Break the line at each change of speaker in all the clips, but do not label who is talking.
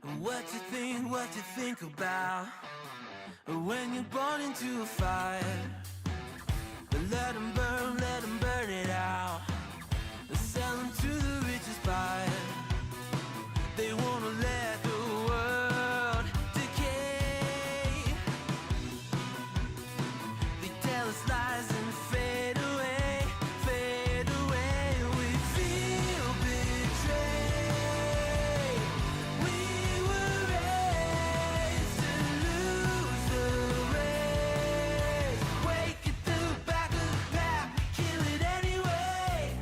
What you think about when you're born into a fire? Let them burn it out. Sell them to the richest buyer. They wanna let the world decay. They tell us lies and fade away, fade away. We feel betrayed. We were raised to lose the race. Wake at the back of the pack, kill it anyway.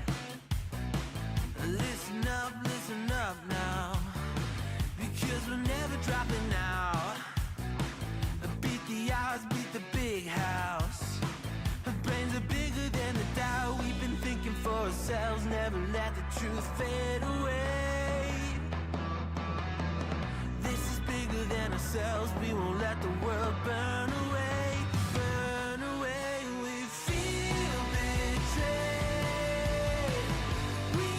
Listen up now, because we're never dropping out. Beat the odds, beat the big house. Our brains are bigger than the doubt. We've been thinking for ourselves, never let the truth fade away. This is bigger than ourselves, we won't let the world burn away, burn away. We feel betrayed. We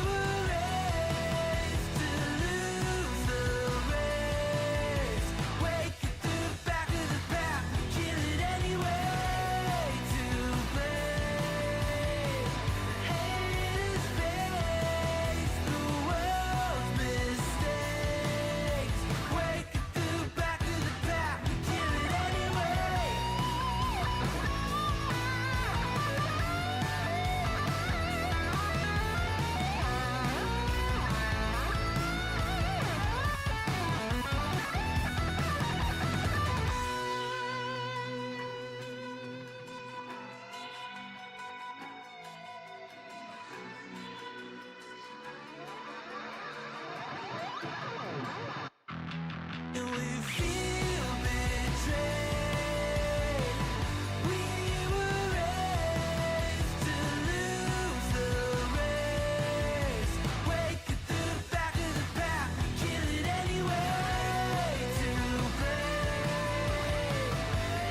were raised to lose the race. Wake at the back of the pack, kill it anyway. To blame, haters face the world's mistakes. Wake at the back of the pack, kill it anyway. And we feel betrayed. We were raised to lose the race. Wake at the back of the pack, kill it anyway. To blame,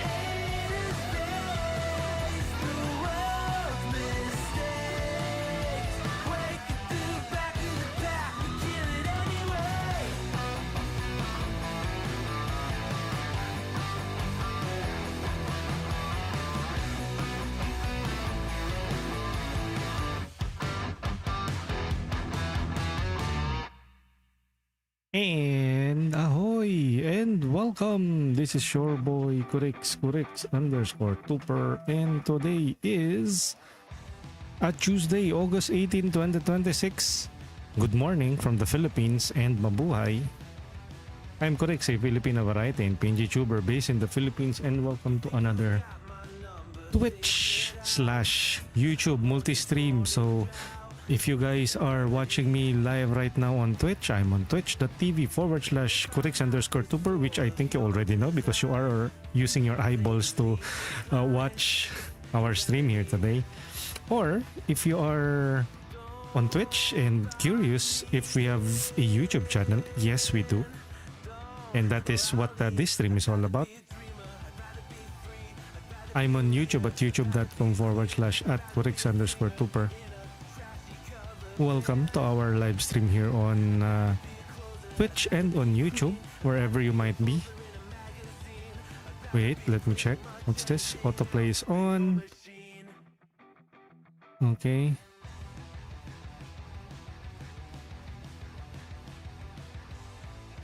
haters face the world's mistakes. Wake at the back of the pack, kill it anyway.
And ahoy and welcome. This is your boy Kurix underscore Tupper, and today is a Tuesday, August 18, 2026. Good morning from the Philippines and mabuhay. I'm Kurix, a Filipino variety and PNG tuber based in the Philippines, and welcome to another Twitch/YouTube multi-stream. So if you guys are watching me live right now on Twitch, I'm on twitch.tv/Kurix underscore Tuber, which I think you already know because you are using your eyeballs to watch our stream here today. Or if you are on Twitch and curious if we have a YouTube channel, yes, we do. And that is what this stream is all about. I'm on YouTube at youtube.com/@Kurix underscore Tuber. Welcome to our live stream here on Twitch and on YouTube, wherever you might be. Wait, let me check. What's this? Autoplay is on. Okay.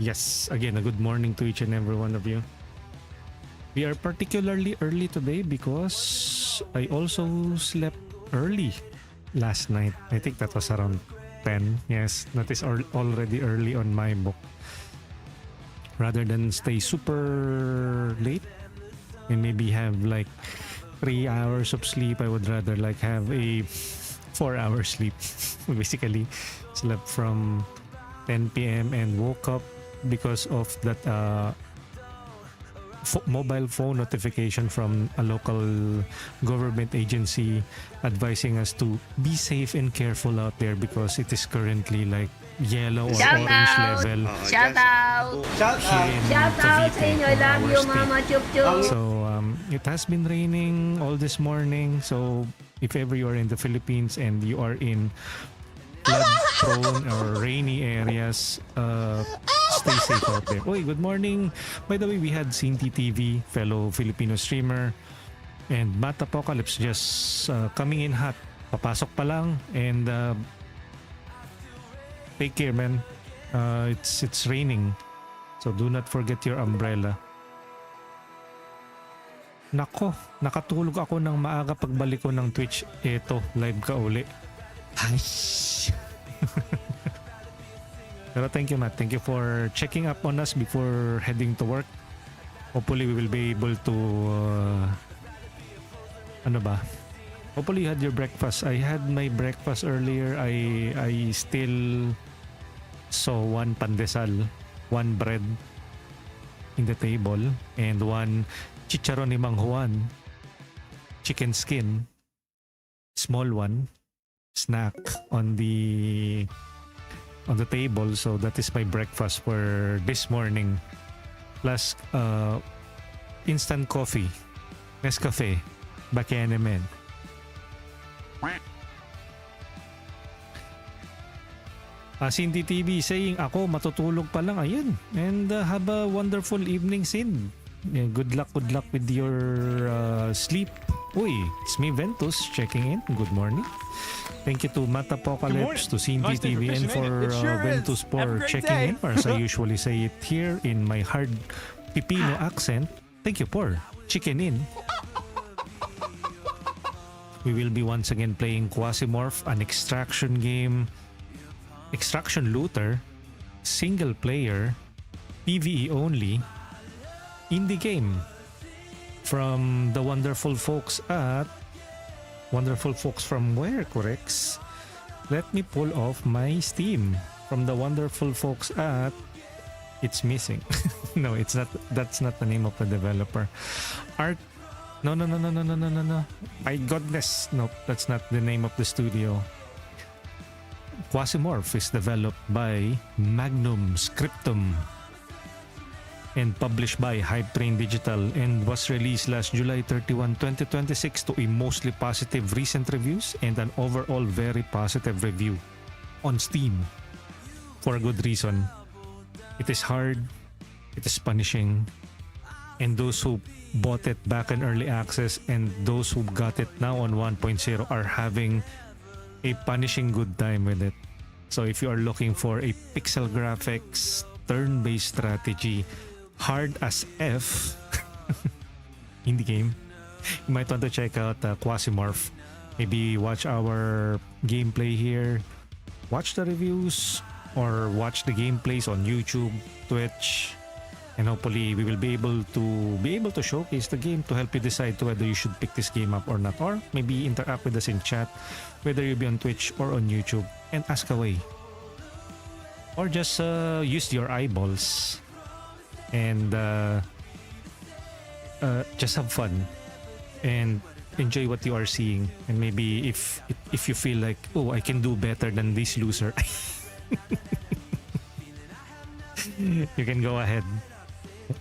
Yes, again, a good morning to each and every one of you. We are particularly early today because I also slept early last night. I think that was around 10. Yes, that is already early on my book. Rather than stay super late and maybe have like 3 hours of sleep, I would rather like have a 4-hour sleep. Basically, slept from 10 p.m. and woke up because of that mobile phone notification from a local government agency advising us to be safe and careful out there because it is currently like yellow or orange level.
Shout out!
Shout out!
Shout out sa inyo! I love you, Mama Chup Chup!
So, it has been raining all this morning. So, if ever you are in the Philippines and you are in flood-prone or rainy areas, stay safe out there. Oy, good morning. By the way, we had Cinti TV, fellow Filipino streamer, and Matt Apocalypse just coming in hot. Papasok pa lang, and take care, man. It's raining, so do not forget your umbrella. Nako, nakatulog ako ng maaga pagbalik ko ng Twitch. Eto, live ka uli. Ay. Pero thank you, Matt. Thank you for checking up on us before heading to work. Hopefully, we will be able to ano ba? Hopefully, you had your breakfast. I had my breakfast earlier. I still saw one pandesal, one bread in the table, and one chicharon ni Mang Juan, chicken skin, small one, snack on the table. So that is my breakfast for this morning. Plus instant coffee, Nescafe, Bakenemen. Cindy TV saying ako matutulog pa lang. Ayan. And have a wonderful evening, Cindy. Yeah, good luck with your sleep. Uy, it's me Ventus checking in. Good morning. Thank you to Matt Apocalypse, to Cindy TV, and for Ventus for checking in. Or as I usually say it here in my hard Pipino accent, thank you for checking in. We will be once again playing Quasimorph, an extraction game, extraction looter, single player, PvE only, indie game from the wonderful folks from where, corrects? Let me pull off my Steam. From the wonderful folks at, it's missing. No, it's not. That's not the name of the developer. No. My goodness. No, that's not the name of the studio. Quasimorph is developed by Magnum Scriptum and published by HypeTrain Digital and was released last July 31, 2026 to a mostly positive recent reviews and an overall very positive review on Steam. For a good reason. It is hard, it is punishing, and those who bought it back in early access and those who got it now on 1.0 are having a punishing good time with it. So if you are looking for a pixel graphics, turn-based strategy, hard as F in the game, you might want to check out Quasimorph. Maybe watch our gameplay here, watch the reviews, or watch the gameplays on YouTube, Twitch, and hopefully we will be able to showcase the game to help you decide to whether you should pick this game up or not, or maybe interact with us in chat, whether you be on Twitch or on YouTube, and ask away, or just use your eyeballs and just have fun and enjoy what you are seeing. And maybe if you feel like, oh, I can do better than this loser, you can go ahead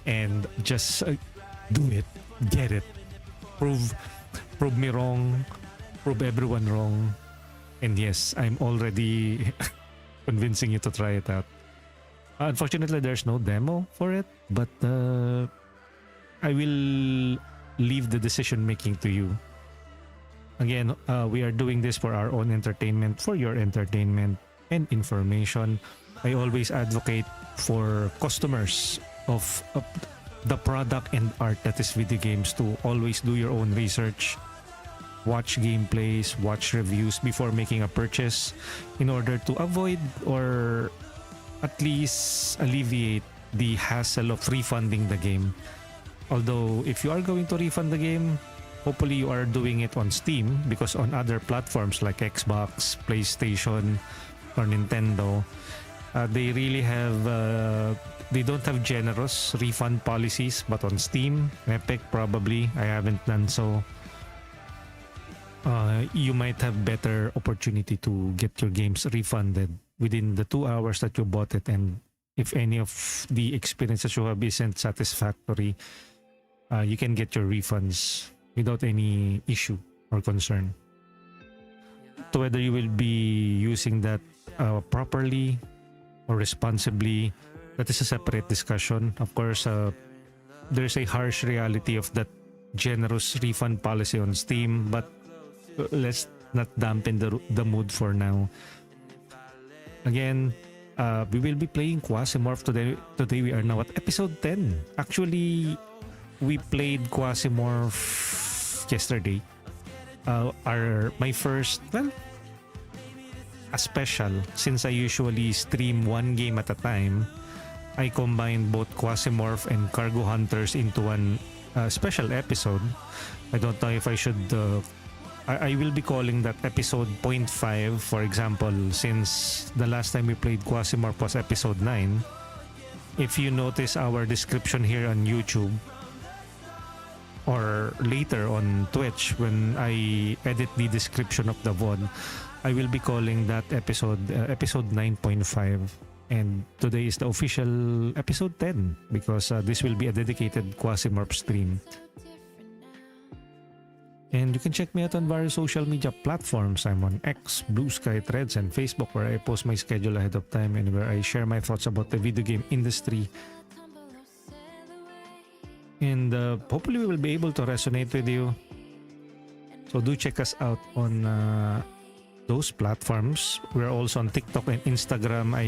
and just do it, get it, prove me wrong, prove everyone wrong. And yes, I'm already convincing you to try it out. Unfortunately, there's no demo for it, but I will leave the decision making to you. Again, we are doing this for our own entertainment, for your entertainment and information. I always advocate for customers of the product and art that is video games to always do your own research, watch gameplays, watch reviews before making a purchase in order to avoid or at least alleviate the hassle of refunding the game. Although if you are going to refund the game, hopefully you are doing it on Steam, because on other platforms like Xbox, PlayStation, or Nintendo, they really have they don't have generous refund policies. But on Steam, Epic, probably, I haven't done so, you might have better opportunity to get your games refunded within the 2 hours that you bought it. And if any of the experiences you have isn't satisfactory, you can get your refunds without any issue or concern. So whether you will be using that properly or responsibly, that is a separate discussion. Of course, there's a harsh reality of that generous refund policy on Steam, but let's not dampen the mood for now. Again, we will be playing Quasimorph today. Today we are now at episode 10. Actually, we played Quasimorph yesterday. My first, well, a special. Since I usually stream one game at a time, I combined both Quasimorph and Cargo Hunters into one special episode. I don't know if I should... I will be calling that episode 0.5, for example, since the last time we played Quasimorph was episode 9. If you notice our description here on YouTube, or later on Twitch when I edit the description of the VOD, I will be calling that episode 9.5. And today is the official episode 10 because this will be a dedicated Quasimorph stream. And you can check me out on various social media platforms. I'm on X, Blue Sky, Threads, and Facebook, where I post my schedule ahead of time and where I share my thoughts about the video game industry. And hopefully we will be able to resonate with you. So do check us out on those platforms. We're also on TikTok and Instagram. I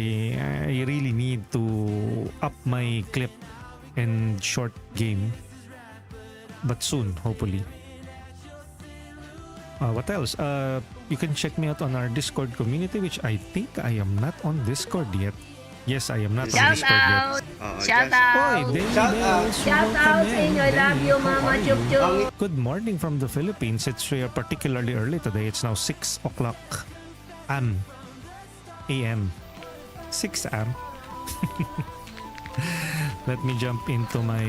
really need to up my clip and short game. But soon, hopefully. What else? You can check me out on our Discord community, which I think I am not on Discord yet. Yes, I am not on Discord yet.
Shout out! Shout out sa inyo. I love you, Mama Chup Chup.
Good morning from the Philippines. It's particularly early today. It's now 6 o'clock AM. 6 AM. Let me jump into my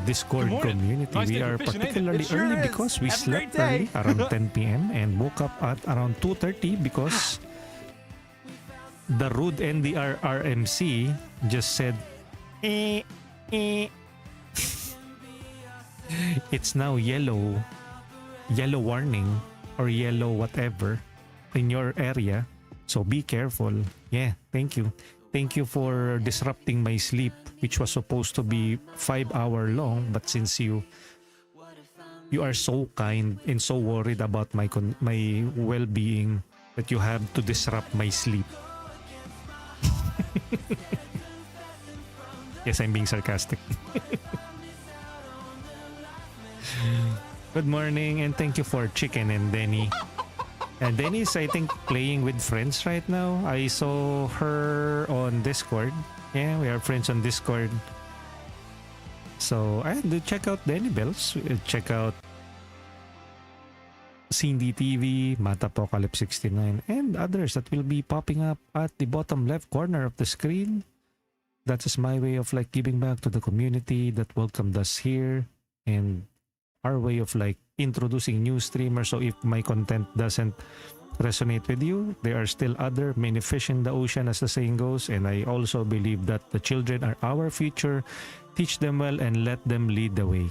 Discord community.
Nice
we
day
are
for fishing, ain't it?
particularly
It sure
early
is.
because we
Have a
slept
great day.
early around 10 p.m. and woke up at around 2:30 because the Rude NDR RMC just said, It's now yellow warning or yellow whatever in your area. So be careful. Yeah, thank you. Thank you for disrupting my sleep, which was supposed to be 5 hour long. But since you are so kind and so worried about my well-being that you have to disrupt my sleep. Yes, I'm being sarcastic. Good morning and thank you for Chicken and Denny. And Denny is, I think, playing with friends right now. I saw her on Discord. Yeah, we are friends on Discord. So, do check out Denny Bells. Check out Cindy TV, Matapocalypse 69, and others that will be popping up at the bottom left corner of the screen. That is my way of giving back to the community that welcomed us here, and our way of introducing new streamers. So if my content doesn't resonate with you, there are still many fish in the ocean, as the saying goes. And I also believe that the children are our future. Teach them well and let them lead the way.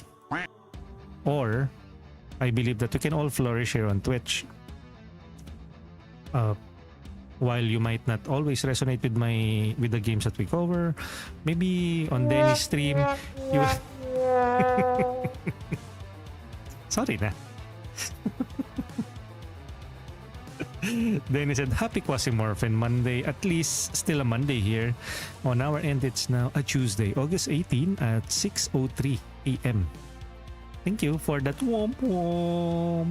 Or I believe that we can all flourish here on Twitch. While you might not always resonate with the games that we cover, maybe on Denny's stream you Sorry na. Denny said, Happy Quasimorph and Monday. At least still a Monday here. On our end, it's now a Tuesday, August 18 at 6:03 a.m. Thank you for that womp womp.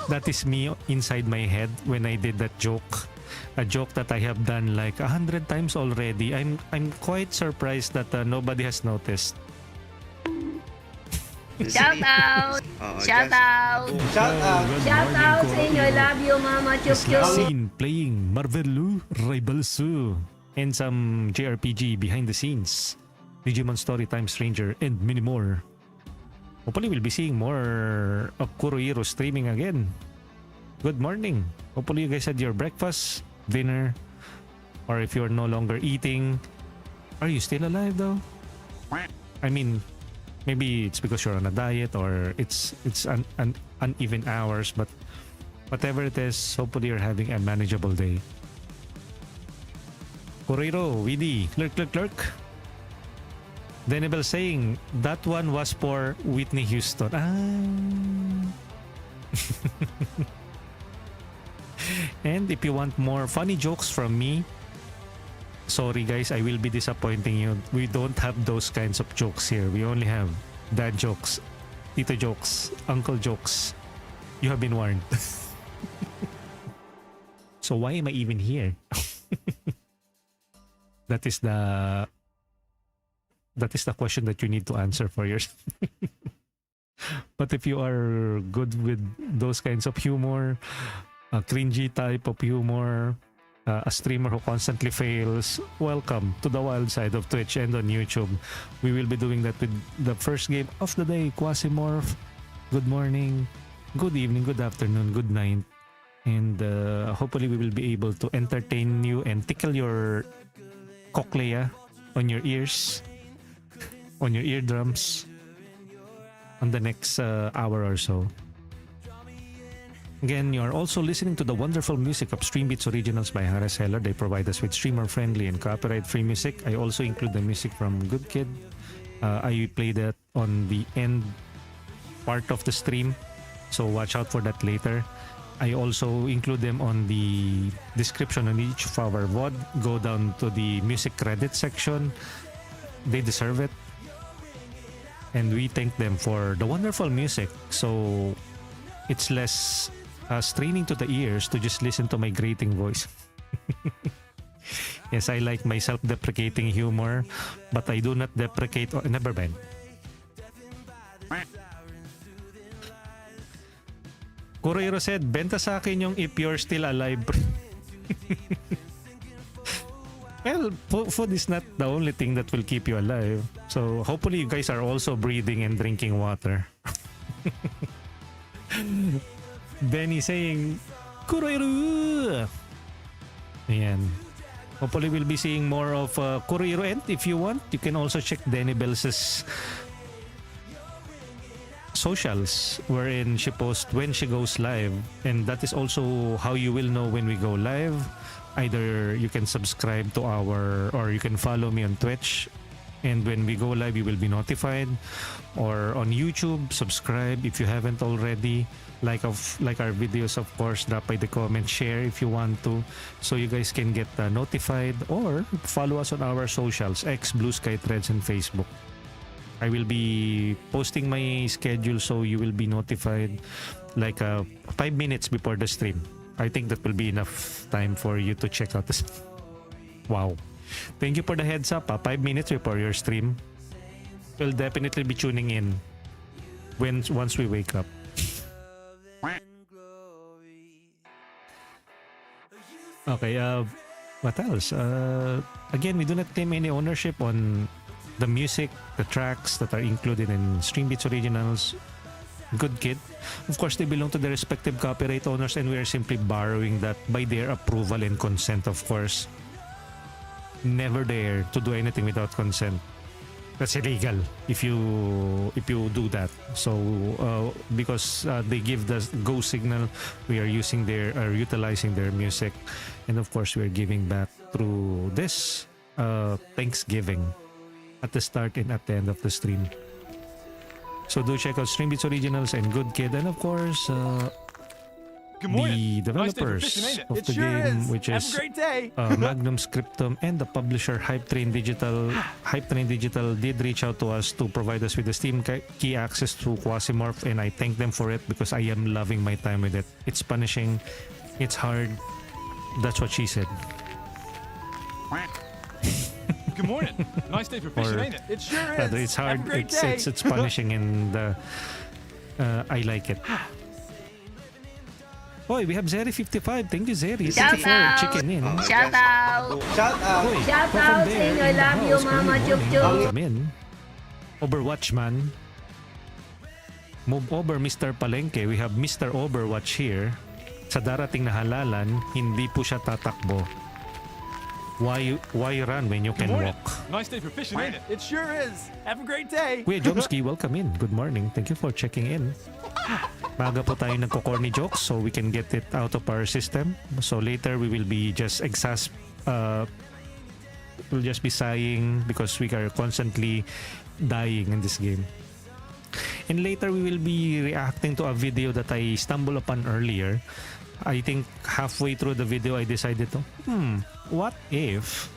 That is me inside my head when I did that joke. A joke that I have done 100 times already. I'm quite surprised that nobody has noticed.
Shout out! Shout out! Shout out sa inyo. I love you, Mama Chup Chup.
Scene playing Marvelu Rivalsu and some JRPG behind the scenes, Digimon Storytime Stranger, and many more. Hopefully we'll be seeing more of Kurohiro streaming again. Good morning. Hopefully you guys had your breakfast, dinner, or if you're no longer eating, are you still alive though? I mean, maybe it's because you're on a diet or it's uneven hours, but whatever it is, hopefully you're having a manageable day. Correro, Widi, Clerk. Denebel saying that one was for Whitney Houston. And if you want more funny jokes from me, sorry guys, I will be disappointing you. We don't have those kinds of jokes here. We only have dad jokes, tito jokes, uncle jokes. You have been warned. So why am I even here? That is the question that you need to answer for yourself. But if you are good with those kinds of humor, a cringy type of humor, a streamer who constantly fails, welcome to the wild side of Twitch and on YouTube. We will be doing that with the first game of the day, Quasimorph. Good morning, good evening, good afternoon, good night. And hopefully we will be able to entertain you and tickle your cochlea on your ears, on your eardrums on the next hour or so. Again, you are also listening to the wonderful music of Stream Beats Originals by Harris Heller. They provide us with streamer-friendly and copyright-free music. I also include the music from Good Kid. I play that on the end part of the stream, so watch out for that later. I also include them on the description on each of our VOD. Go down to the music credit section. They deserve it. And we thank them for the wonderful music. So it's less straining to the ears to just listen to my grating voice. Yes, I like my self-deprecating humor, but I do not deprecate... Oh, never mind. Correro said, benta sa akin yung if you're still alive. Well, food is not the only thing that will keep you alive. So hopefully you guys are also breathing and drinking water. Benny saying, Correro! Ayan. Hopefully we'll be seeing more of Correro. And if you want, you can also check Denny Bell's socials wherein she posts when she goes live, and that is also how you will know when we go live. Either you can subscribe to or you can follow me on Twitch, and when we go live you will be notified, or on YouTube, subscribe if you haven't already, like our videos, of course, drop by the comment, share if you want to, so you guys can get notified, or follow us on our socials, X, Blue Sky, Threads, and Facebook. I will be posting my schedule so you will be notified like 5 minutes before the stream. I think that will be enough time for you to check out this. Wow. Thank you for the heads up. 5 minutes before your stream. We'll definitely be tuning in once we wake up. Okay, what else? Again, we do not claim any ownership on the music, the tracks that are included in Stream Beats Originals, Good Kid. Of course, they belong to their respective copyright owners, and we are simply borrowing that by their approval and consent, of course. Never dare to do anything without consent. That's illegal if you do that. So because they give the go signal, we are utilizing their music, and of course we are giving back through this Thanksgiving at the start and at the end of the stream. So do check out Stream Beats Originals and Good Kid, and of course the developers of the game, which is Magnum Scriptum, and the publisher HypeTrain Digital. HypeTrain Digital did reach out to us to provide us with the Steam key access to Quasimorph, and I thank them for it because I am loving my time with it. It's punishing, it's hard. That's what she said.
Good morning. Nice day for fishing, ain't it? It sure is.
It's hard. It's punishing, and I like it. Boy, we have Zeri55. Thank you, Zeri. Thank you for chicken in.
Shout out! Shout out sa inyo. I love you, Mama Chup Chup.
Welcome in. Overwatch man. Move over, Mr. Palengke. We have Mr. Overwatch here. Sa darating na halalan, hindi po siya tatakbo. Why run when you can walk?
Nice day for fishing, ain't it? It sure is. Have a great day.
Kuya Jomski, welcome in. Good morning. Thank you for checking in. Maga po tayo nagko-corny jokes so we can get it out of our system. So later we will be just we'll just be sighing because we are constantly dying in this game. And later we will be reacting to a video that I stumbled upon earlier. I think halfway through the video I decided to, what if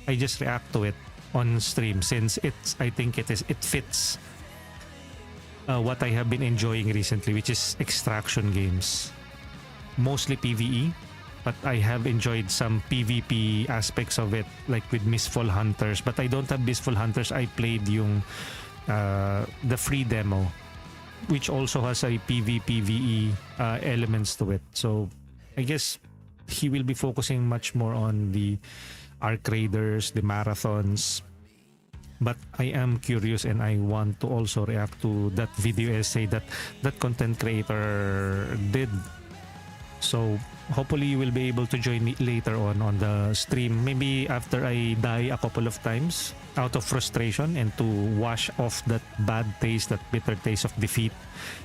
I just react to it on stream, since I think it fits what I have been enjoying recently, which is extraction games. Mostly PvE, but I have enjoyed some PvP aspects of it, like with Mistfall Hunters. But I don't have Mistfall Hunters. I played yung the free demo, which also has a PvE elements to it. So I guess he will be focusing much more on the arc raiders, the marathons. But I am curious and I want to also react to that video essay that content creator did. So hopefully you will be able to join me later on the stream. Maybe after I die a couple of times out of frustration and to wash off that bad taste, that bitter taste of defeat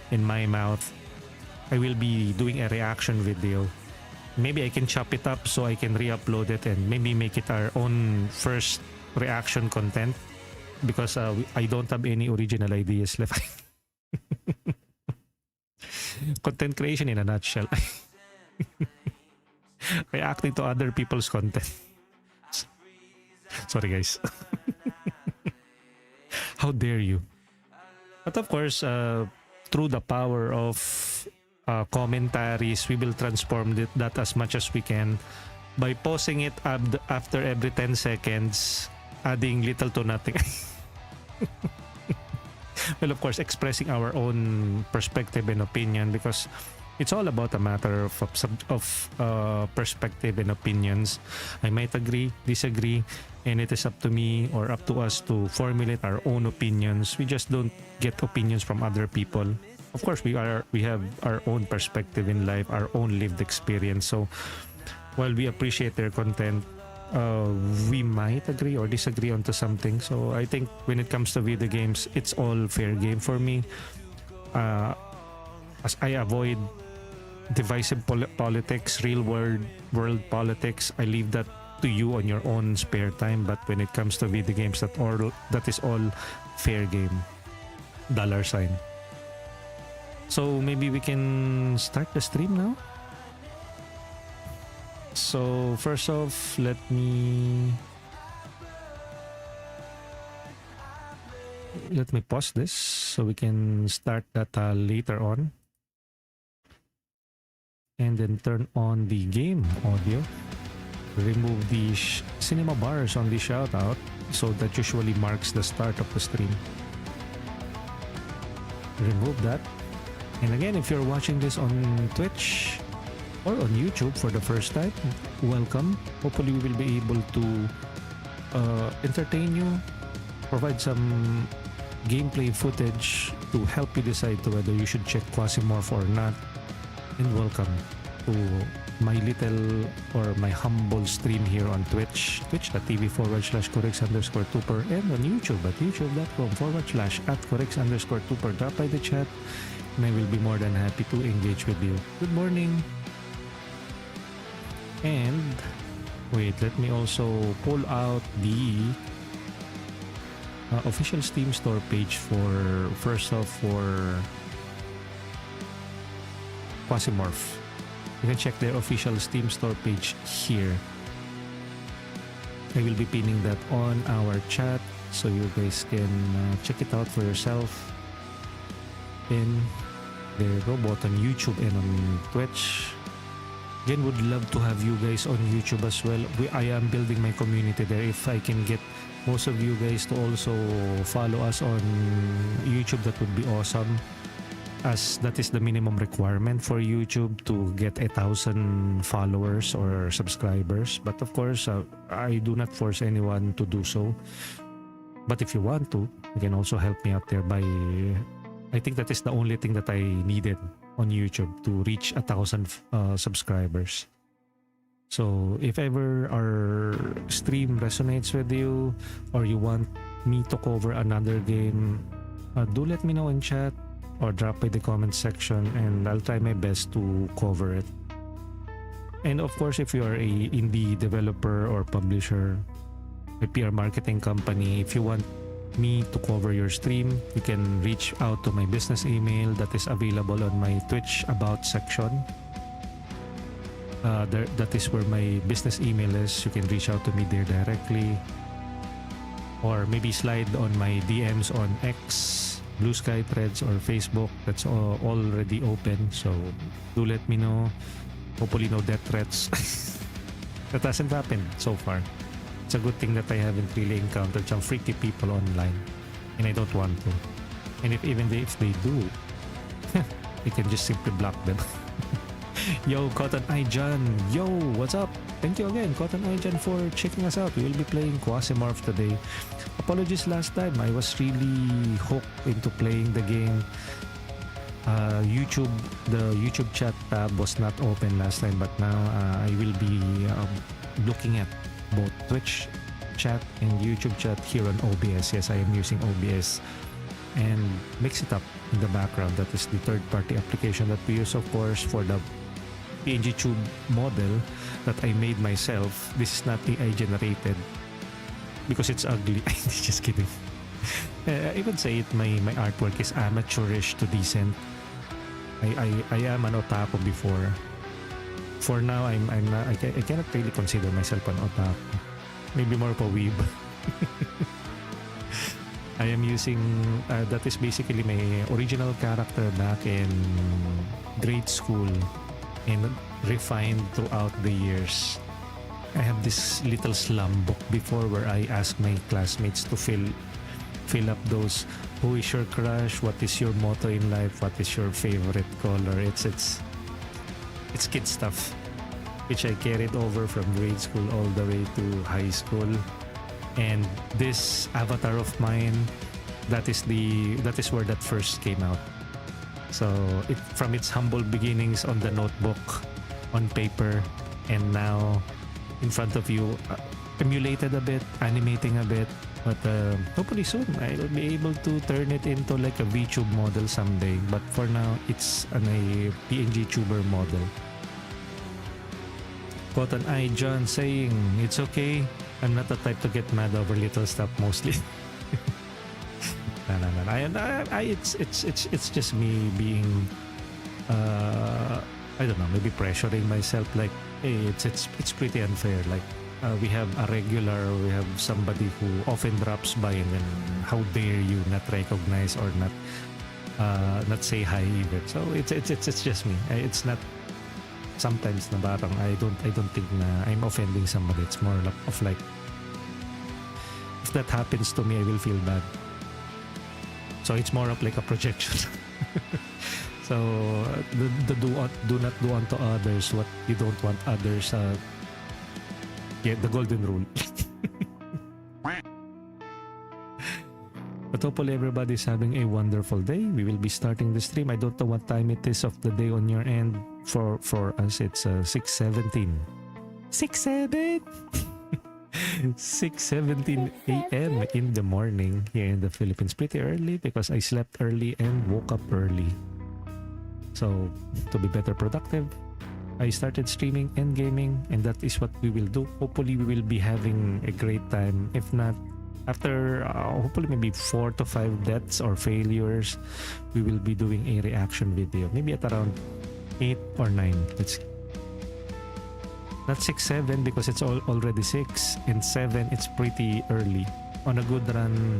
in my mouth, I will be doing a reaction video. Maybe I can chop it up so I can re-upload it and maybe make it our own first reaction content, because I don't have any original ideas left. Content creation in a nutshell. Reacting to other people's content. Sorry guys. How dare you? But of course, through the power of commentaries, we will transform that as much as we can by pausing it after every 10 seconds, adding little to nothing. Well, of course, expressing our own perspective and opinion, because it's all about a matter of perspective and opinions. I might agree, disagree, and it is up to me or up to us to formulate our own opinions. We just don't get opinions from other people. Of course, we have our own perspective in life, our own lived experience. So while we appreciate their content, we might agree or disagree onto something. So I think when it comes to video games, it's all fair game for me. As I avoid divisive politics, real world politics, I leave that to you on your own spare time. But when it comes to video games, that is all fair game. $sign. So maybe we can start the stream now. So first off, let me pause this so we can start that later on, and then turn on the game audio. Remove the cinema bars on the shoutout, so that usually marks the start of the stream. Remove that. And again, if you're watching this on Twitch or on YouTube for the first time, welcome. Hopefully we will be able to entertain you, provide some gameplay footage to help you decide to whether you should check Quasimorph or not. And welcome to my little or my humble stream here on Twitch, twitch.tv/correx_tuper, and on YouTube at youtube.com/@correx_tuper. Drop by the chat and I will be more than happy to engage with you. Good morning. And wait, let me also pull out the official Steam store page for Quasimorph. You can check their official Steam store page here. I will be pinning that on our chat so you guys can check it out for yourself. And there you go, both on YouTube and on Twitch. Again, would love to have you guys on YouTube as well. I am building my community there. If I can get most of you guys to also follow us on YouTube, that would be awesome, as that is the minimum requirement for YouTube to get 1,000 followers or subscribers. But of course, I do not force anyone to do so. But if you want to, you can also help me out there by... I think that is the only thing that I needed on YouTube to reach 1,000 subscribers. So if ever our stream resonates with you, or you want me to cover another game, do let me know in chat or drop by the comment section, and I'll try my best to cover it. And of course, if you are a indie developer or publisher, my PR marketing company. If you want me to cover your stream, you can reach out to my business email that is available on my Twitch about section. That is where my business email is. You can reach out to me there directly, or maybe slide on my DMs on X, Blue Sky, Threads, or Facebook. That's already open, so do let me know. Hopefully no death threats. That hasn't happened so far. It's a good thing that I haven't really encountered some freaky people online, and I don't want to. And if they do, you can just simply block them. Yo, Cotton Eye John. Yo, what's up? Thank you again, Cotton Eye John, for checking us out. We will be playing Quasimorph today. Apologies last time. I was really hooked into playing the game. The YouTube chat tab was not open last time, but now I will be looking at both Twitch chat and YouTube chat here on OBS. Yes, I am using OBS, and mix it up in the background. That is the third-party application that we use, of course, for the PNG Tube model that I made myself. This is not AI generated because it's ugly. Just kidding. I would say it. My artwork is amateurish to decent. I am an otaku before. For now, I cannot really consider myself an otaku. Maybe more of a weeb. I am using that is basically my original character back in grade school and refined throughout the years. I have this little slum book before where I ask my classmates to fill up those who is your crush, what is your motto in life, what is your favorite color. It's kid stuff which I carried over from grade school all the way to high school. And this avatar of mine, that is where that first came out. So from its humble beginnings on the notebook, on paper, and now in front of you, emulated a bit, animating a bit. But hopefully soon I will be able to turn it into like a VTube model someday. But for now, it's a PNG tuber model. Cotton Eye John saying, it's okay. I'm not the type to get mad over little stuff mostly. No. It's just me being I don't know, maybe pressuring myself, like, hey, it's pretty unfair. Like we have a regular, we have somebody who often drops by, and then how dare you not recognize or not say hi even. So it's just me. It's not sometimes na parang I don't think na I'm offending somebody. It's more of like, if that happens to me, I will feel bad. So it's more of like a projection. So do not do unto others what you don't want others. Yeah, the golden rule. But hopefully everybody's having a wonderful day. We will be starting the stream. I don't know what time it is of the day on your end. For us, it's 6:17 a.m. in the morning here in the Philippines. Pretty early because I slept early and woke up early. So to be better productive, I started streaming and gaming, and that is what we will do. Hopefully we will be having a great time. If not, after hopefully maybe 4 to 5 deaths or failures, we will be doing a reaction video. Maybe at around 8 or 9. Let's not 6, 7 because it's already 6, and 7 it's pretty early. On a good run,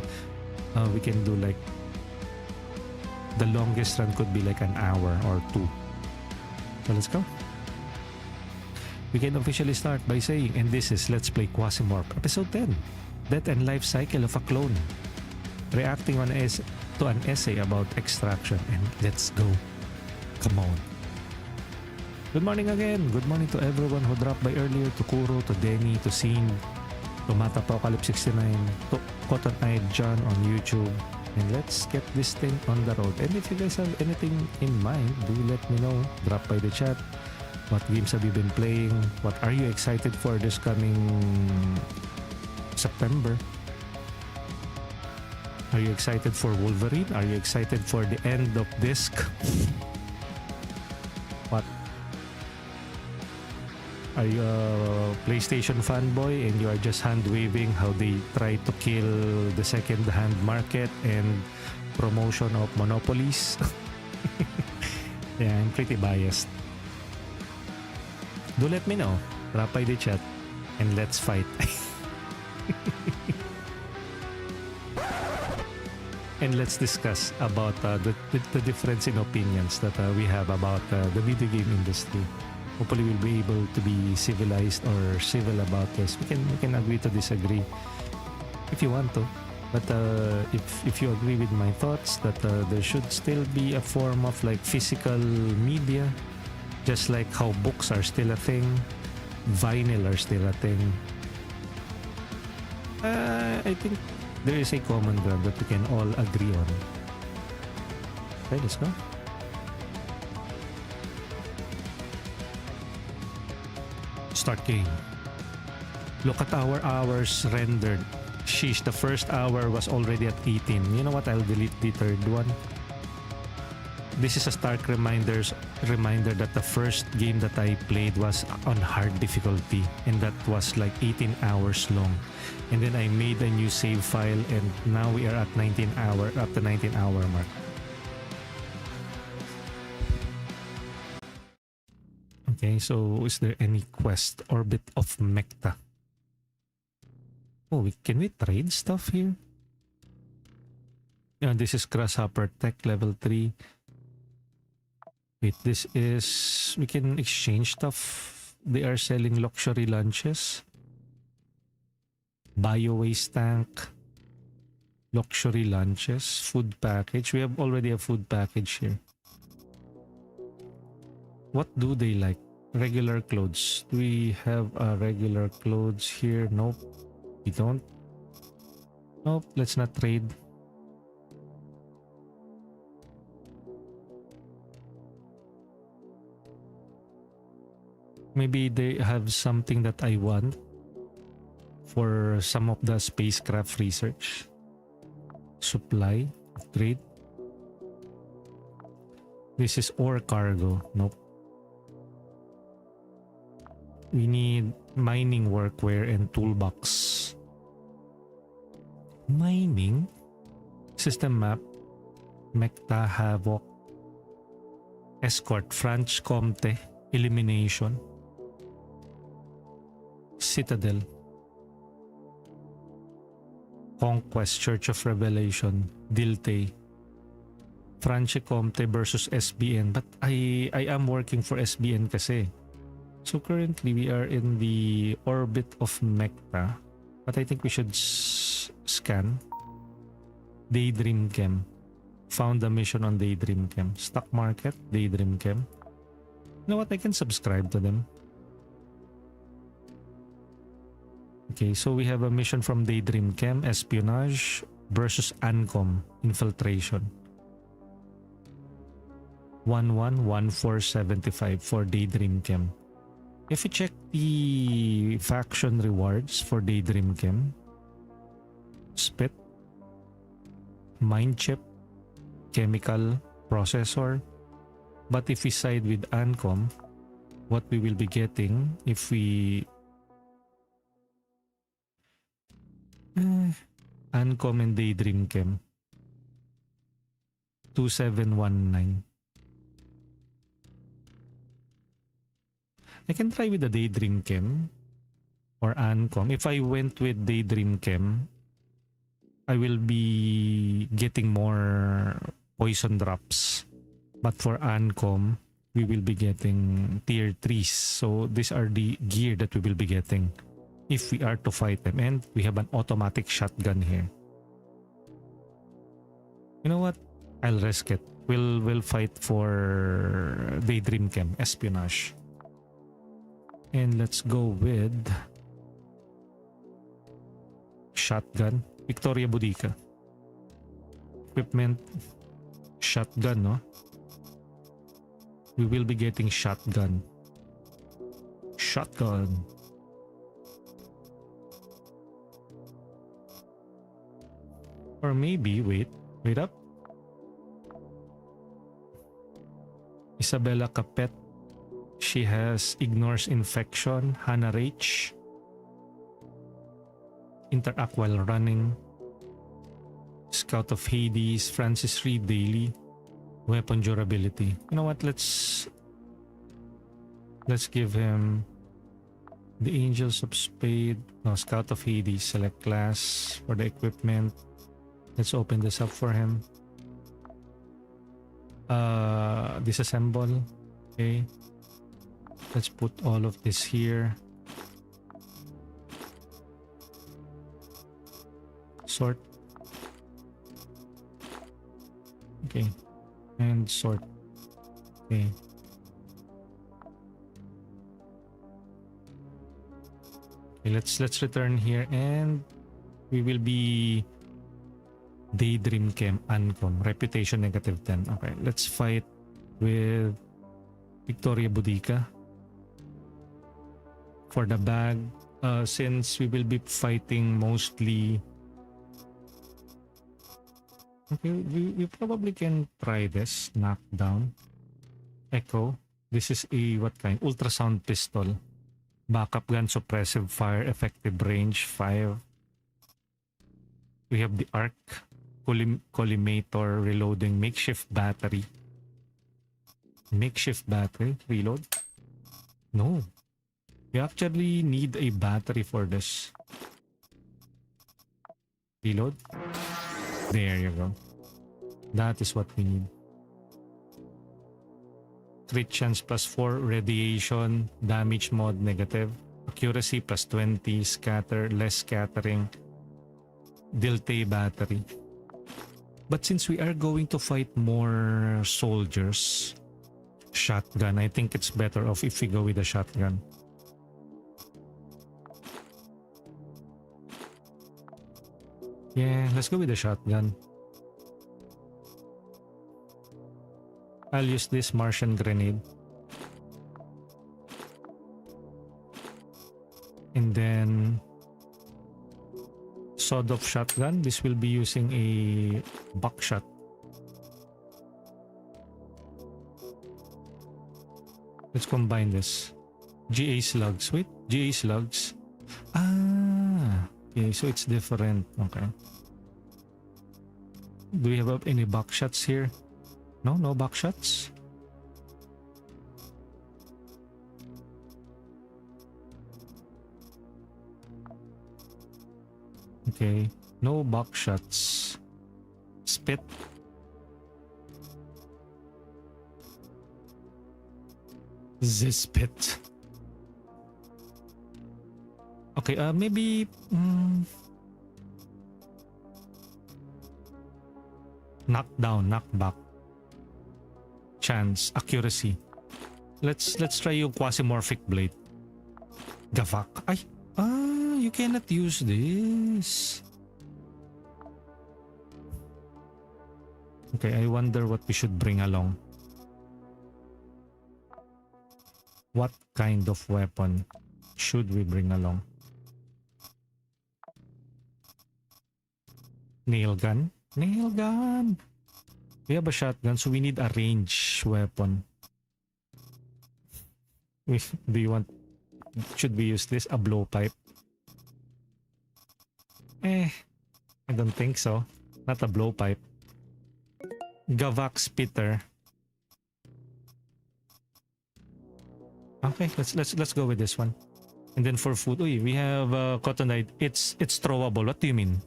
we can do like, the longest run could be like an hour or 2. So let's go. We can officially start by saying, and this is Let's Play Quasimorph Episode 10, Death and Life Cycle of a Clone, reacting to an essay about extraction. And let's go. Come on. Good morning again. Good morning to everyone who dropped by earlier, to Kuro, to Denny, to Scene, to Matapocalypse69, to Cotton Eye John on YouTube. And let's get this thing on the road. And if you guys have anything in mind, do let me know. Drop by the chat. What games have you been playing? What are you excited for this coming September? Are you excited for Wolverine? Are you excited for the end of disc? What? Are you a PlayStation fanboy and you are just hand waving how they try to kill the second-hand market and promotion of monopolies? Yeah, I'm pretty biased. Do let me know. Drop by the chat and let's fight. And let's discuss about the difference in opinions that we have about the video game industry. Hopefully we'll be able to be civilized or civil about this. We can agree to disagree if you want to. But if you agree with my thoughts that there should still be a form of like physical media, just like how books are still a thing, vinyl are still a thing. I think there is a common ground that we can all agree on. Okay, let's go. Start game. Look at our hours rendered. Sheesh, the first hour was already at 18. You know what? I'll delete the third one. This is a stark reminder that the first game that I played was on hard difficulty, and that was like 18 hours long. And then I made a new save file, and now we are at the 19-hour mark. Okay, so is there any quest? Orbit of Mecta. Oh, can we trade stuff here? Yeah, this is Grasshopper Tech level 3. Wait, this is... we can exchange stuff. They are selling luxury lunches. Bio-waste tank. Luxury lunches. Food package. We have already a food package here. What do they like? Regular clothes. Do we have regular clothes here? Nope. We don't. Nope, let's not trade. Maybe they have something that I want for some of the spacecraft research. Supply, trade. This is ore cargo. Nope. We need mining workwear and toolbox. Mining? System map. Mecta Havoc. Escort Franch Comte. Elimination. Citadel. Conquest Church of Revelation. Dilte. Franche Comte versus SBN. But I am working for SBN kasi. So currently we are in the orbit of Mecta. But I think we should scan. Daydream Chem. Found a mission on Daydream Chem. Stock market. Daydream Chem. You know what? I can subscribe to them. Okay, so we have a mission from Daydream Chem. Espionage versus Ancom. Infiltration. 111475 for Daydream Chem. If you check the faction rewards for Daydream Chem, Spit, Mind Chip, Chemical Processor. But if we side with Ancom, what we will be getting if we... Ancom and Daydream Chem. 2719. I can try with the Daydream Chem or Ancom. If I went with Daydream Chem, I will be getting more poison drops. But for Ancom, we will be getting tier 3s. So these are the gear that we will be getting if we are to fight them. And we have an automatic shotgun here. You know what? I'll risk it. We'll fight for Daydream Chem, Espionage. And let's go with shotgun. Victoria Boudica. Equipment. Shotgun, no? We will be getting shotgun. Shotgun. Or maybe, wait up. Isabella Capet. She has Ignores Infection, Hannah Rach, Interact while running, Scout of Hades, Francis Reed Daily, Weapon Durability. You know what? Let's give him the Angels of Spade. No, Scout of Hades. Select class for the equipment. Let's open this up for him. Disassemble. Okay. Let's put all of this here. Sort. Okay. And sort. Okay. Okay, let's return here and we will be Daydream Chem Uncom. Reputation -10. Okay, let's fight with Victoria Boudica. For the bag, since we will be fighting mostly... Okay, we probably can try this. Knockdown. Echo. This is a what kind? Ultrasound pistol. Backup gun, suppressive fire, effective range 5. We have the arc, collimator, reloading, makeshift battery. Makeshift battery, reload? No. We actually need a battery for this. Reload? There you go. That is what we need. Crit chance +4, radiation, damage mod -, accuracy +20, scatter, less scattering, Dilte battery. But since we are going to fight more soldiers, shotgun, I think it's better off if we go with the shotgun. Yeah, let's go with the shotgun. I'll use this Martian grenade. And then sawed-off shotgun. This will be using a buckshot. Let's combine this. GA slugs. Wait, GA slugs. Ah, okay, so it's different. Okay. Do we have any buckshots here? No, no buckshots. Okay, no buckshots. Spit. Spit. Okay, maybe knockdown, knockback. Chance, accuracy. Let's try yung Quasimorphic blade. Gavak. Ay, you cannot use this. Okay, I wonder what we should bring along. What kind of weapon should we bring along? Nail gun? Nail gun! We have a shotgun, so we need a range weapon. Do you want... Should we use this? A blowpipe? I don't think so. Not a blowpipe. Gavak spitter. Okay, let's go with this one. And then for food, we have cottonite. It's throwable. What do you mean?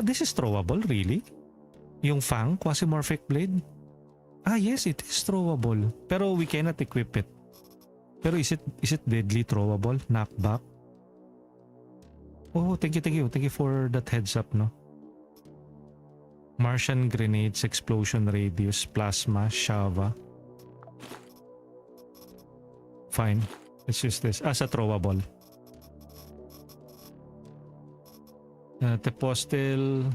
This is throwable, really? Yung Fang, Quasimorphic blade? Yes, it is throwable. Pero we cannot equip it. Pero is it deadly throwable? Knockback? Oh, thank you. Thank you for that heads up, no? Martian grenades, explosion radius, plasma, Shava. Fine. Let's use this as a throwable. Tepostil,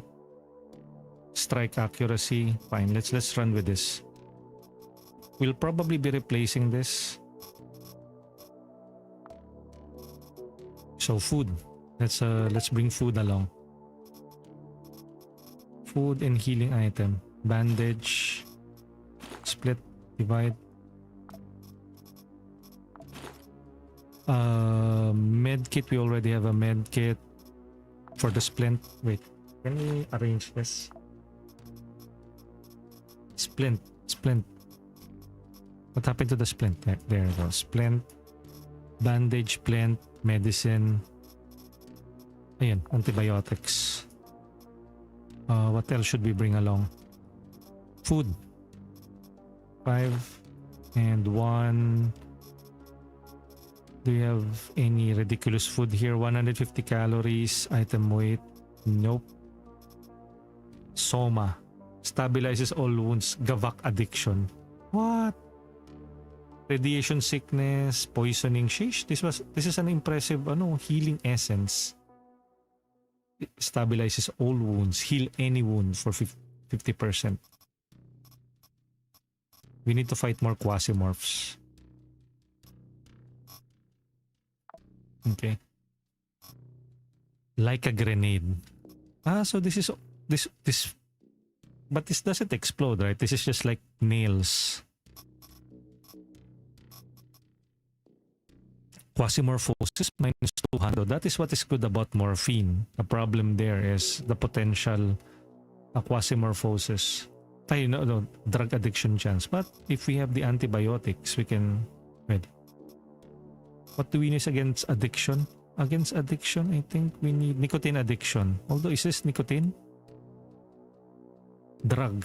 strike accuracy. Fine. Let's run with this. We'll probably be replacing this. So food. Let's bring food along. Food and healing item. Bandage. Split. Divide. Med kit, we already have a med kit. For the splint, wait, can we arrange this? Splint. What happened to the splint? There you go. Splint, bandage, splint, medicine. Ayan, antibiotics. What else should we bring along? Food. 5 and 1. Do you have any ridiculous food here? 150 calories. Item weight. Nope. Soma. Stabilizes all wounds. Gavak addiction. What? Radiation sickness. Poisoning. Sheesh. This is an impressive healing essence. It stabilizes all wounds. Heal any wound for 50%. We need to fight more Quasimorphs. Okay. Like a grenade. So this is this but this doesn't explode, right? This is just like nails. Quasimorphosis minus 200. That is what is good about morphine. The problem there is the potential quasimorphosis. No, drug addiction chance. But if we have the antibiotics, we can... Wait. What do we need against addiction? Against addiction, I think we need nicotine addiction. Although, is this nicotine? Drug.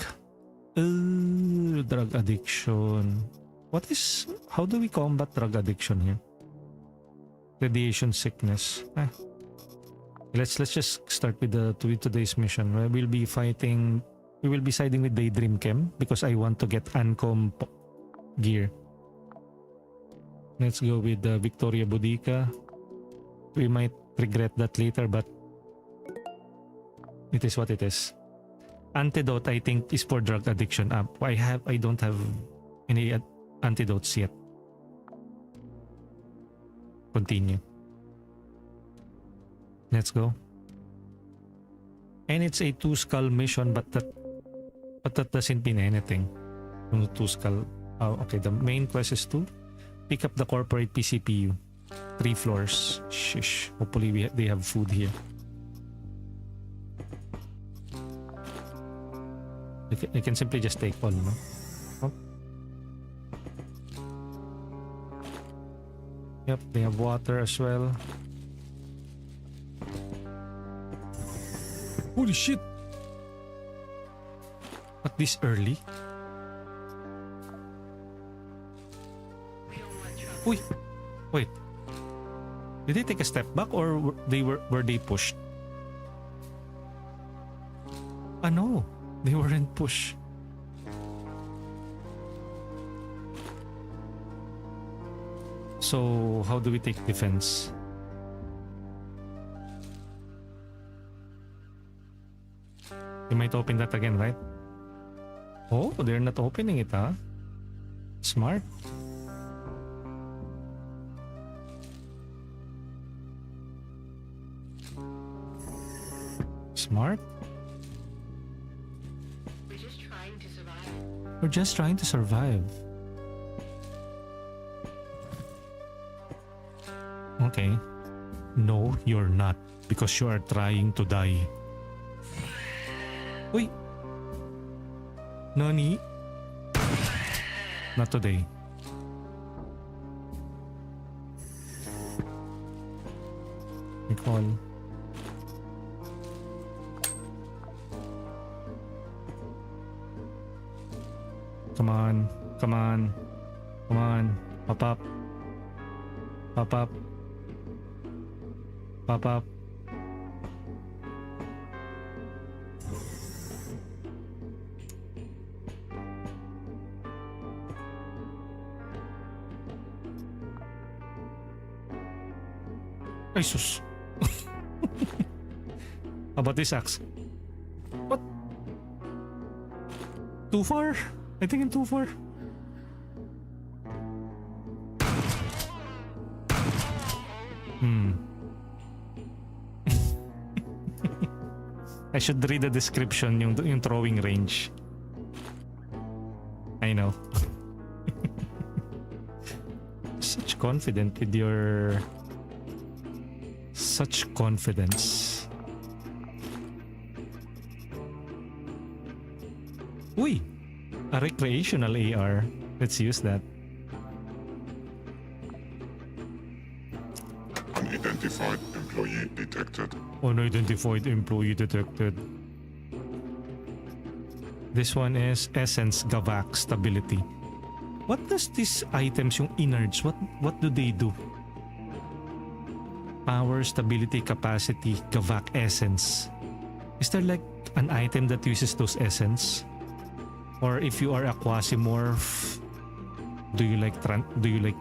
Drug addiction. How do we combat drug addiction here? Radiation sickness. Let's just start with today's mission. We will be siding with Daydream Chem because I want to get Ancom gear. Let's go with Victoria Boudica. We might regret that later, but it is what it is. Antidote, I think, is for drug addiction. I don't have any antidotes yet. Continue. Let's go. And it's a 2-skull mission, but that doesn't mean anything. 2 skull. Okay, the main quest is to pick up the corporate PCPU. 3 floors. Shish. Hopefully they have food here. I can simply just take all, no? Oh. Yep, they have water as well. Holy shit! Not this early? Uy! Wait. Did they take a step back or were they pushed? No. They weren't pushed. So, how do we take defense? They might open that again, right? Oh, they're not opening it, huh? Smart. Smart. We're just trying to survive. Okay. No, you're not. Because you are trying to die. Uy! Nani? Not today. Recall. Come on. Come on. Come on. Pop up. Pop up. Pop up. Ay, sus. How about this axe? What? Too far? I think I'm too far. I should read the description, yung throwing range. I know. Such confident with your such confidence. Uy! A recreational AR. Let's use that.
Unidentified employee detected.
Unidentified employee detected. This one is Essence Gavac Stability. What does these items, yung innards, what do they do? Power, stability, capacity, Gavac Essence. Is there like an item that uses those essence? Or if you are a Quasimorph, do you like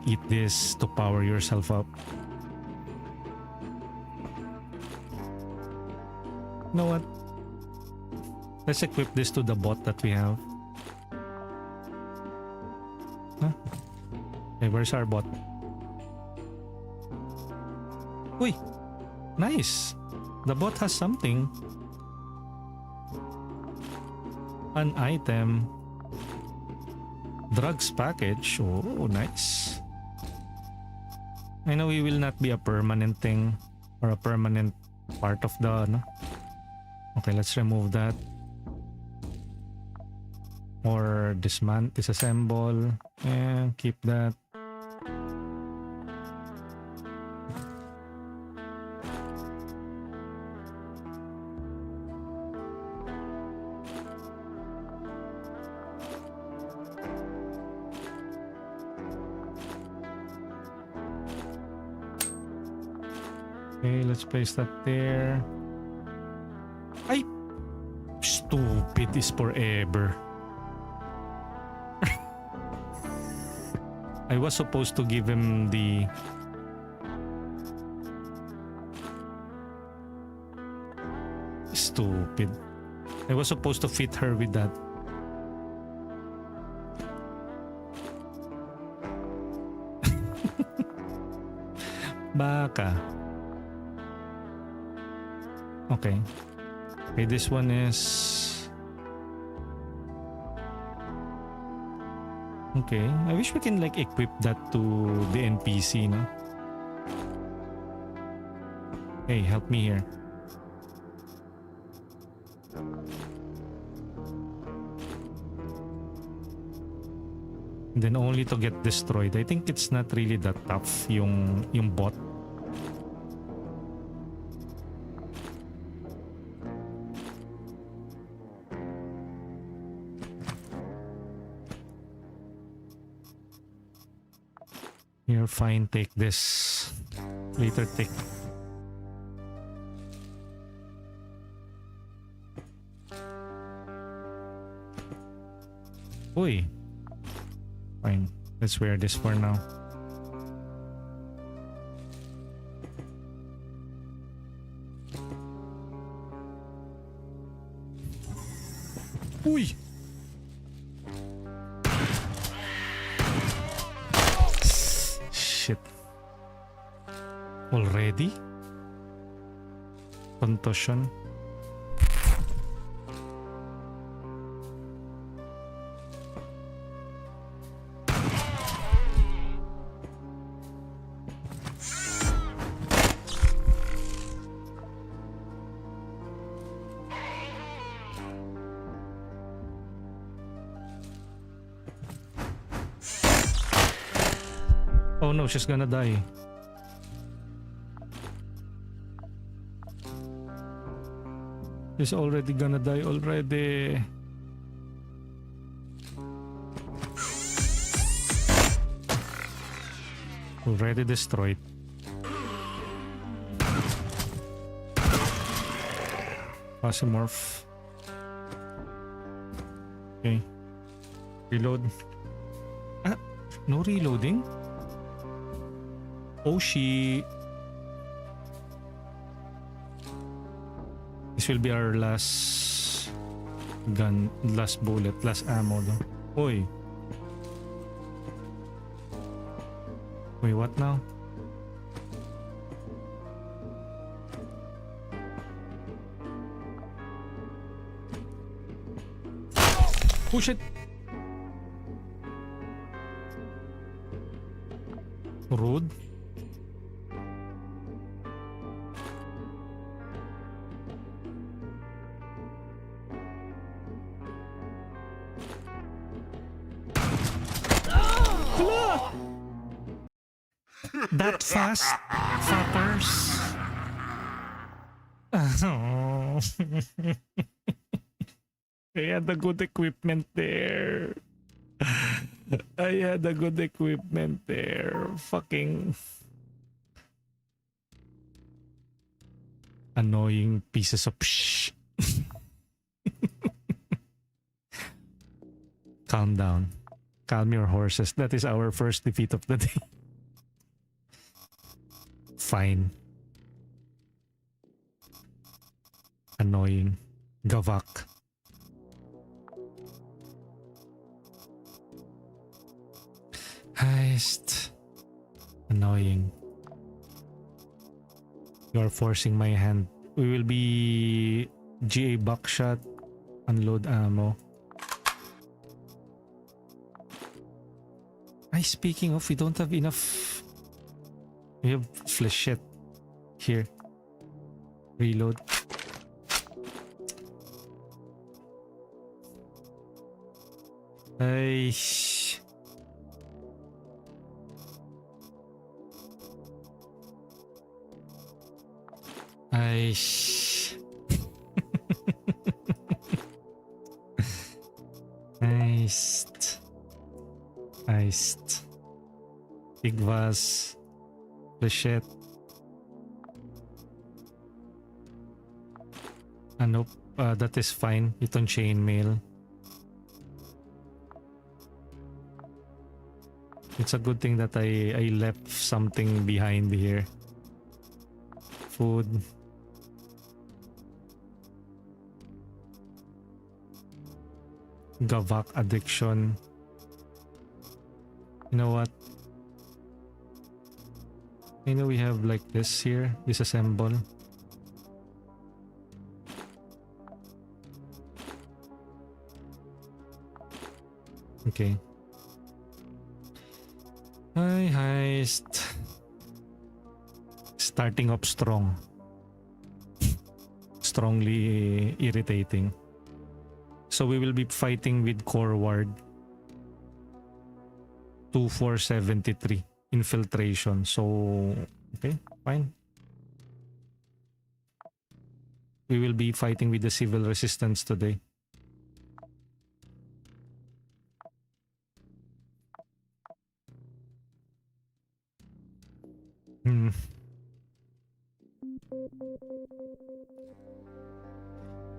eat this to power yourself up? You know what? Let's equip this to the bot that we have. Huh? Hey, where's our bot? Uy! Nice! The bot has something. An item. Drugs package. Oh, nice. I know it will not be a permanent thing or a permanent part of the... No? Okay, let's remove that. Or disassemble and keep that. Okay, let's place that there. Ay! Stupid is forever. I was supposed to give him the... Stupid. I was supposed to fit her with that. Baka. Okay. Okay, this one is... Okay, I wish we can like equip that to the NPC, no? Hey, help me here. And then only to get destroyed. I think it's not really that tough yung bot. You're fine, take this. Later take. Uy. Fine. Let's wear this for now. Uy! Shit. Already? Contusion. Oh no, she's gonna die. She's already gonna die already. Already destroyed. Quasimorph. Okay. Reload. Ah, no reloading? Oh, she... This will be our last gun, last bullet, last ammo though. Oy. Wait, what now? Push it. Rude. that fast, fuckers. Oh. I had the good equipment there. I had the good equipment there. Fucking annoying pieces of shh. Calm down. Calm your horses. That is our first defeat of the day. Fine. Annoying. Gavak. Heist. Annoying. You are forcing my hand. We will be GA buckshot. Unload ammo. Ay, speaking of, we don't have enough. We have flechette here. Reload. Ay. Ay. Nice. Iced. Big vase. Flechette. Nope. That is fine. Itong chainmail. It's a good thing that I left something behind here. Food. Gavak addiction. You know what? I know we have like this here. Disassemble. Okay. Hi, heist. Starting up strong. Strongly irritating. So we will be fighting with Core Ward. 2473 infiltration. So okay, fine. We will be fighting with the civil resistance today.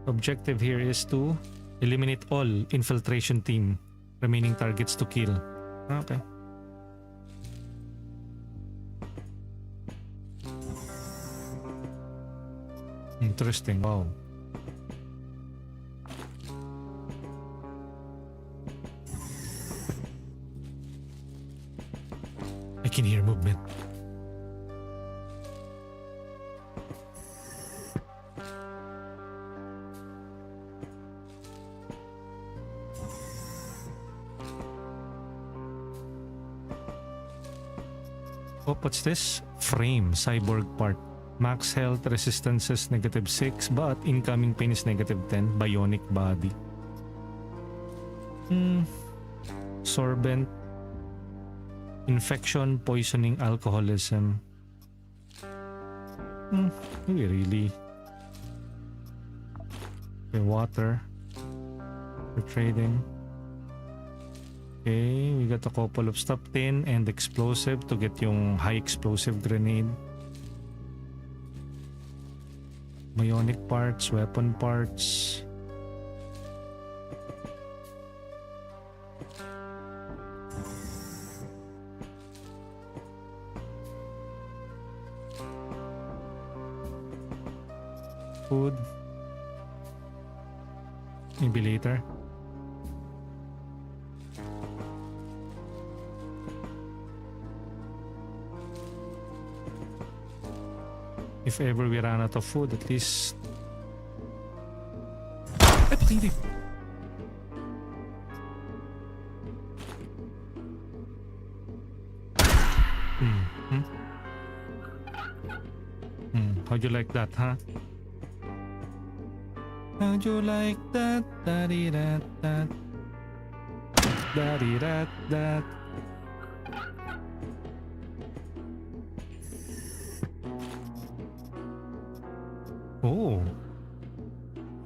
Objective here is to eliminate all infiltration team. Remaining targets to kill. Okay. Interesting. Wow. I can hear movement. Oh, what's this? Frame, cyborg part. Max health, resistances -6, but incoming pain is -10. Bionic body. Sorbent. Infection, poisoning, alcoholism. We really. Okay, water. We're trading. Okay, we got a couple of stuff, tin and explosive to get yung high explosive grenade. Bionic parts, weapon parts. Food. Maybe later. If ever we run out of food, at least... Ay, pakinig! How'd you like that, huh? How'd you like that? Da-dee-da-da. Da-dee-da-da. Oh.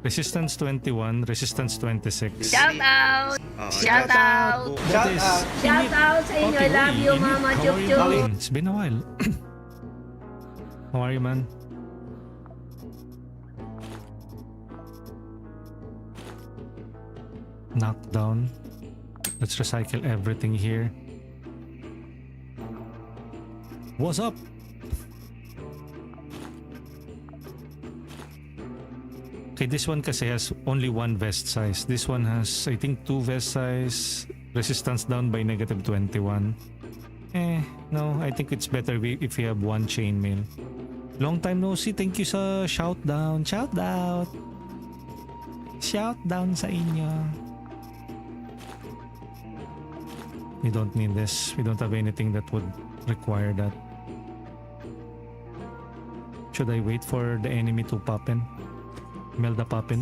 Resistance 21, resistance 26.
Shout out! Shout out!
That is
Shout out sa inyo. I love you,
Init.
Mama
How
Chup
are you
Chup.
doing? It's been a while. How are you, man? Knockdown. Let's recycle everything here. What's up? Okay, this one kasi has only one vest size. This one has, I think, 2 vest size. Resistance down by -21. No, I think it's better if we have 1 chainmail. Long time no see. Thank you sa shout down. Shout out. Shout down sa inyo. We don't need this. We don't have anything that would require that. Should I wait for the enemy to pop in? Melda pop in?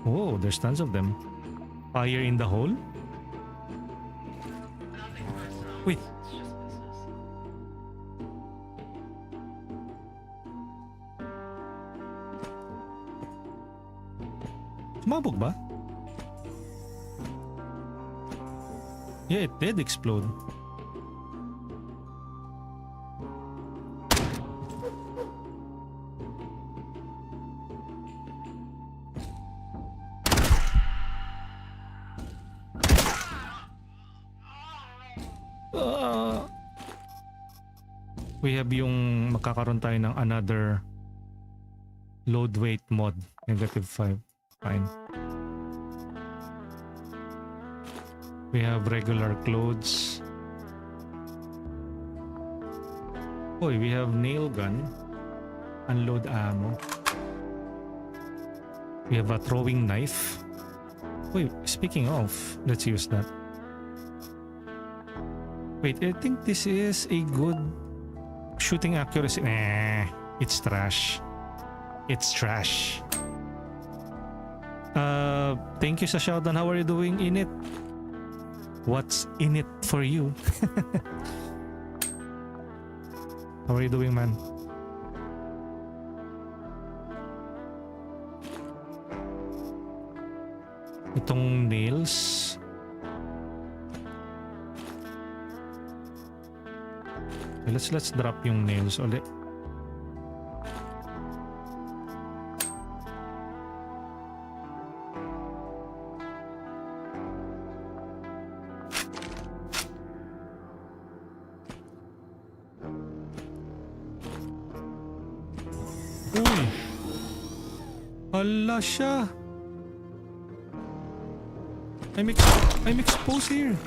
Oh, there's tons of them. Fire in the hole? Wait. Sumabog ba? Yeah, it did explode. We have yung makakaroon tayo ng another load weight mod. -5. Fine. We have regular clothes. Oh, we have nail gun. Unload ammo. We have a throwing knife. Wait, speaking of, let's use that. Wait, I think this is a good shooting accuracy. It's trash. It's trash. Thank you sa shoutout. How are you doing in it? What's in it for you? How are you doing, man? Itong nails. Let's drop yung nails ulit. Uy! Hala siya! I'm exposed here.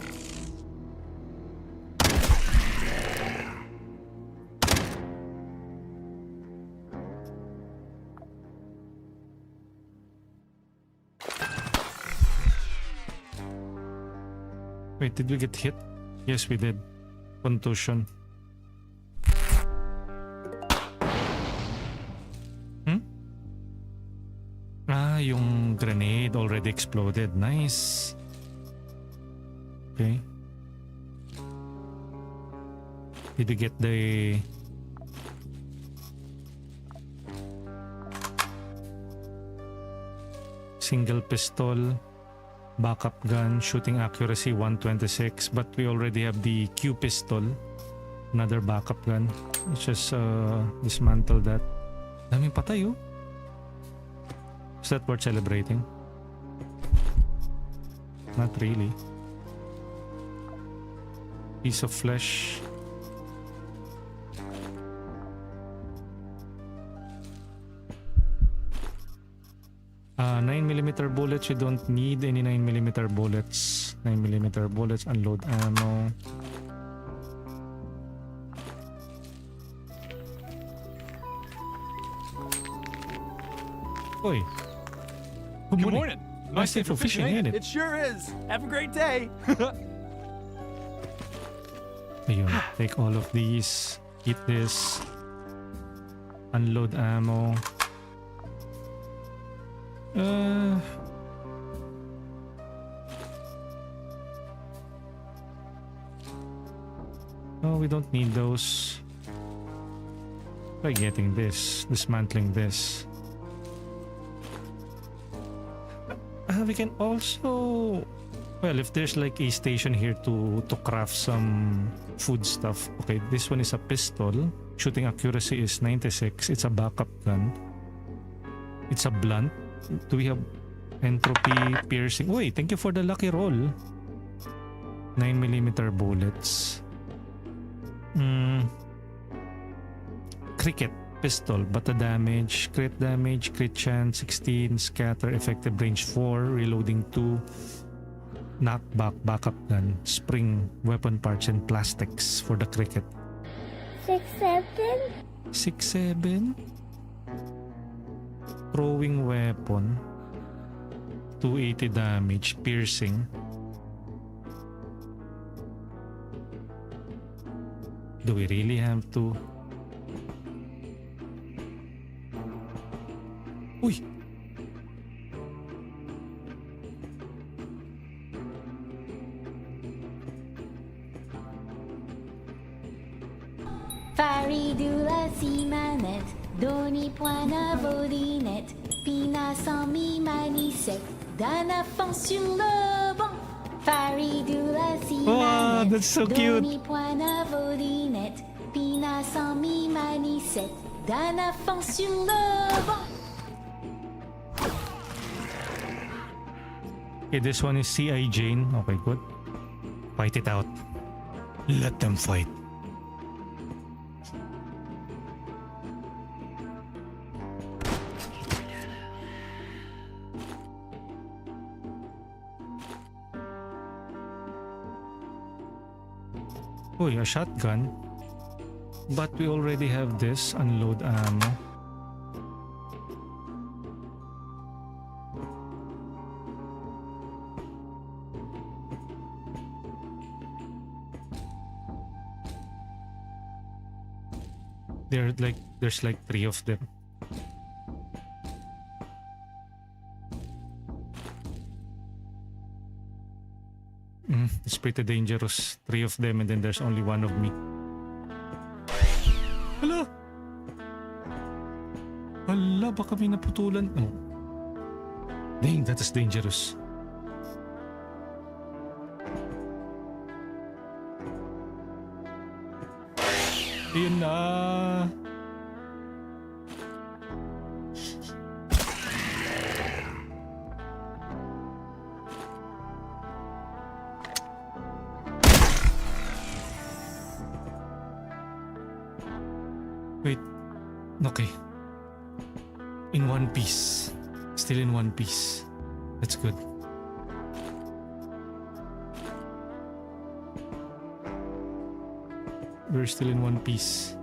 Wait, did we get hit? Yes, we did. Contusion. Yung grenade already exploded. Nice. Okay. Did we get the... single pistol, backup gun, shooting accuracy 126, but we already have the Q pistol, another backup gun. Let's just dismantle that. Daming patay oh. Is that worth celebrating? Not really. Piece of flesh. Uh, 9mm bullets. You don't need any 9mm bullets. 9mm bullets. Unload ammo. Oi.
Good morning.
Nice day for fishing, ain't it?
It sure is. Have a great day.
Ayun, take all of these. Eat this. Unload ammo. Oh, we don't need those. Try getting this, dismantling this. We can also, well, if there's like a station here to craft some food stuff. Okay, this one is a pistol. Shooting accuracy is 96. It's a backup gun. It's a blunt. Do we have entropy piercing? Wait, thank you for the lucky roll. 9mm bullets. Cricket pistol, bata damage, crit chance 16, scatter, effective range 4, reloading 2, knockback, backup gun, spring, weapon parts, and plastics for the cricket.
6-7?
6-7? Throwing weapon, 280 damage, piercing. Do we really have to? Uy!
Faridula si manette, doni poina volinette, pina sans mi manisette, dana fond sur le banc. Faridula si
Wow, that's so cute.
doni poina volinette, pina sans mi manisette, dana fond sur le banc.
Okay, this one is C.I. Jane. Okay, good. Fight it out. Let them fight. Uy, a shotgun. But we already have this. Unload ammo. There's like 3 of them. It's pretty dangerous. 3 of them and then there's only 1 of me. Hala! Hala, baka may naputulan. Oh. Dang, that is dangerous. Ayun na. Wait. Okay. In one piece. Still in one piece. That's good. We're still in one piece.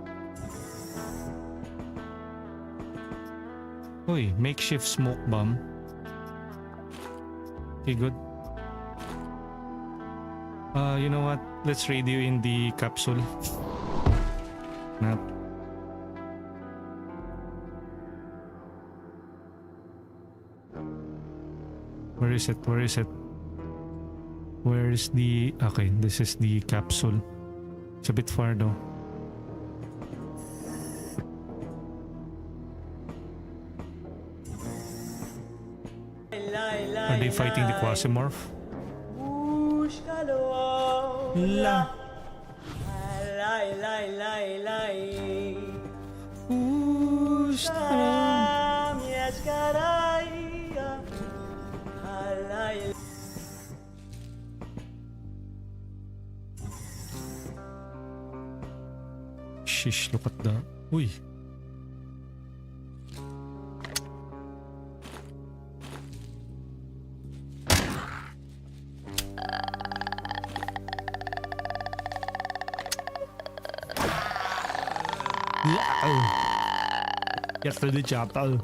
Oy, makeshift smoke bomb. Okay, good. You know what? Let's raid you in the capsule. Map. Where is it? Where is it? Where is the... Okay, this is the capsule. It's a bit far though. Are they fighting the Quasimorph? La. Shish, look at that. Uy. Get to the chapel.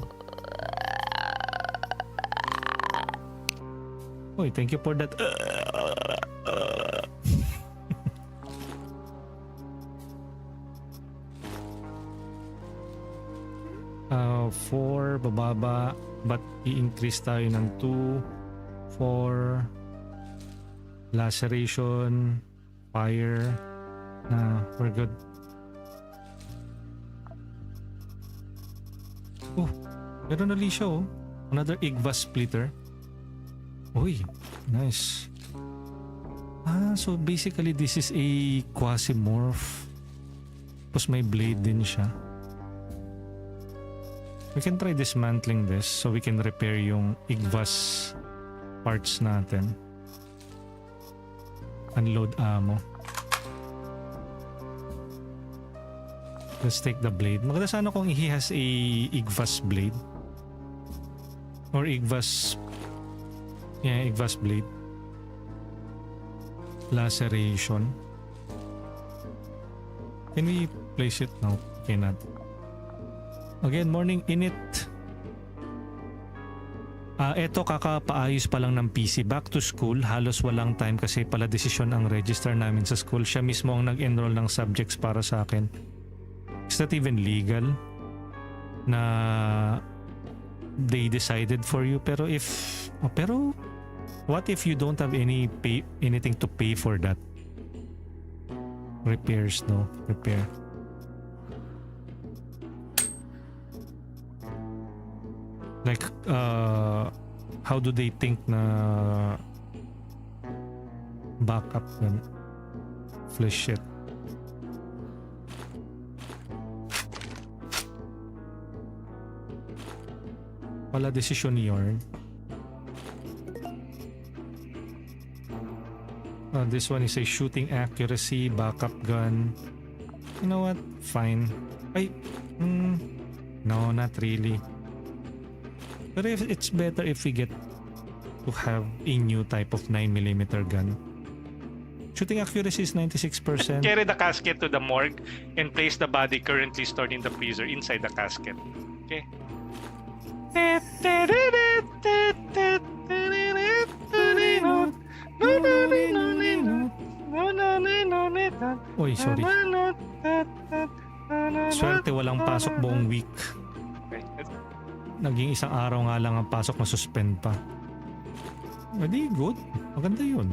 Uy, thank you for that. 4 bababa, but i-increase tayo ng 2, 4, laceration, fire. We're good. Oh, meron na siya oh. Another Igva splitter. Uy, nice. So basically this is a Quasimorph. Tapos may blade din siya. We can try dismantling this so we can repair yung Igva's parts natin. Unload ammo. Let's take the blade. Maganda sana kung he has a Igva's blade. Or Igva's... Yeah, Igva's blade. Laceration. Can we place it now? Cannot. Again, morning init. Eto kakapaayos pa lang ng PC. Back to school, halos walang time kasi pala desisyon ang register namin sa school. Siya mismo ang nag-enroll ng subjects para sa akin. It's not even legal na they decided for you. Pero what if you don't have anything to pay for that? Repairs, no? Repair. Like, how do they think na backup and flash it? Wala decision yarn. This one is a shooting accuracy, backup gun. You know what? Fine. No, not really. But if it's better if we get to have a new type of 9mm gun. Shooting accuracy is 96%.
Carry the casket to the morgue and place the body currently stored in the freezer inside the casket. Okay.
Oy, sorry. Swerte walang pasok buong week. Naging isang araw nga lang ang pasok, masuspend pa. Hindi, good. Maganda yun.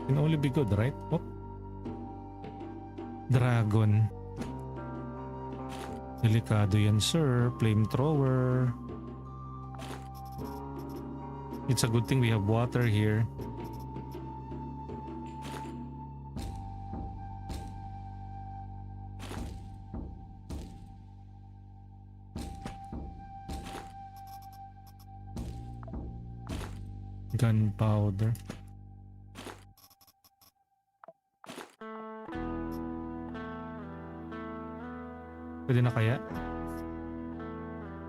Can only be good, right? Oh. Dragon. Delikado yan, sir. Flamethrower. It's a good thing we have water here. Gunpowder. Pwede na kaya?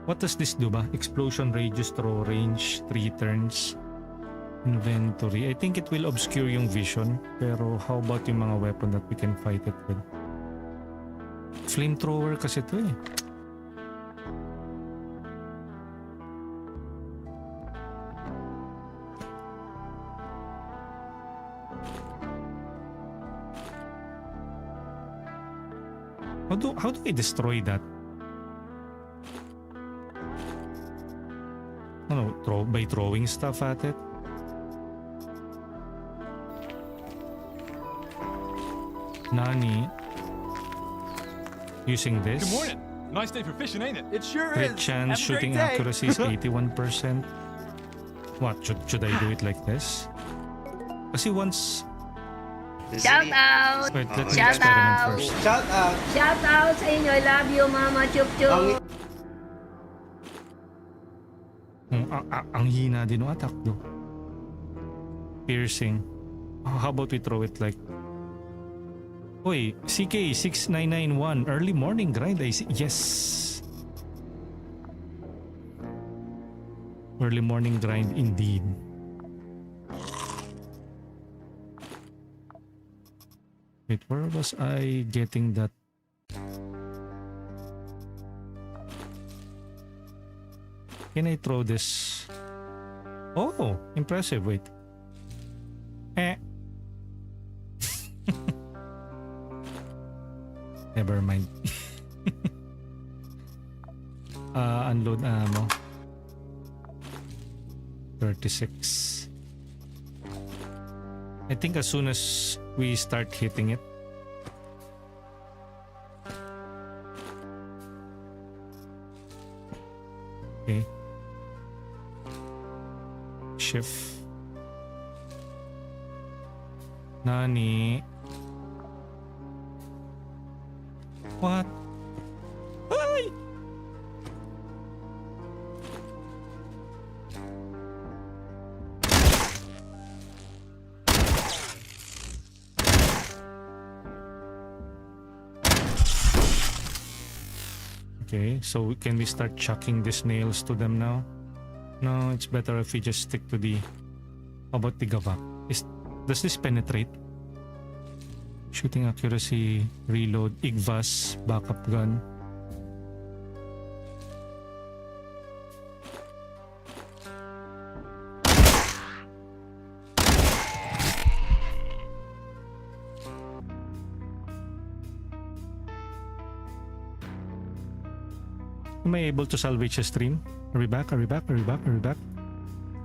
What does this do ba? Explosion radius, throw range, 3 turns. Inventory. I think it will obscure yung vision. Pero how about yung mga weapon that we can fight it with? Flamethrower kasi to eh. How do we destroy that? Ano, by throwing stuff at it? Nani? Using this?
Good morning. Nice day for fishing, ain't it?
It sure
Crit
is.
chance,
Have a
shooting
great day.
accuracy is 81%. What? Should I do it like this? Kasi once...
Shout out!
Wait, let me
Shout
experiment
out!
first.
Shout out.
Shout out sa inyo. I love you, Mama Chup Chup.
Ang hina din ng attack do. Piercing. How about we throw it like... Uy, CK6991, early morning grind. I see. Yes! Early morning grind indeed. Wait, where was I getting that? Can I throw this? Oh, impressive. Wait. Never mind. Unload ammo. 36. I think as soon as we start hitting it. Okay. Shift. Nani? What? Ay! Okay, so can we start chucking these nails to them now? No, it's better if we just stick to the... How about the gavak? Does this penetrate? Shooting accuracy, reload, IGVAS, backup gun. Am I able to salvage a stream? Are we back? Are we back? Are we back? Are we back?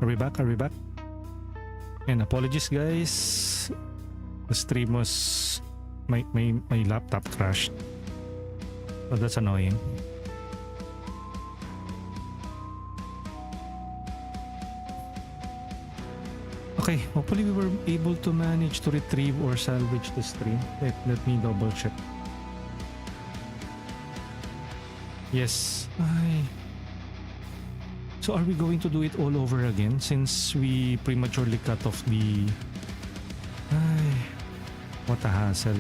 Are we back? Are we back? And apologies guys. The stream was... My laptop crashed. Oh, that's annoying. Okay, hopefully we were able to manage to retrieve or salvage the stream. Let me double check. Yes. So are we going to do it all over again since we prematurely cut off the... What a hassle.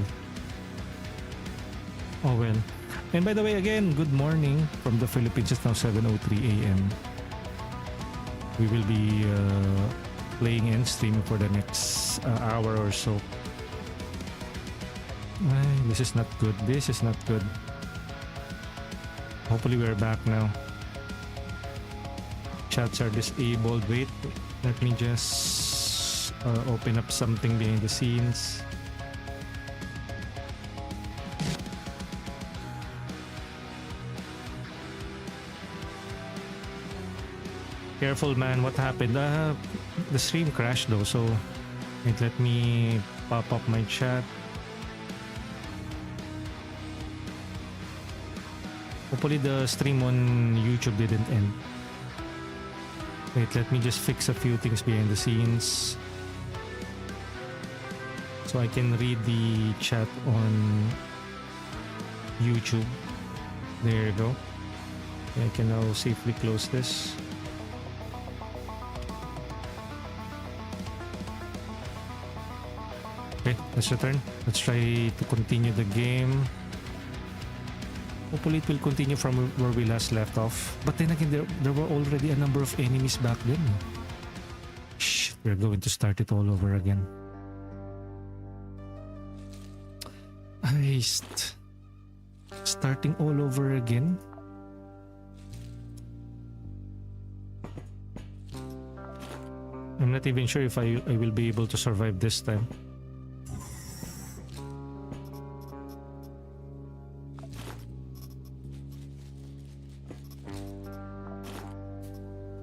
Oh well. And by the way, again, good morning from the Philippines. It's now 7:03 AM. We will be playing and streaming for the next hour or so. This is not good. This is not good. Hopefully we're back now. Chats are disabled. Wait, let me just open up something behind the scenes. Careful man, what happened? The stream crashed though, so wait, let me pop up my chat. Hopefully the stream on YouTube didn't end. Wait, let me just fix a few things behind the scenes so I can read the chat on YouTube. There you go. I can now safely close this. Okay, let's return. Let's try to continue the game. Hopefully it will continue from where we last left off. But then again, there were already a number of enemies back then. Shh, we're going to start it all over again. Starting all over again? I'm not even sure if I will be able to survive this time.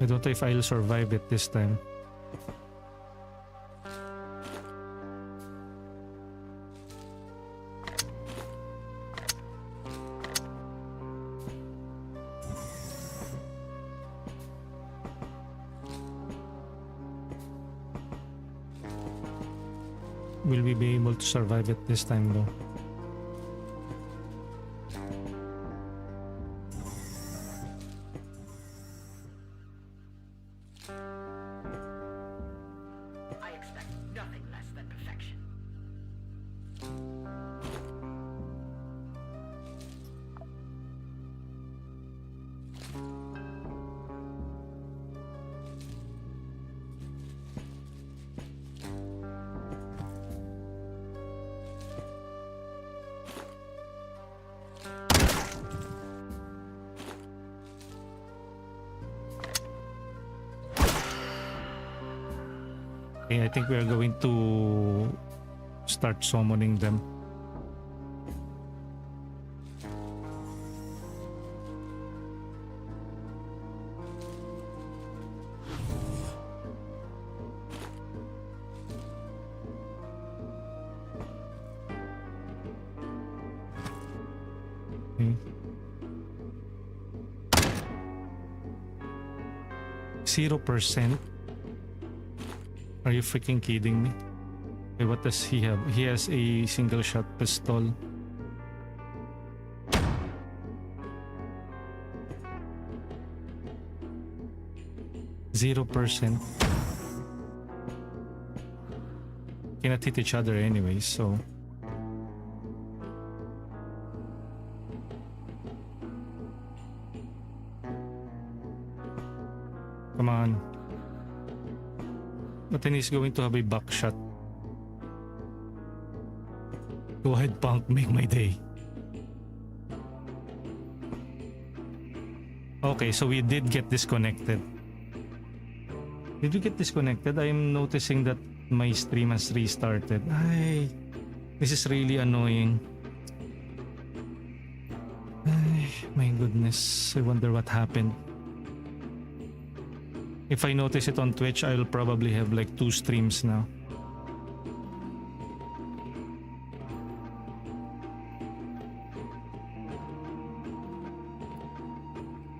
I don't know if I'll survive it this time. Will we be able to survive it this time though? I think we are going to start summoning them. Okay. 0%? Are you freaking kidding me? Okay, what does he have? He has a single shot pistol. %. Cannot hit each other anyway, so come on. But then he's going to have a back shot. Go ahead, punk, make my day. Okay, so we did get disconnected. Did we get disconnected? I am noticing that my stream has restarted. Ay, this is really annoying. Ay, my goodness, I wonder what happened. If I notice it on Twitch, I'll probably have like 2 streams now.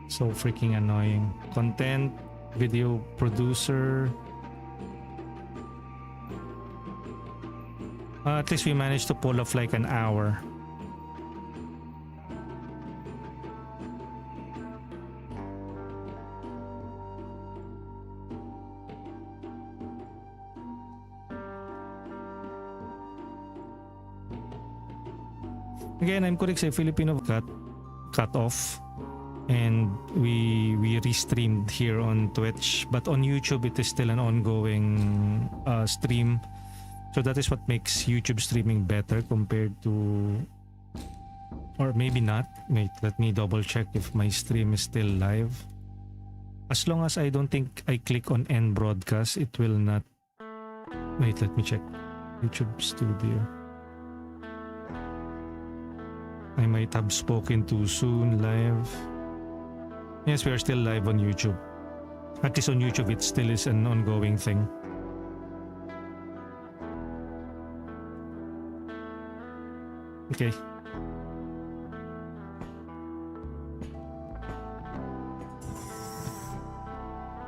So freaking annoying. Content, video producer. At least we managed to pull off like an hour. Again, I'm correct, say Filipino cut off, and we restreamed here on Twitch, but on YouTube it is still an ongoing stream. So that is what makes YouTube streaming better compared to, or maybe not. Wait, let me double check if my stream is still live. As long as I don't think I click on end broadcast, it will not. Wait, let me check. YouTube Studio. I might have spoken too soon. Live. Yes, we are still live on YouTube. At least on YouTube, it still is an ongoing thing. Okay.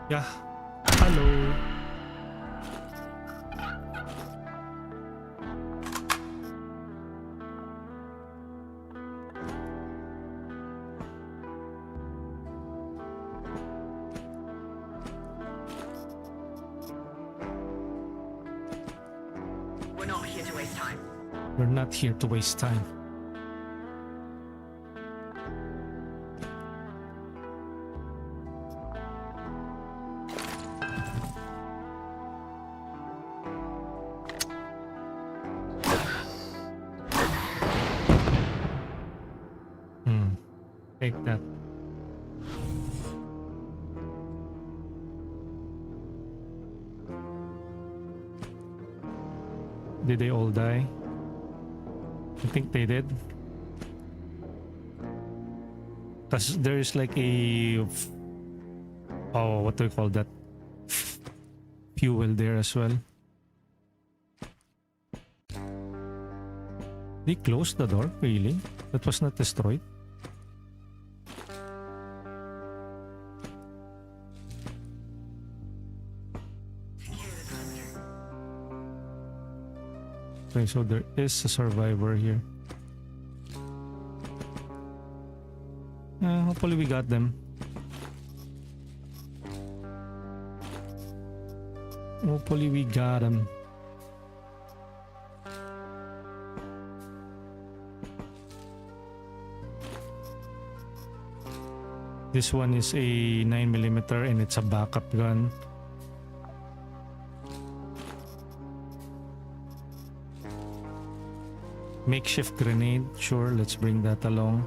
Yeah. Hello.
We're not here to waste time.
We're not here to waste time. Take that. Did they all die? I think they did. Because there's like a... Oh, what do we call that? Fuel there as well. They closed the door? Really? That was not destroyed? Okay, so there is a survivor here. Hopefully we got them. Hopefully we got them. This one is a 9mm and it's a backup gun. Makeshift grenade, sure, let's bring that along.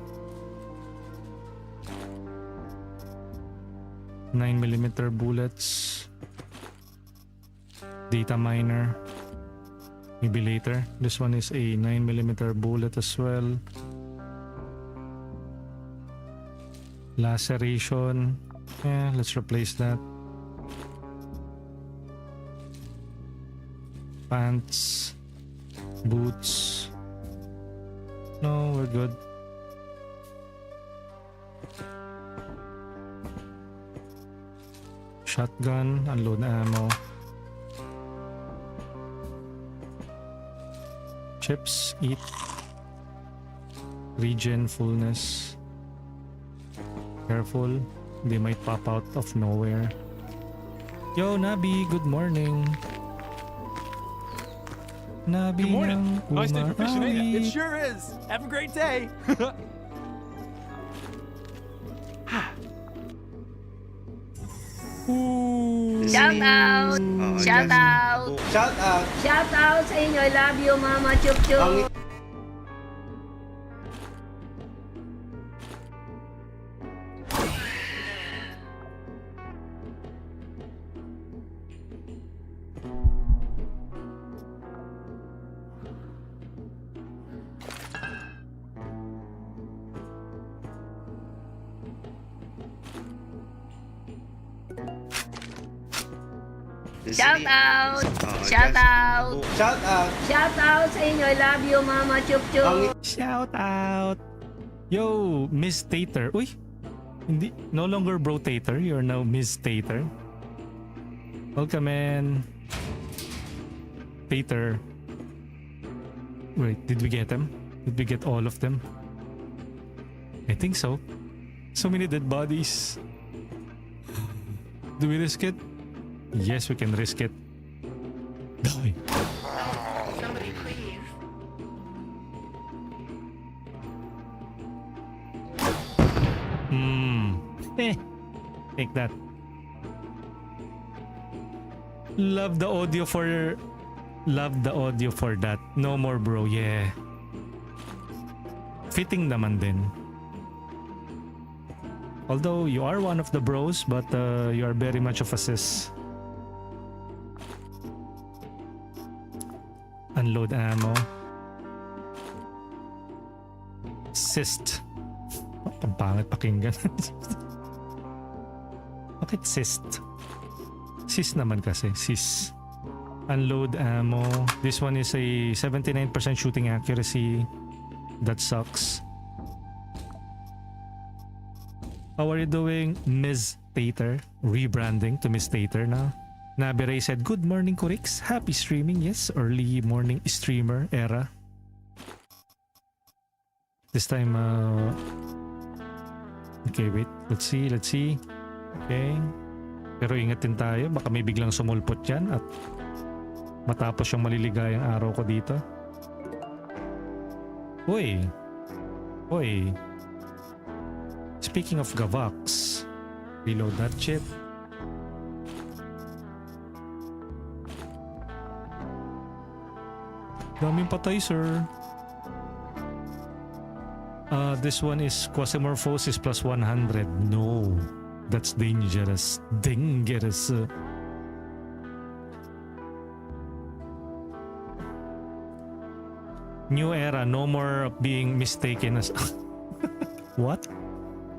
9mm bullets. Data miner. Maybe later. This one is a 9mm bullet as well. Laceration. Yeah, let's replace that. Pants. Boots. No, we're good. shotgun, unload ammo. Chips, eat. Regen, fullness. Careful, they might pop out of nowhere. Yo, Nabi, good morning. Nabi
Good morning.
ng
Nice day for fishing, ain't it?
umarawi.
It sure is. Have a great day.
Shout out! Shout out!
Shout out.
Shout out sa inyo. I love you, Mama Chup Chup. Shout out! Shout out!
Shout out.
Shout out sa inyo. I love you, Mama Chup Chup.
Shout out! Yo, Miss Tater. Uy! Hindi, no longer Bro Tater. You're now Miss Tater. Welcome, man. Tater. Wait, did we get them? Did we get all of them? I think so. So many dead bodies. Do we risk it? Yes, we can risk it. Die.
Somebody please.
Take that. Love the audio for that. No more, bro. Yeah. Fitting naman din. Although you are one of the bros, but you are very much of a sis. Unload ammo. Cyst. Oh, ang pangit pakinggan. Bakit cyst? Sis naman kasi. Sis. Unload ammo. This one is a 79% shooting accuracy. That sucks. How are you doing, Ms. Tater? Rebranding to Ms. Tater now. Nabiray said, good morning, Kurix. Happy streaming. Yes, early morning streamer era. This time, okay, wait. Let's see. Okay. Pero ingat din tayo. Baka may biglang sumulpot yan at matapos yung maliligayang araw ko dito. Uy. Speaking of Gavox, reload that shit. Daming patay, sir. This one is Quasimorphosis plus 100. No, that's dangerous. New era, no more being mistaken as... What?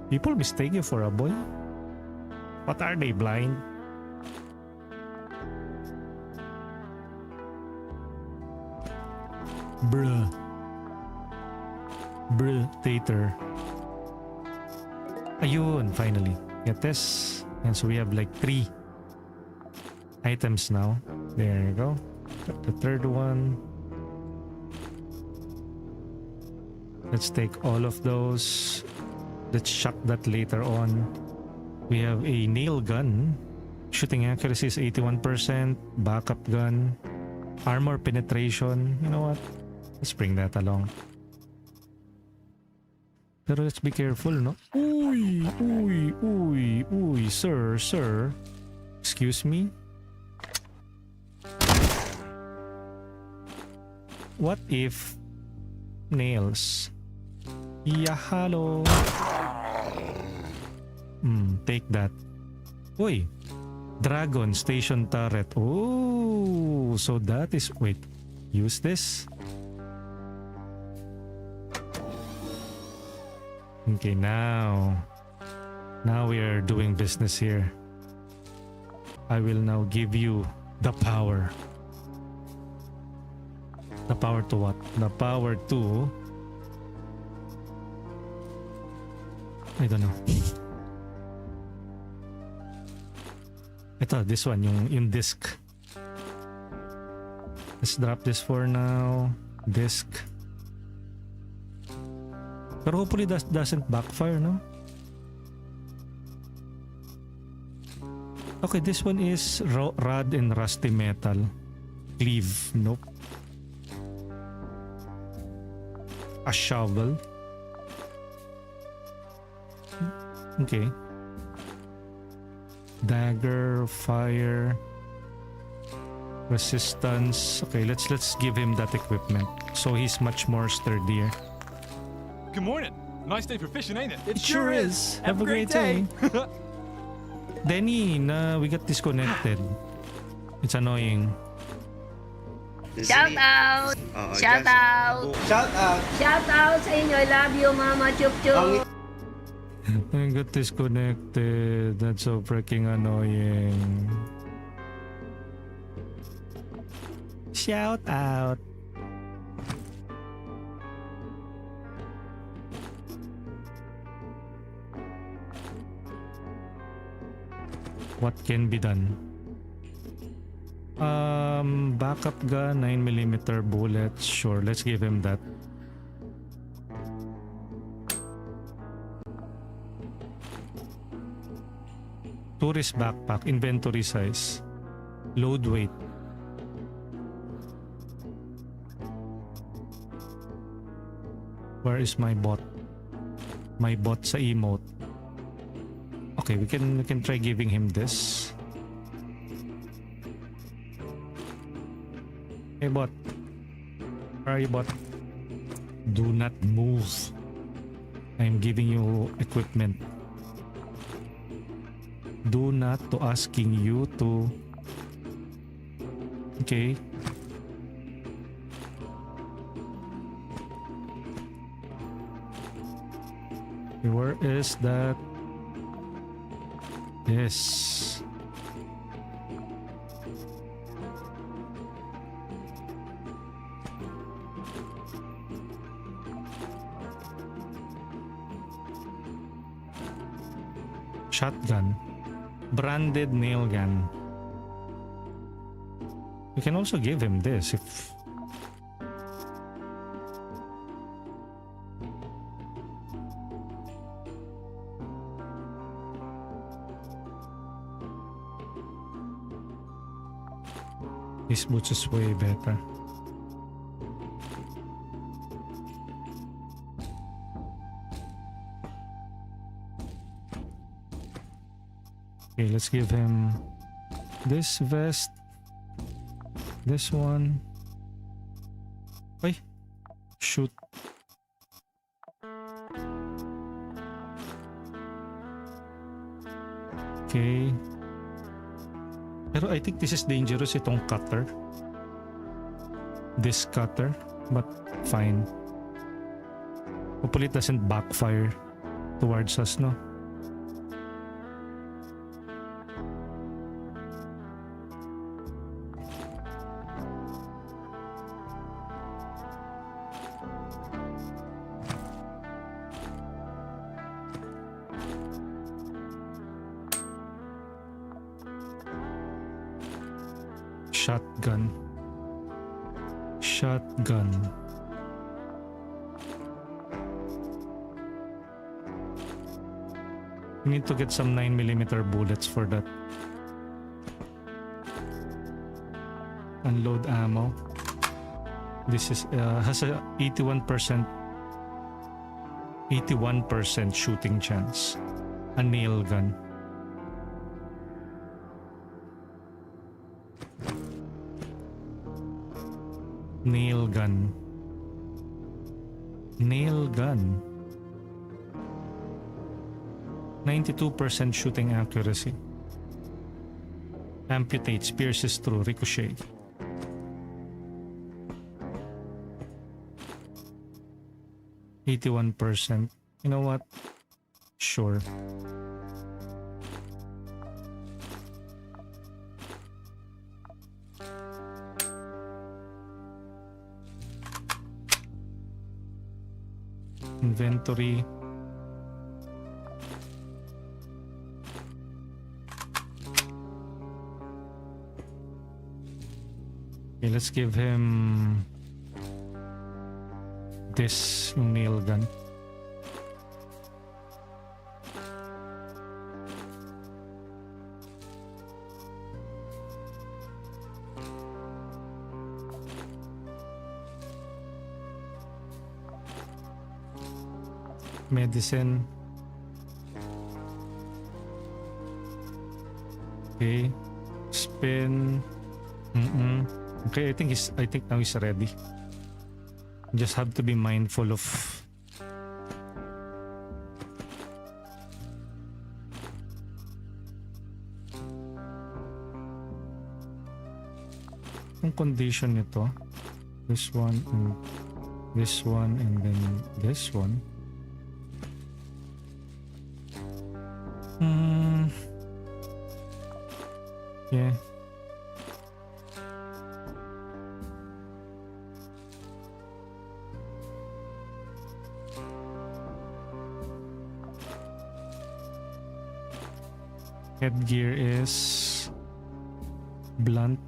People mistake you for a boy? What are they, blind? Bruh, Tater. Ayun, finally. Get this. And so we have like 3 items now. There you go. The third one. Let's take all of those. Let's chuck that later on. We have a nail gun. Shooting accuracy is 81%. Backup gun. Armor penetration. You know what? Let's bring that along. Pero let's be careful, no? Uy, sir. Excuse me? What if nails? Yahalo. Take that. Uy, dragon station turret. Oh, so that is... Wait, use this. Okay, now we are doing business here. I will now give you the power. The power to what? The power to... I don't know. Ito, this one, yung disc. Let's drop this for now. Disc. Pero hopefully that doesn't backfire, no? Okay, this one is rod and rusty metal. Cleave. Nope. A shovel. Okay. Dagger, fire, resistance. Okay, let's give him that equipment so he's much more sturdier.
Good morning. Nice day for fishing, ain't it?
It sure is. Have a great day. Denny, we got disconnected. It's annoying.
Shout out! Shout out!
Shout out!
Shout out sa inyo. I love you, Mama Chup Chup.
I got disconnected. That's so freaking annoying. Shout out. What can be done? Backup gun, 9mm bullets. Sure, let's give him that. Tourist backpack, inventory size, load weight. Where is my bot? My bot sa emote. Okay, we can try giving him this. Hey bot. Where are you, bot? Do not move. I'm giving you equipment. Do not to asking you to. Okay. Where is that? Yes. Shotgun. Branded nail gun. We can also give him this if his boots is way better. Okay, let's give him this vest, this one. Wait, shoot. Okay. Pero I think this is dangerous, itong cutter. This cutter, but fine. Hopefully it doesn't backfire towards us, no? Shotgun. Shotgun. We need to get some 9mm bullets for that. Unload ammo. This is has a 81% shooting chance. A nail gun. Nail gun. Nail gun. 92% shooting accuracy. Amputates, pierces through, ricochet. %. You know what? Sure. Inventory. Okay, let's give him this nail gun. Medicine. Okay. Spin. Okay, I think now he's ready. Just have to be mindful of yung condition nito. This one and this one and then this one. Yeah. Headgear is blunt.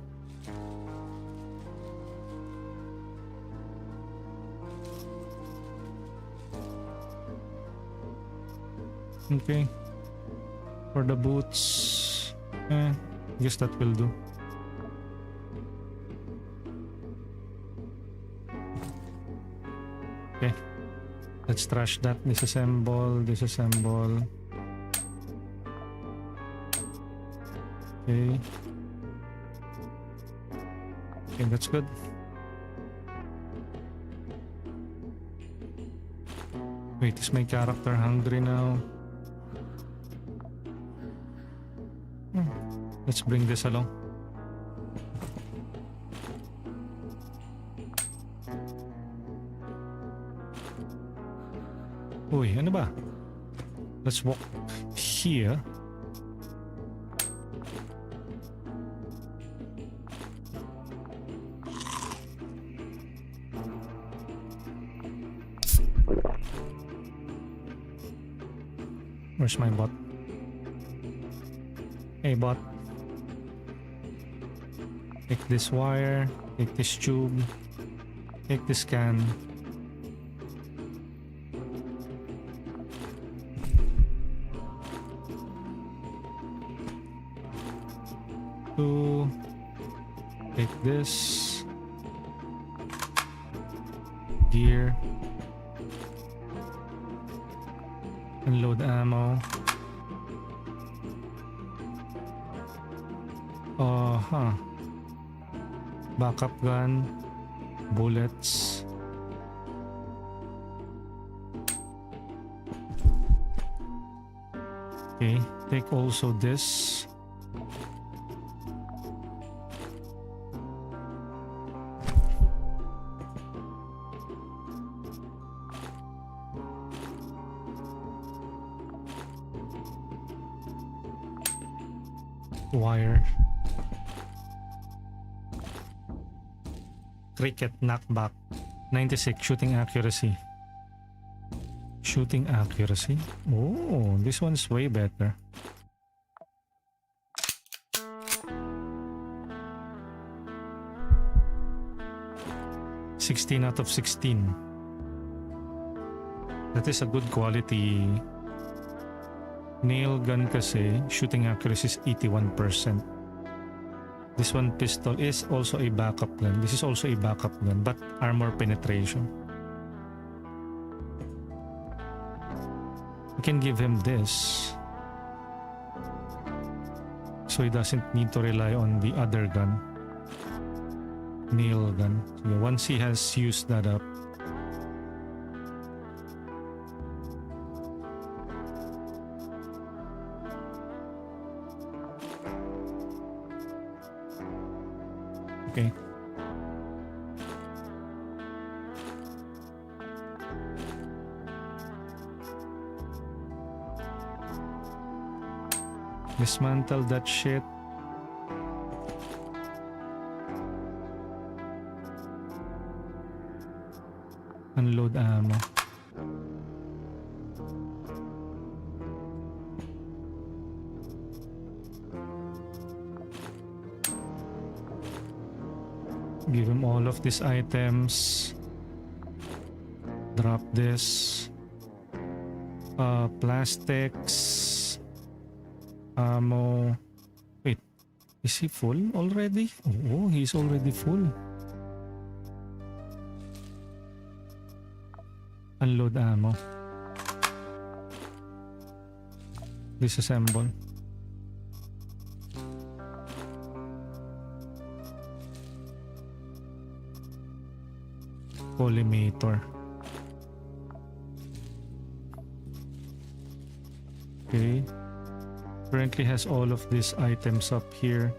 Okay. For the boots, I guess that will do. Okay. Let's trash that. Disassemble, disassemble. Okay. Okay, that's good. Wait, is my character hungry now? Let's bring this along. Uy, ano ba? Let's walk here. Where's my bot? Hey bot. Take this wire, take this tube, take this can. Take this. Gear. Unload ammo. Backup gun. Bullets. Okay, take also this. Wire. Cricket knockback. 96 shooting accuracy. Shooting accuracy? Oh, this one's way better. (16 out of 16). That is a good quality nail gun kasi. Shooting accuracy is 81%. This one pistol is also a backup gun. This is also a backup gun, but armor penetration. We can give him this, so he doesn't need to rely on the other gun, nail gun. So once he has used that up, okay. Dismantle that shit. Unload ammo. Give him all of these items. Drop this. Plastics. Ammo. Wait, is he full already? Oh, he's already full. Unload ammo. Disassemble. Collimator. Okay. Currently has all of these items up here.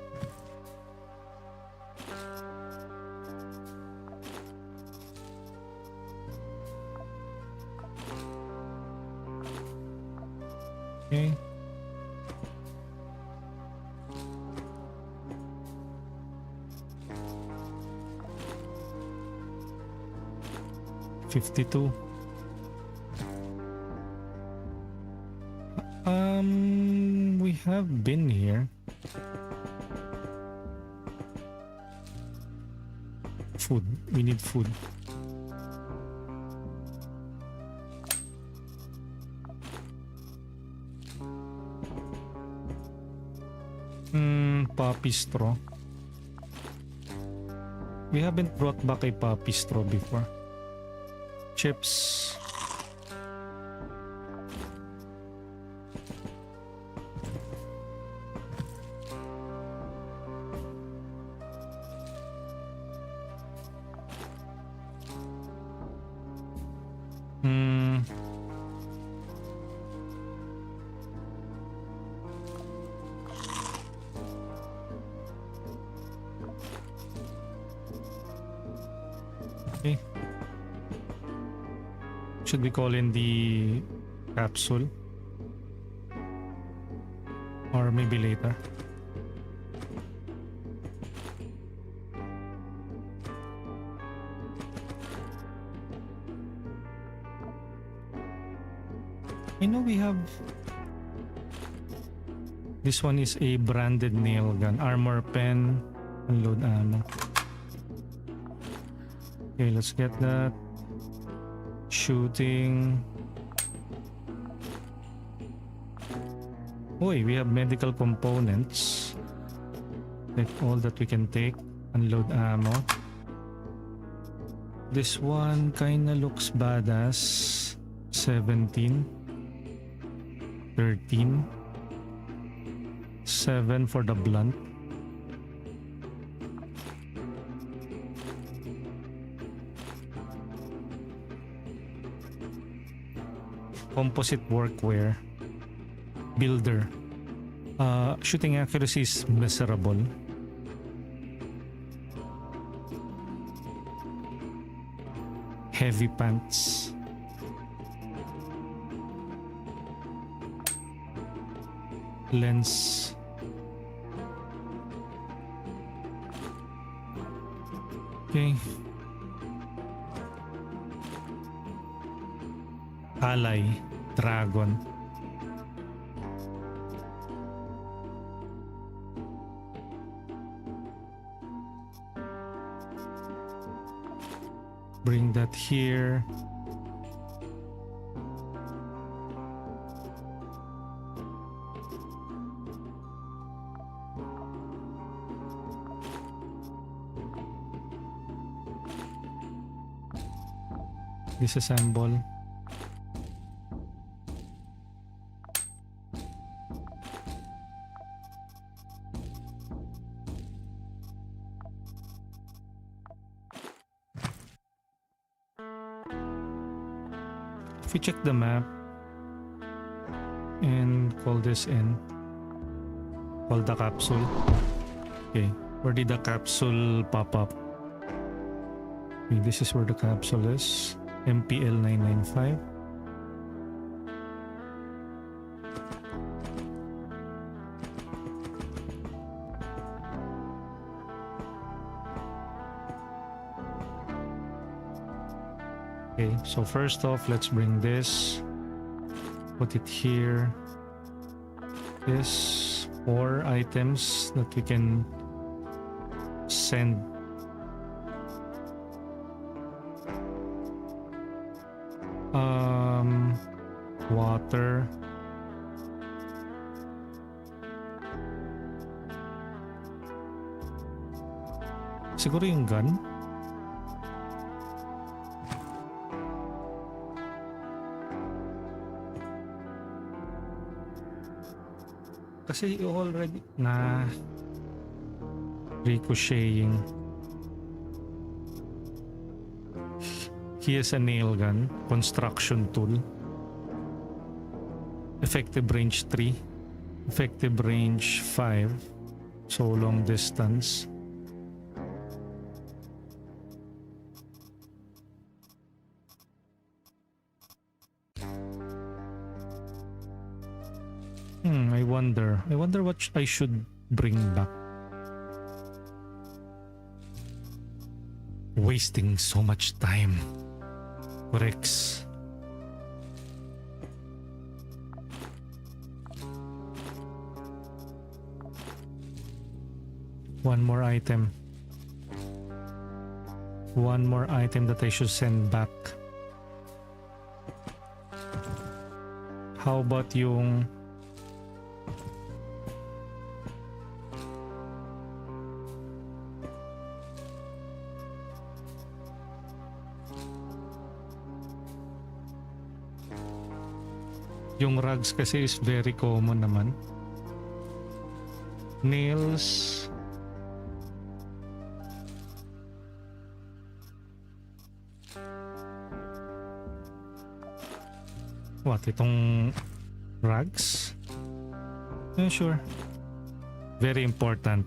Okay. $52. We have been here. Food. We need food. Poppy straw. We haven't brought back a poppy straw before. Chips. Okay. Should we call in the capsule? Or maybe later? I know we have... This one is a branded nail gun. Armor pen. Unload ammo. Okay, let's get that. Shooting. Oh, we have medical components. Like all that we can take. Unload ammo. This one kinda looks badass. 17. 13. 7 for the blunt. Composite workwear. Builder. Shooting accuracy is miserable. Heavy pants. Lens. Okay. Ally. Dragon. Bring that here. Disassemble. If we check the map and call this in, call the capsule. Okay, where did the capsule pop up? Okay, this is where the capsule is. MPL 995. Okay, so first off, let's bring this, put it here. This 4 items that we can send Water. Siguro yung gun. Kasi already na ricocheting. He has a nail gun, construction tool. Effective range 3, effective range 5, so long distance. I wonder what I should bring back. Wasting so much time. Rex. One more item. One more item that I should send back. How about yung rugs kasi is very common naman. Nails. What? Itong rugs? Yeah, sure. Very important.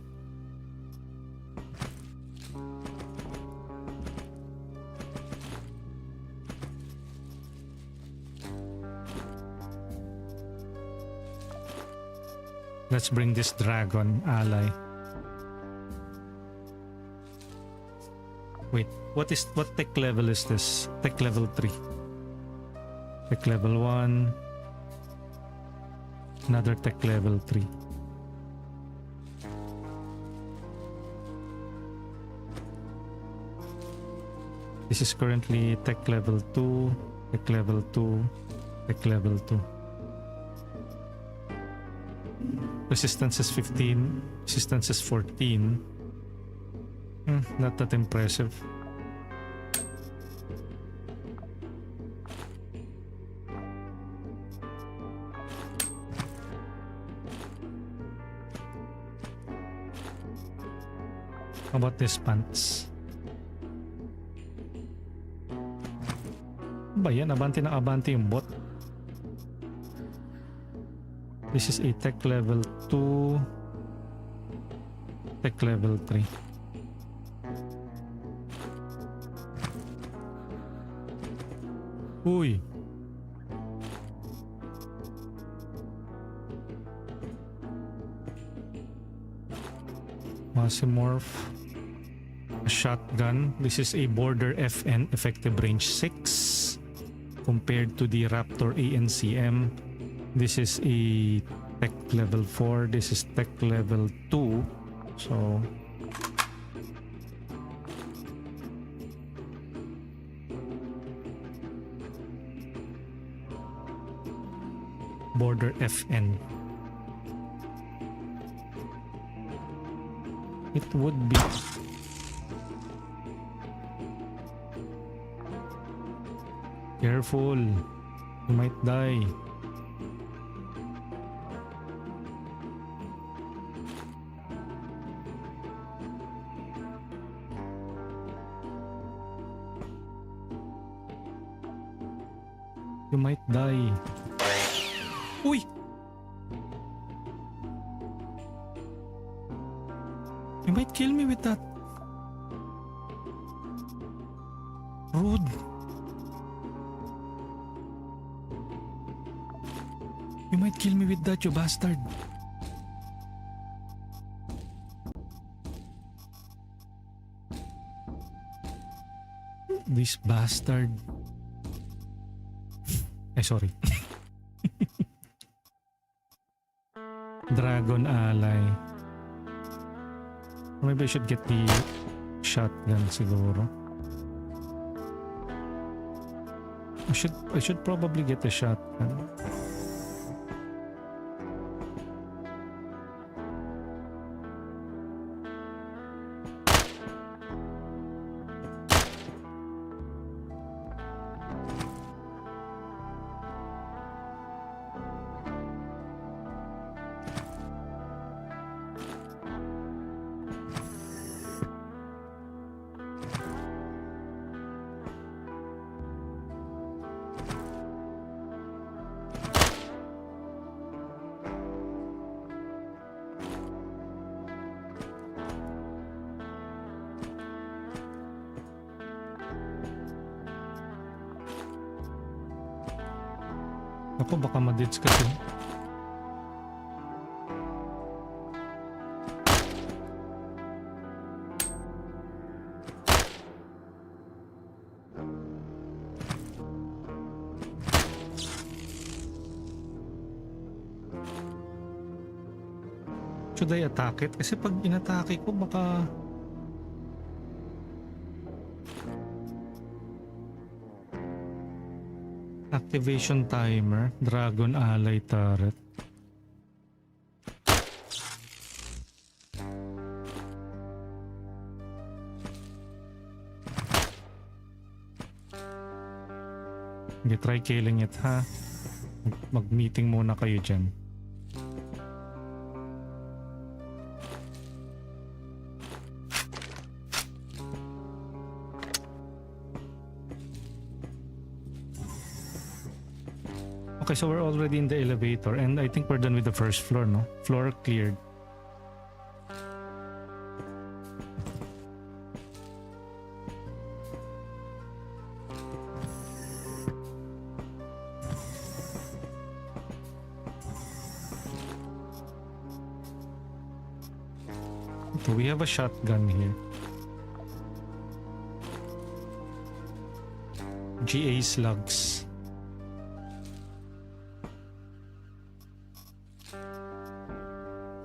Let's bring this dragon ally. Wait, what tech level is this? Tech level 3. Tech level 1. Another tech level 3. This is currently tech level 2, tech level 2, tech level 2. Resistance is 15, resistance is 14. Not that impressive. How about this pants? Ba yan? Abante na abante yung bot. This is a tech level 2, tech level 3. Uy! Quasimorph. A shotgun. This is a border FN, effective range 6 compared to the Raptor ANCM. This is a tech level 4. This is tech level 2. So border FN. It would be careful. You might die. You might die. Uy! You might kill me with that. Rude. You might kill me with that, you bastard. This bastard. Sorry. Dragon ally. Maybe I should get the shotgun siguro. I should probably get a shotgun. Ako baka madits kasi. Should I attack it? Kasi pag inatake ko baka activation timer, dragon ally turret. Okay, try killing it ha. Mag-meeting muna kayo dyan. Okay, so we're already in the elevator and I think we're done with the first floor, no? Floor cleared. So we have a shotgun here. GA slugs.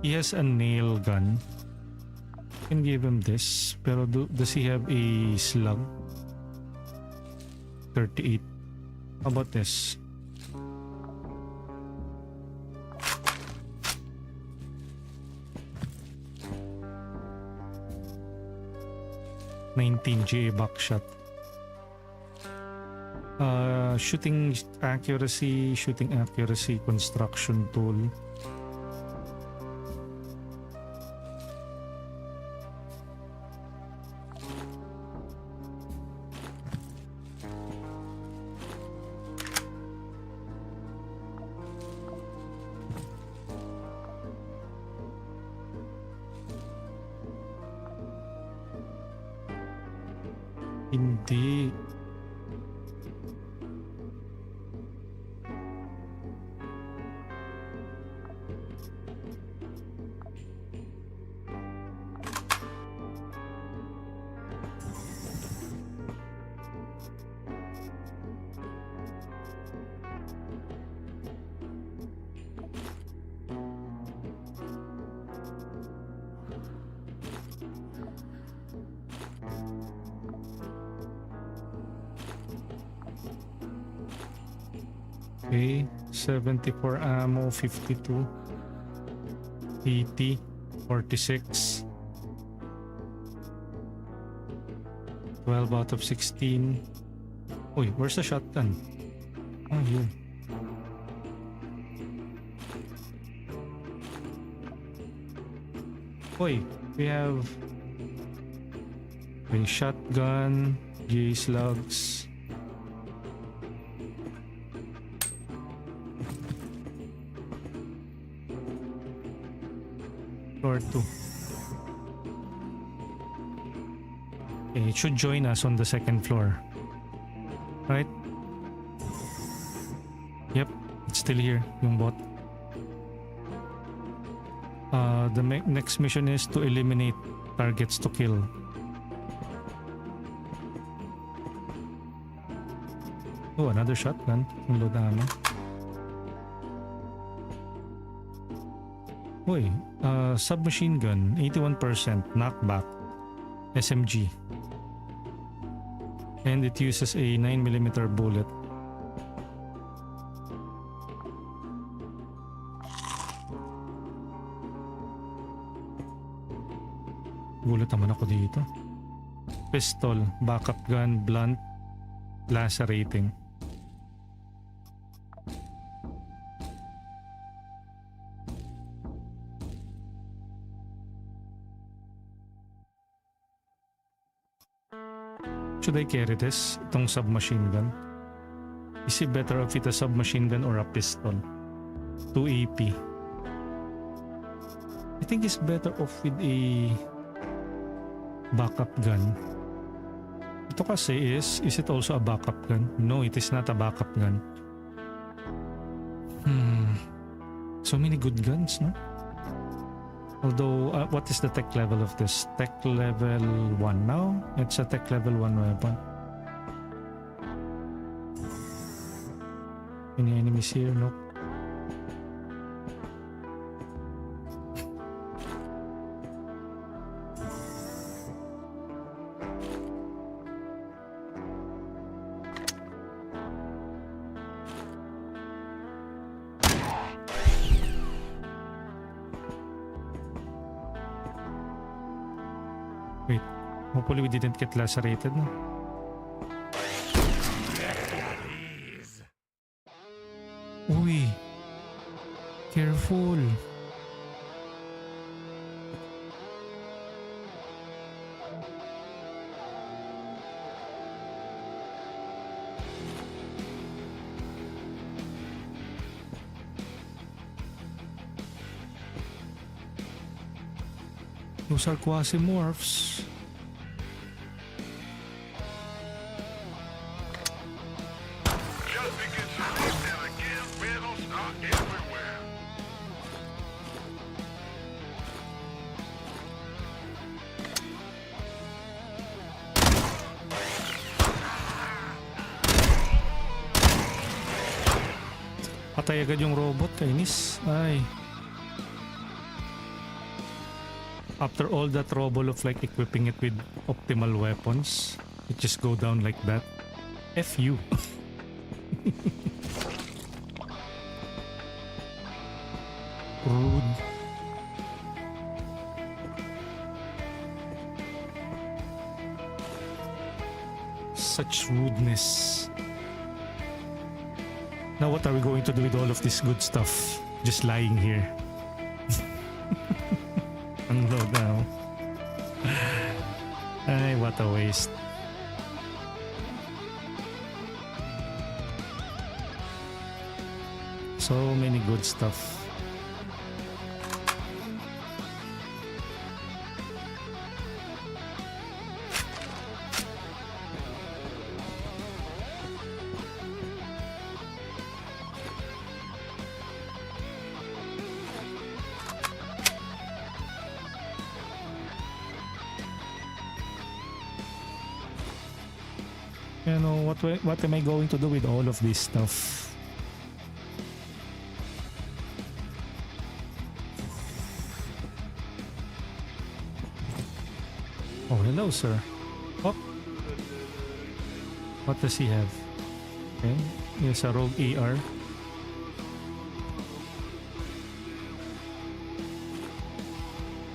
He has a nail gun. Can give him this. Pero does he have a slug? 38. How about this? GA buckshot. Shooting accuracy, construction tool. Hindi. Okay, 74 ammo, 52, 80, 46, 12 out of 16. Uy, where's the shotgun? Oh, here. Uy, we have a shotgun, J slugs. Floor 2. Okay, it should join us on the second floor. Right? Yep, it's still here, yung bot. The next mission is to eliminate targets to kill. Oh, another shotgun. Load ammo. Uy, submachine gun, 81% knockback, SMG. And it uses a 9mm bullet. Gulat naman ako dito. Pistol, backup gun, blunt, lacerating. Should I carry this? Itong submachine gun? Is it better off with a submachine gun or a pistol? 2 AP. I think it's better off with a backup gun. Ito kasi is it also a backup gun? No, it is not a backup gun. So many good guns, no? Although, what is the tech level of this? Tech level 1 now? It's a tech level 1 weapon. Any enemies here? Nope. Wait, hopefully we didn't get lacerated, no? Uy, careful. Those are Quasimorphs. Patay agad yung robot, kainis. Ay. After all that trouble of like equipping it with optimal weapons, it just go down like that. F you. Rude. Such rudeness. Now what are we going to do with all of this good stuff? Just lying here. Unload now. Ay, what a waste. So many good stuff. You know, what am I going to do with all of this stuff? Oh, hello, sir. Oh. What does he have? Okay. He has a rogue AR. Are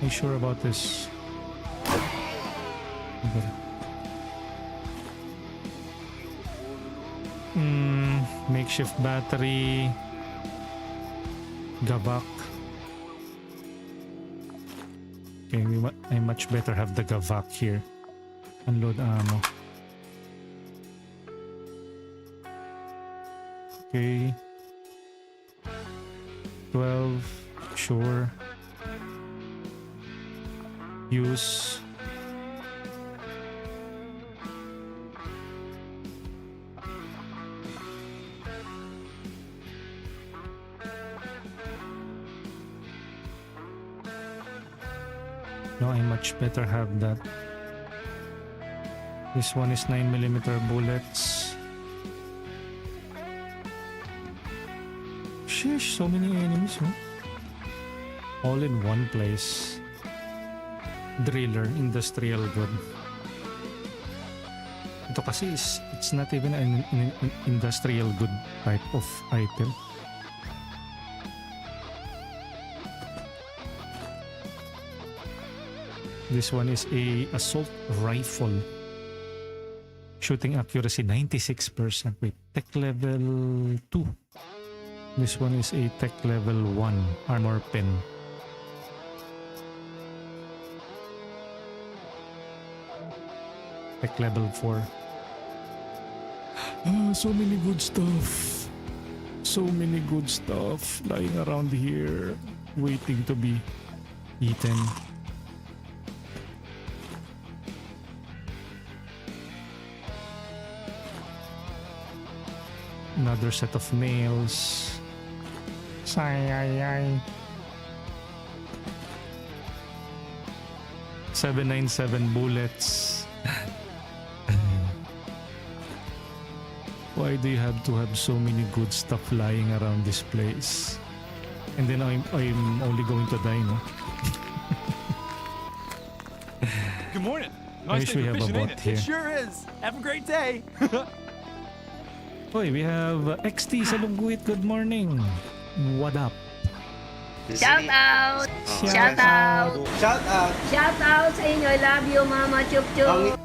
you sure about this? Okay. Makeshift battery. Gavak. Okay, I much better have the Gavak here. Unload ammo. Okay. 12. Sure. Use. No, I much better have that. This one is 9mm bullets. Sheesh, so many enemies, huh? All in one place. Driller, industrial good. Ito kasi it's not even an industrial good type of item. This one is a assault rifle. Shooting accuracy 96%. Wait, tech level 2. This one is a tech level 1 armor pen. Tech level 4. So many good stuff. So many good stuff lying around here, waiting to be eaten. Another set of nails. Sayayay. 797 bullets. Why do you have to have so many good stuff lying around this place? And then I'm only going to die, no?
Good morning.
I
Nice
wish we
day for
have a
fishing, ain't
bot
it?
here.
It sure is. Have a great day.
Hoy, we have XT Salungguit. Good morning. What up?
Shout out! Shout out!
Shout out!
Shout out sa inyo. I love you, Mama Chup Chup.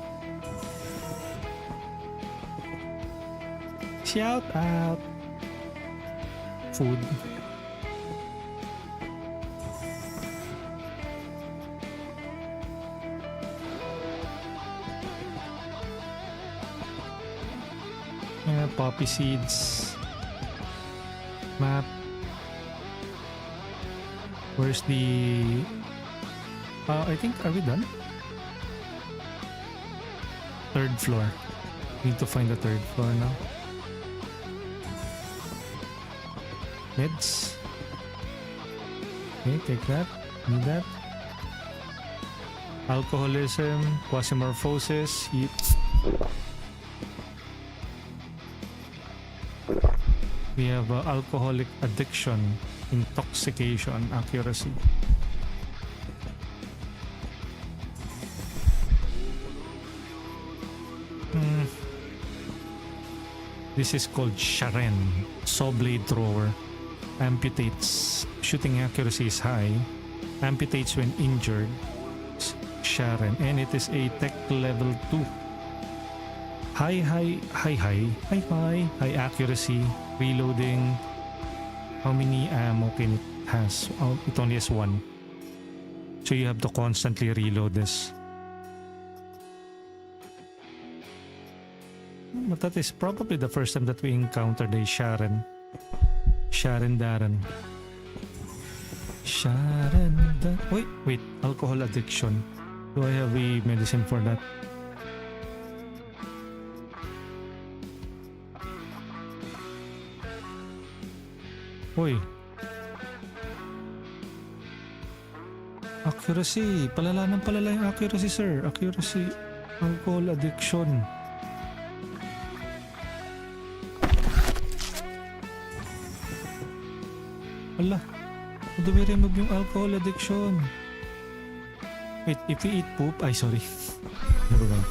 Shout out. Food. Poppy seeds. Map. Where's the... I think, are we done? Third floor. Need to find the third floor now. Meds. Okay, take that. Need that. Alcoholism. Quasimorphosis. Eat. We have alcoholic addiction, intoxication, accuracy. This is called Sharen, saw blade thrower. Amputates, shooting accuracy is high. Amputates when injured. Sharen, and it is a tech level 2. High accuracy, reloading. How many ammo can it has? Oh, it only has 1. So you have to constantly reload this. But that is probably the first time that we encountered a Sharon. Sharon Darren. Wait, alcohol addiction. Do I have a medicine for that? Uy. Accuracy. Palala ng palala yung accuracy, sir. Accuracy. Alcohol addiction. Ala. How do we remove yung alcohol addiction? Wait, if we eat poop... Ay, sorry. Never mind.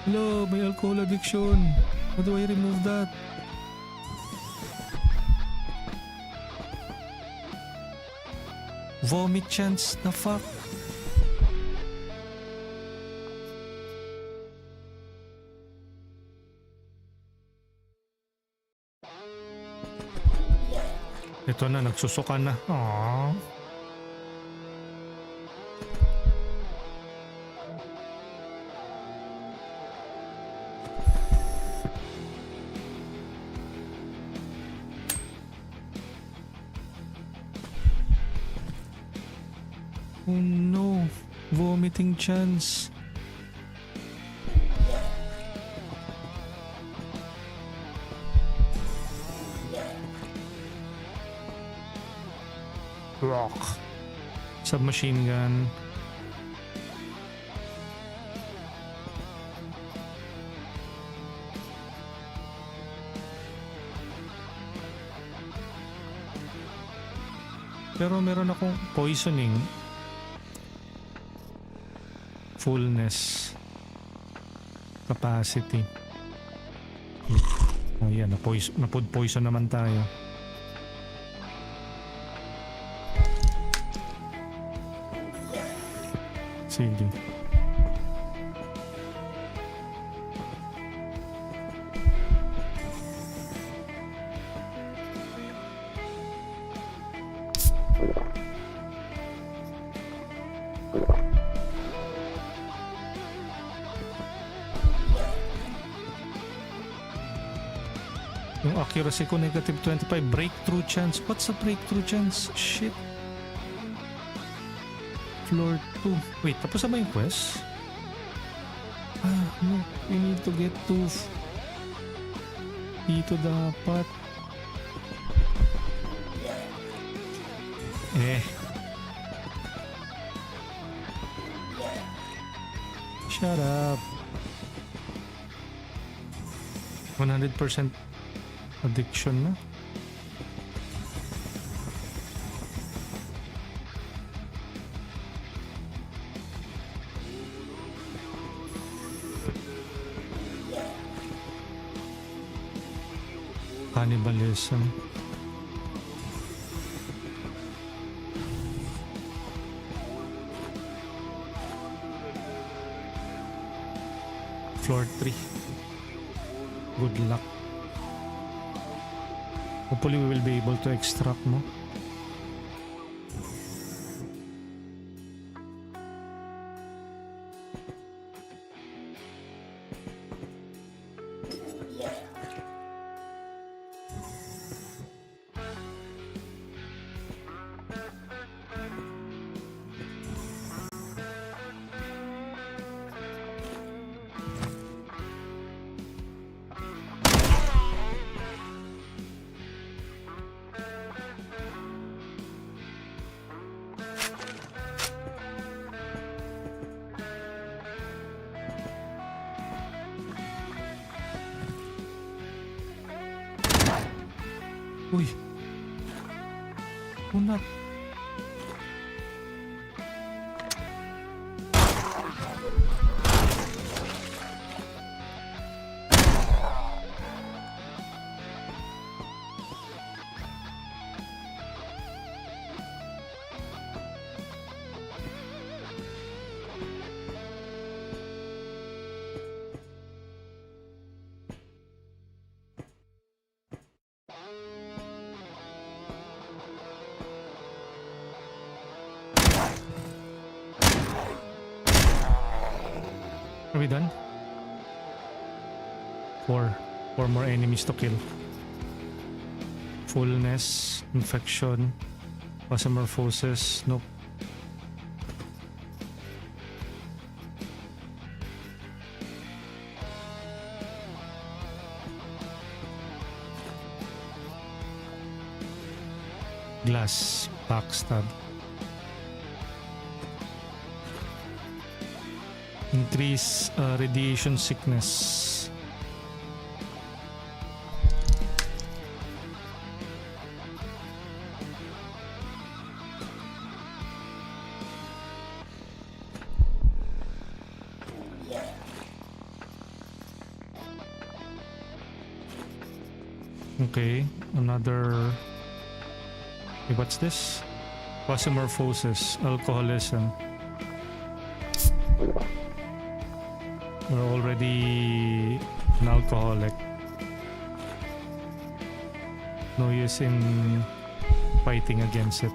Hello, may alcohol addiction. How do I remove that? Vomit chance, the fuck? Ito na, nagsusuka na. Aww. Oh no, vomiting chance. Rock. Submachine gun. Pero meron akong poisoning. Fullness. Capacity. Ayan, na-food poison naman tayo. Sige. Yung accuracy ko negative 25. Breakthrough chance. What's a breakthrough chance? Shit. Floor 2. Wait, tapos na ba yung quest? Ah, no. We need to get to... Dito dapat. Shut up. 100% addiction na. Cannibalism. Floor 3. Good luck. Hopefully we will be able to extract, no? Uy. Unat. Are we done? Four more enemies to kill. Fullness, infection, Quasimorphosis, nope. Glass, backstab. Increase radiation sickness. Okay, another. Okay, what's this? Quasimorphosis, alcoholism. We're already an alcoholic. No use in fighting against it.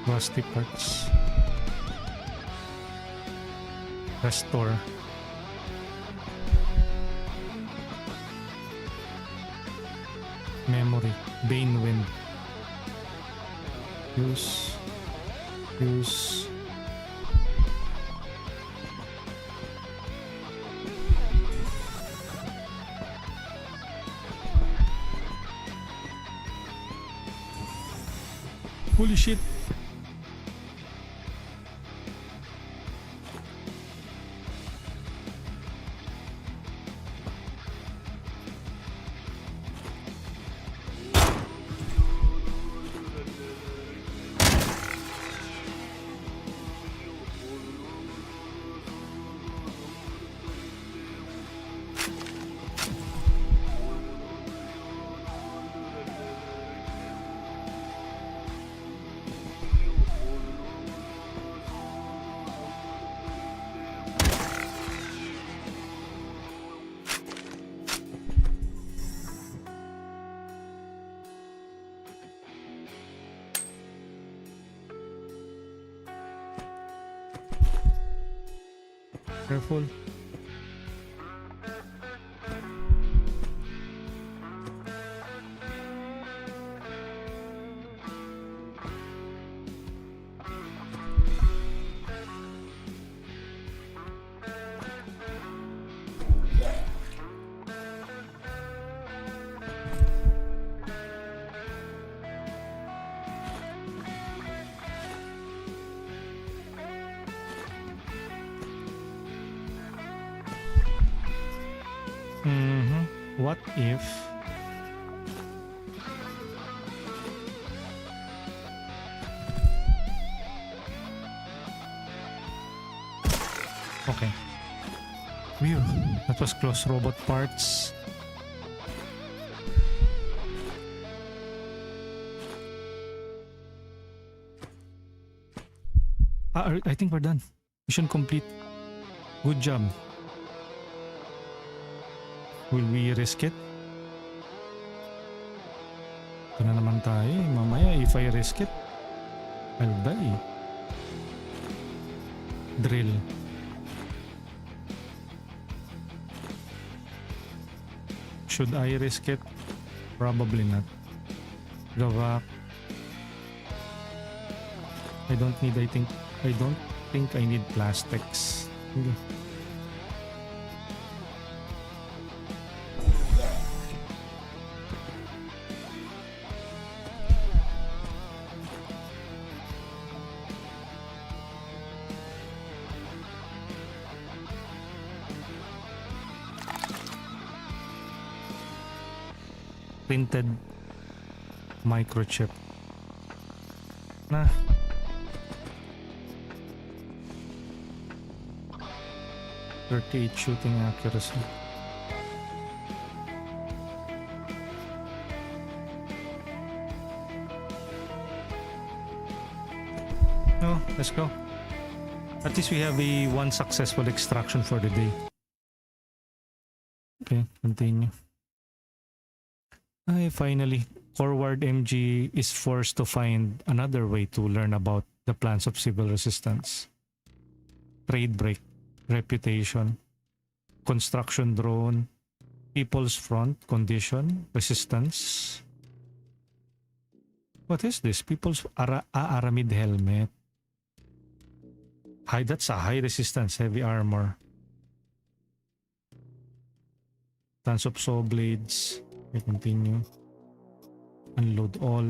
Rusty parts. Restore. Memory. Bane Wind. Use. Holy shit. Careful. What if okay. Phew, that was close. Robot parts. I think we're done. Mission complete. Good job. Will we risk it? Ito na naman tayo. Mamaya, if I risk it, I'll die. Drill. Should I risk it? Probably not. Go back. I don't think I need plastics. Okay. Printed microchip. Nah. .38 shooting accuracy. Oh, let's go. At least we have one successful extraction for the day. Okay, continue. Finally, Forward MG is forced to find another way to learn about the plans of civil resistance. Trade break, reputation, construction drone, People's Front, condition, resistance. What is this? People's Aramid helmet. That's a high resistance, heavy armor. Tons of saw blades. Okay, continue. Unload all.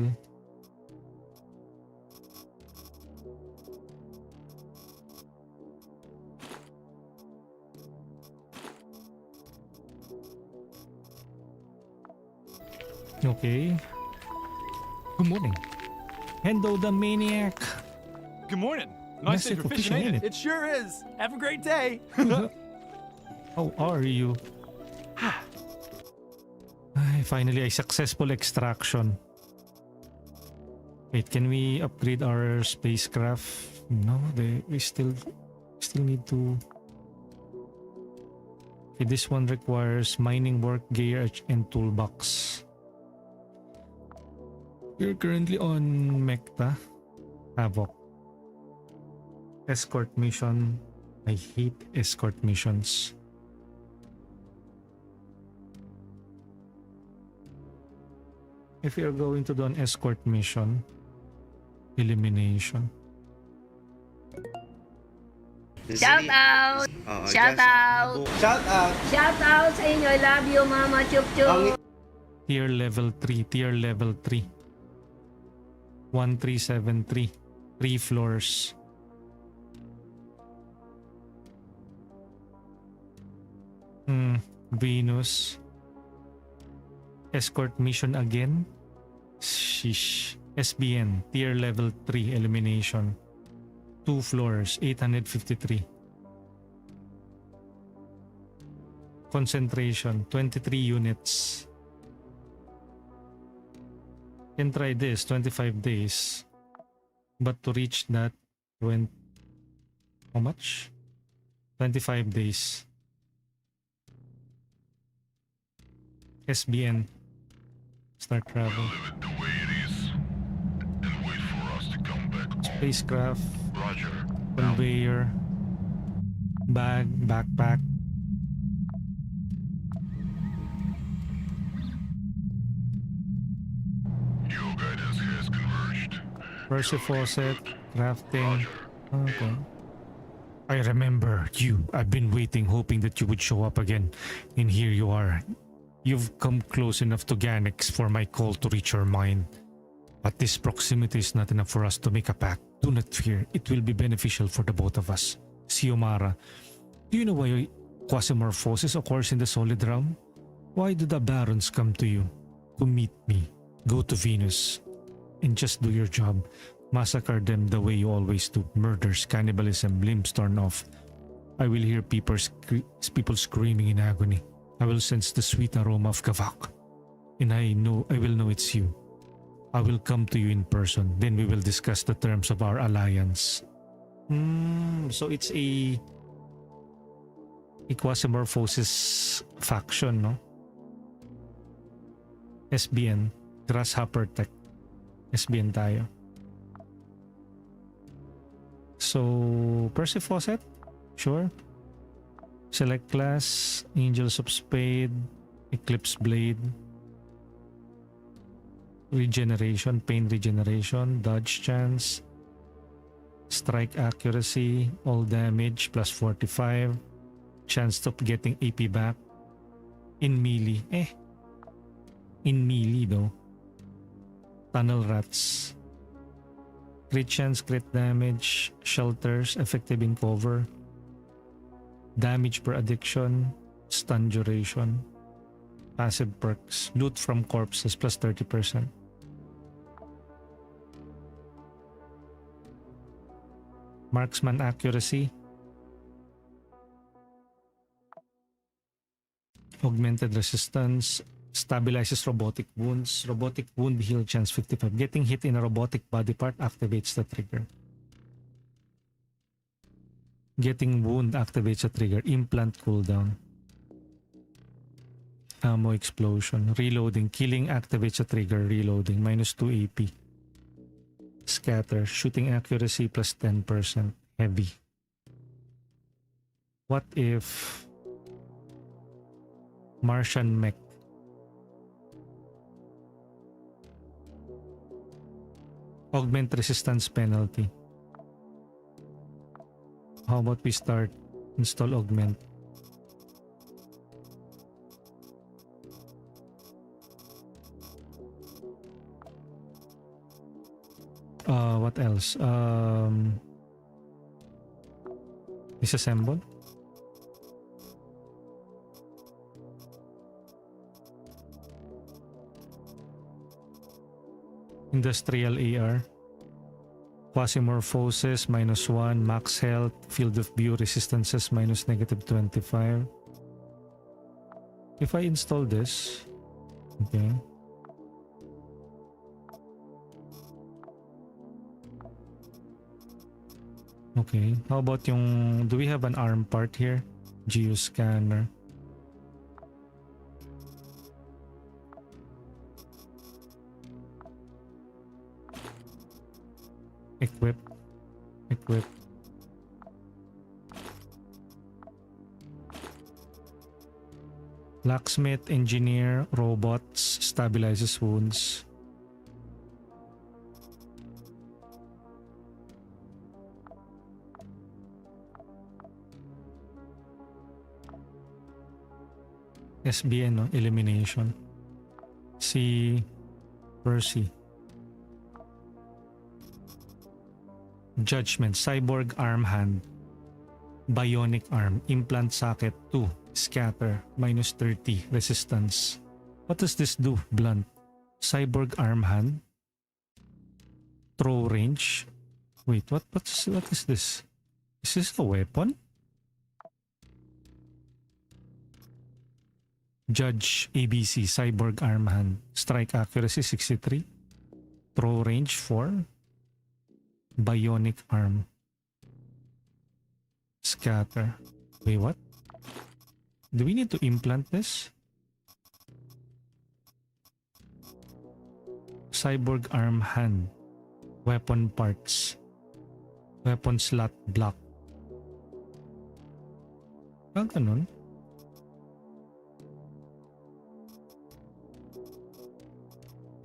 Okay. Good morning. Hendo the Maniac.
Good morning. Nice day for fishing, ain't it? It sure is. Have a great day.
How are you? Finally, a successful extraction. Wait, can we upgrade our spacecraft? No, we still need to. Okay, this one requires mining work gear and toolbox. We're currently on Mecta. Havoc. Escort mission. I hate escort missions. If you're going to do an escort mission, elimination.
Shout out! Shout out!
Shout out!
Shout out sa inyo. I love you, Mama Chup Chup.
Tier level 3. Tier level 3. 1373. 3 floors. Venus. Escort mission again. Sheesh. SBN. Tier level 3 elimination. 2 floors. 853. Concentration. 23 units. Can try this. 25 days. But to reach that, how much? 25 days. SBN. Start travel. Spacecraft. Conveyor. bag, backpack.
Your guidance has converged.
Percy faucet, crafting. Okay. I remember you. I've been waiting, hoping that you would show up again. And here you are. You've come close enough to Ganex for my call to reach your mind. But this proximity is not enough for us to make a pact. Do not fear. It will be beneficial for the both of us. Xiomara, do you know why Quasimorphosis occurs in the solid realm? Why do the barons come to you? To meet me. Go to Venus. And just do your job. Massacre them the way you always do. Murders, cannibalism, limbs torn off. I will hear people screaming in agony. I will sense the sweet aroma of Kavak. And I will know it's you. I will come to you in person. Then we will discuss the terms of our alliance. So it's a Quasimorphosis faction, no? SBN. Grasshopper Tech. SBN tayo. So, Percy Fawcett? Sure. Select class. Angels of Spade. Eclipse Blade. Regeneration. Pain regeneration. Dodge chance. Strike accuracy. All damage plus 45. Chance of getting AP back. In melee. In melee though. Tunnel Rats. Crit chance, crit damage, shelters, effective in cover, damage per addiction, stun duration, passive perks, loot from corpses plus 30%. Marksman accuracy, augmented resistance, stabilizes robotic wounds. Robotic wound heal chance 55. Getting hit in a robotic body part activates the trigger. Getting wound activates the trigger. Implant cooldown. Ammo explosion. Reloading. Killing activates the trigger. Reloading. Minus 2 AP. Scatter. Shooting accuracy plus 10%. Heavy. What if Martian mech? Augment resistance penalty. How about we start? Install augment. What else? Disassemble. Industrial AR. Quasimorphosis -1. Max health. Field of view resistances -25. If I install this, okay. Okay, how about do we have an arm part here? Geoscanner. Equip. Locksmith, engineer, robots, stabilizes wounds. SBN, no? Elimination. Si Percy. Judgment, cyborg arm hand, bionic arm, implant socket 2, scatter, -30, resistance. What does this do? Blunt. Cyborg arm hand, throw range. Wait, what is this? Is this a weapon? Judge ABC, cyborg arm hand, strike accuracy 63, throw range 4. Bionic arm. Scatter. Wait, what? Do we need to implant this? Cyborg arm hand. Weapon parts. Weapon slot block. Ganun.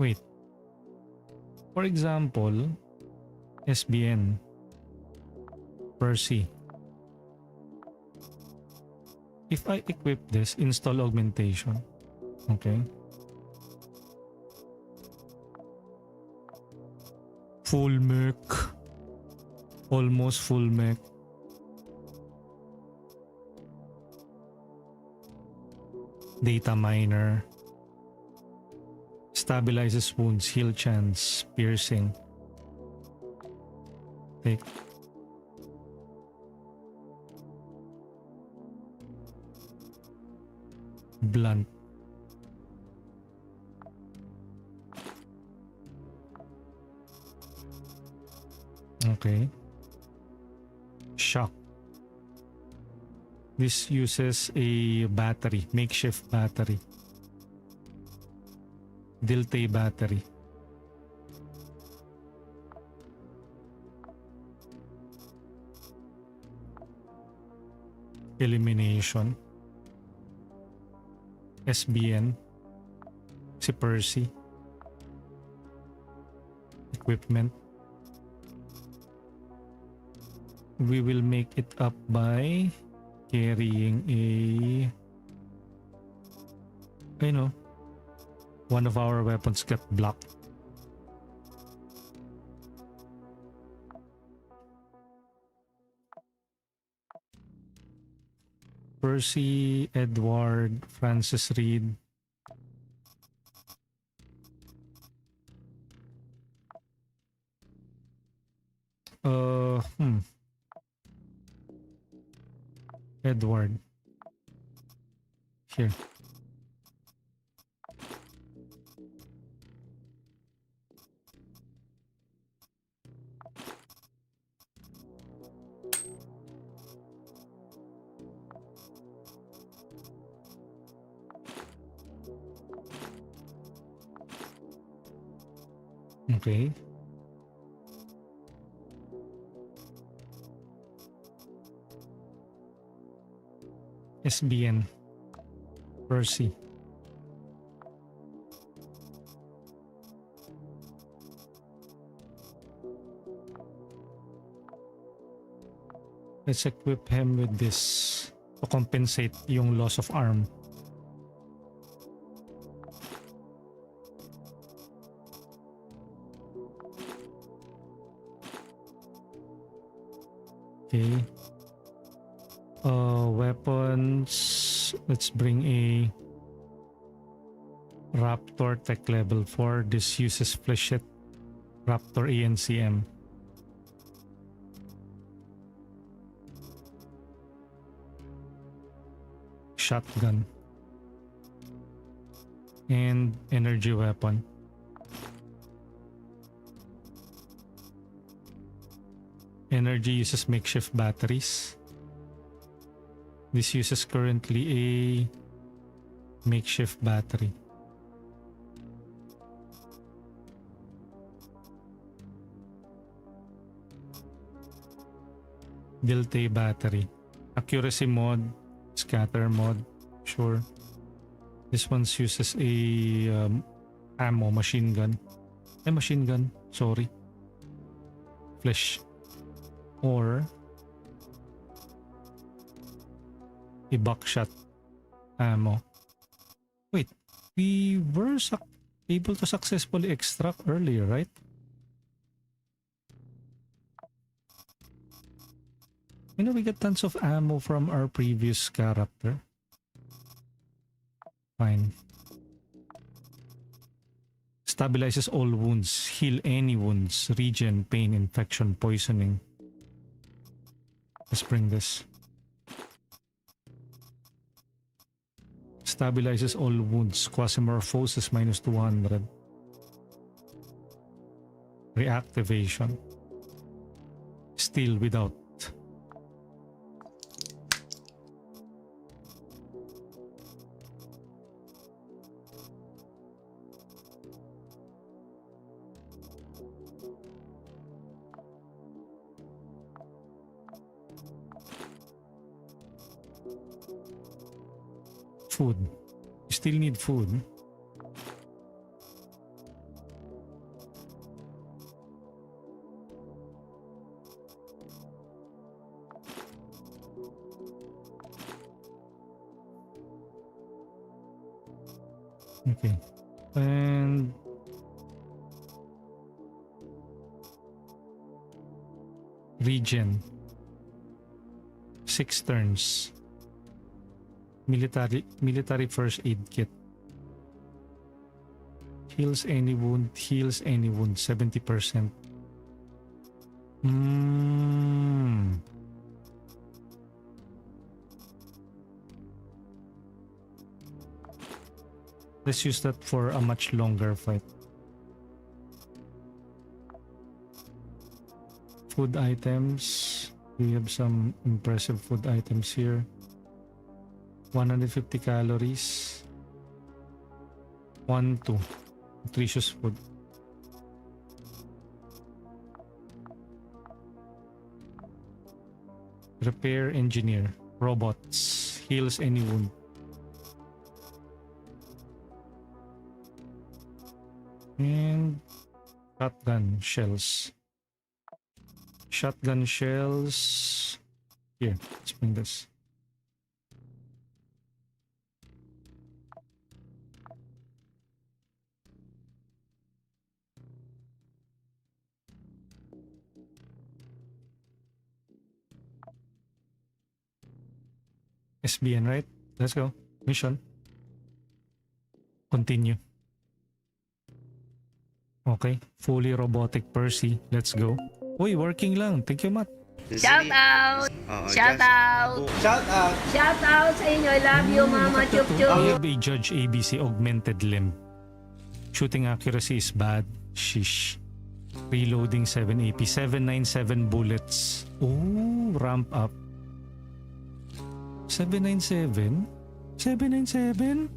Wait. For example, SBN, Percy. If I equip this, install augmentation. Okay. Full mech. Almost full mech. Data miner. Stabilizes wounds, heal chance, piercing. Take. Blunt. Okay. Shock. This uses a battery, makeshift battery. Dilte battery. Elimination. SBN. Si Percy. Equipment. We will make it up by carrying a, I know, one of our weapons got blocked. Percy, Edward, Francis Reed. Edward. Here. Okay. SBN. Percy. Let's equip him with this to compensate yung loss of arm. Okay. Weapons. Let's bring a Raptor Tech Level 4. This uses Flechette Raptor ANCM. Shotgun. And energy weapon. Energy uses makeshift batteries. This uses currently a makeshift battery. Dilte battery. Accuracy mod, scatter mod, sure. This one uses a ammo, machine gun. Machine gun, sorry. Flesh. Or a buckshot ammo. Wait, we were able to successfully extract earlier, right? You know, we got tons of ammo from our previous character. Fine. Stabilizes all wounds, heal any wounds, regen, pain, infection, poisoning. Let's bring this. Stabilizes all wounds. Quasimorphosis minus 200. Reactivation. Still without. Food. You still need food. Okay. And regen. 6 turns. Military first aid kit. Heals any wound, 70%. Let's use that for a much longer fight. Food items. We have some impressive food items here. 150 calories. 2 nutritious food. Repair engineer. Robots. Heals any wound. And shotgun shells. Shotgun shells. Here, let's bring this. SBN, right? Let's go. Mission. Continue. Okay. Fully robotic Percy. Let's go. Uy, working lang. Thank you, Matt.
Shout out! Shout out!
Shout out!
Shout out sa inyo. I love you, Mama Chup
I
Chup.
have a Judge ABC augmented limb. Shooting accuracy is bad. Shish. Reloading 7 AP. 797 bullets. Oh, ramp up. 797? 797?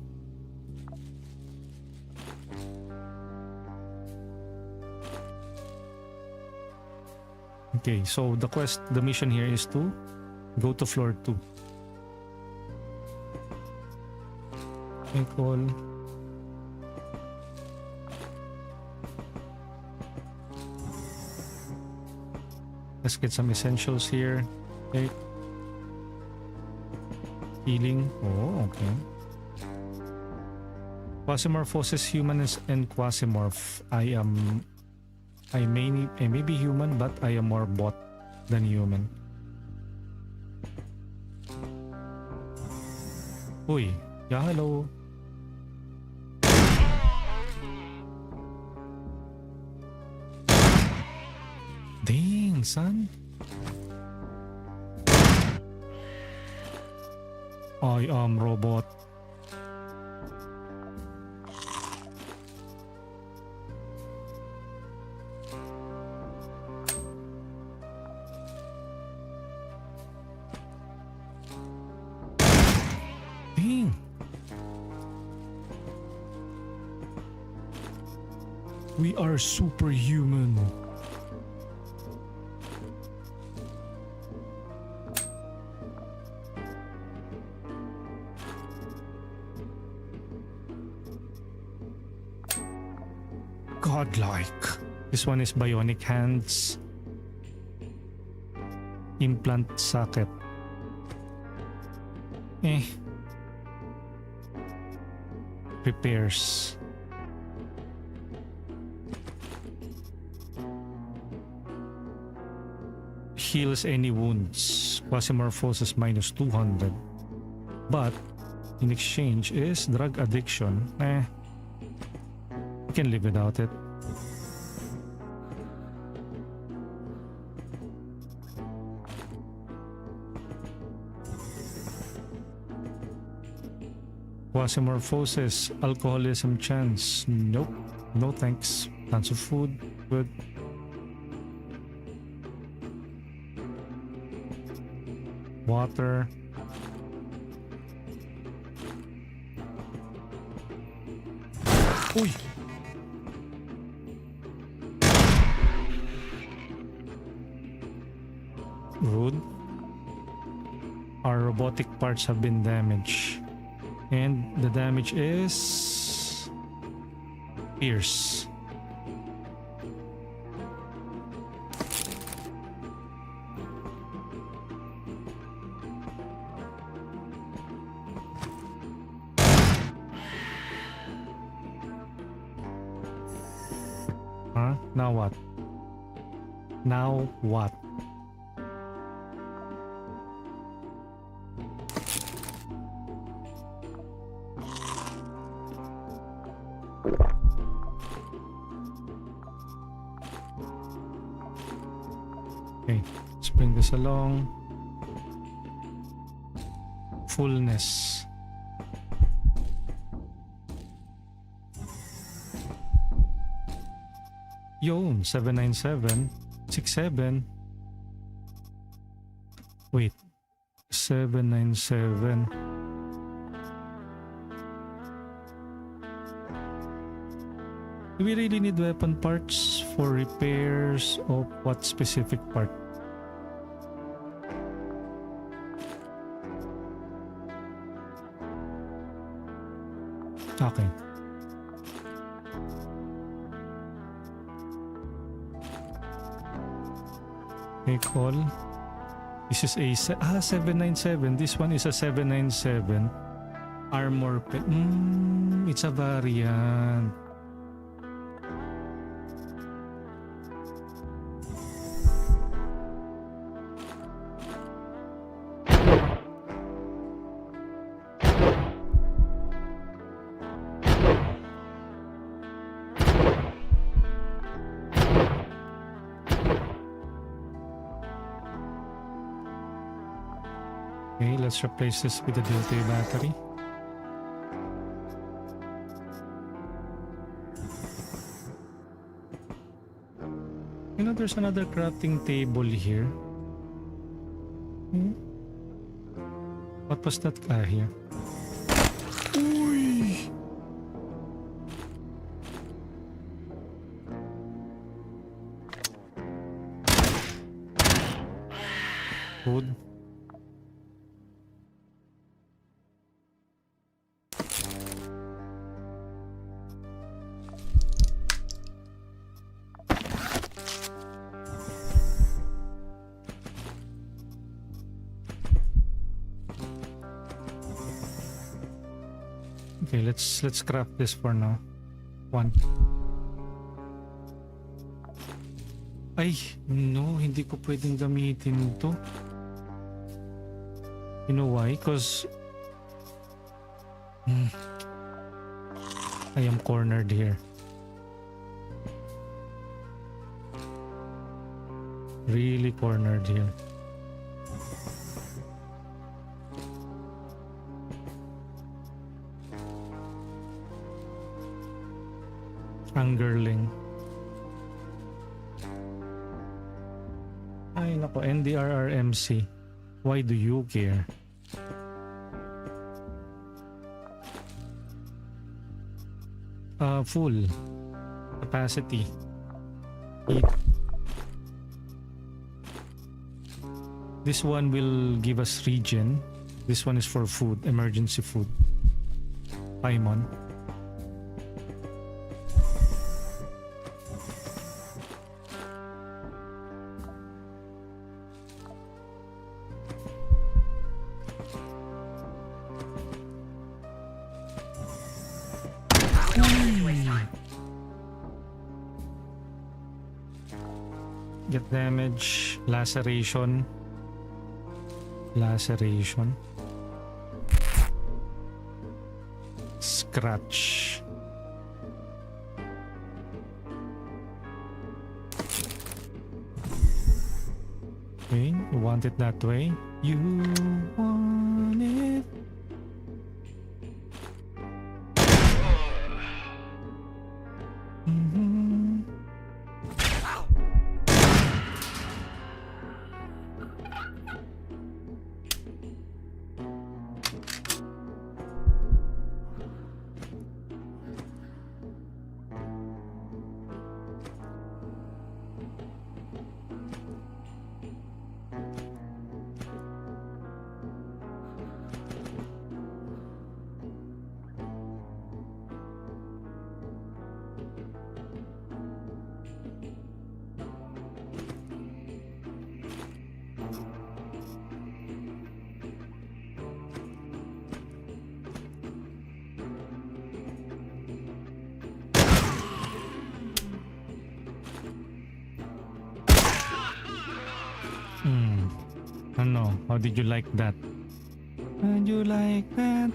Okay, so the mission here is to go to floor 2. I call. Let's get some essentials here. Okay. Healing. Oh, okay. Quasimorphosis, humans and Quasimorph. I may be human, but I am more bot than human. Uy, yeah, hello. Dang, son. I am robot. Dang. We are superhuman. Godlike. This one is bionic hands. Implant socket. Repairs. Heals any wounds. Quasimorphosis minus 200. But in exchange is drug addiction. We can live without it. Quasimorphosis, alcoholism chance. Nope. No thanks. Tons of food. Good. Water. Uy! Rude. Our robotic parts have been damaged. And the damage is pierce. Huh? Now what? Now what? Okay, let's bring this along. Fullness. Yun, 797, 67. Wait, 797. Do we really need weapon parts for repairs of what specific part? Okay. Take all. This is a 797. This one is a 797. Armor it's a variant. Okay, let's replace this with a delta battery. You know, there's another crafting table here. What was that here? Uy! Food. Okay, let's craft this for now. One. Ay, no, hindi ko pwedeng gamitin to. You know why? Because I am cornered here. Really cornered here. Angerling. Ay nako, NDRRMC. Why do you care? Full capacity. This one will give us regen. This one is for food, emergency food. Paimon. Get damage, laceration. Laceration. Scratch. Okay, you want it that way. You want it. How did you like that? How'd you like that?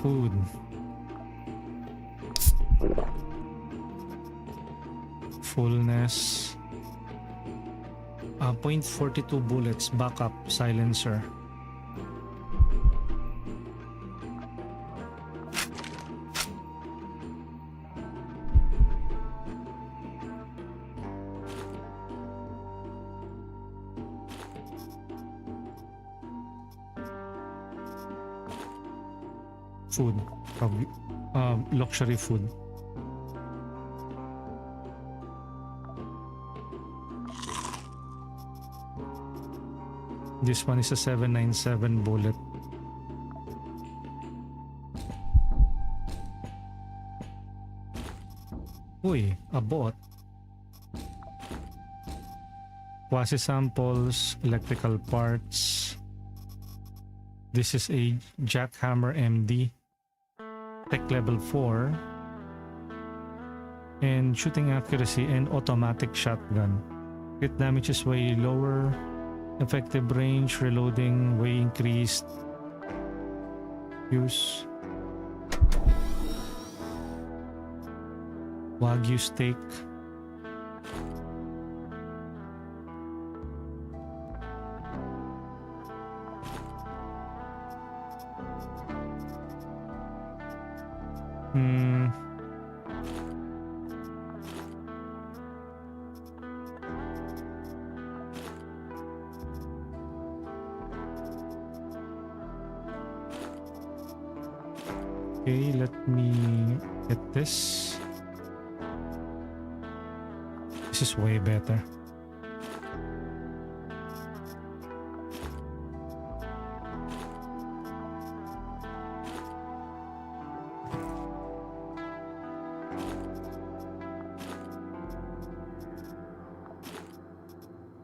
Food. Fullness. 0.42 bullets. Backup. Silencer. Food. Luxury food. This one is a 797 bullet. Uy, a bot. Quasi samples, electrical parts. This is a jackhammer MD. Tech level 4. And shooting accuracy and automatic shotgun. Crit damage is way lower. Effective range, reloading way increased. Use. Wagyu steak. Okay, let me get this. This is way better.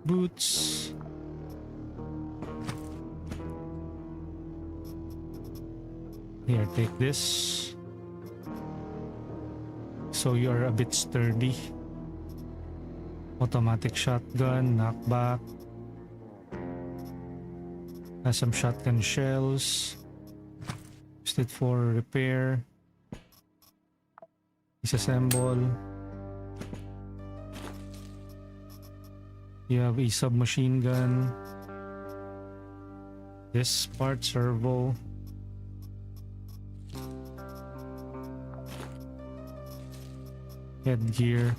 Boots. Here, take this. So you're a bit sturdy. Automatic shotgun, knockback. Has some shotgun shells. Used it for repair. Disassemble. You have a submachine gun. This part servo. Headgear.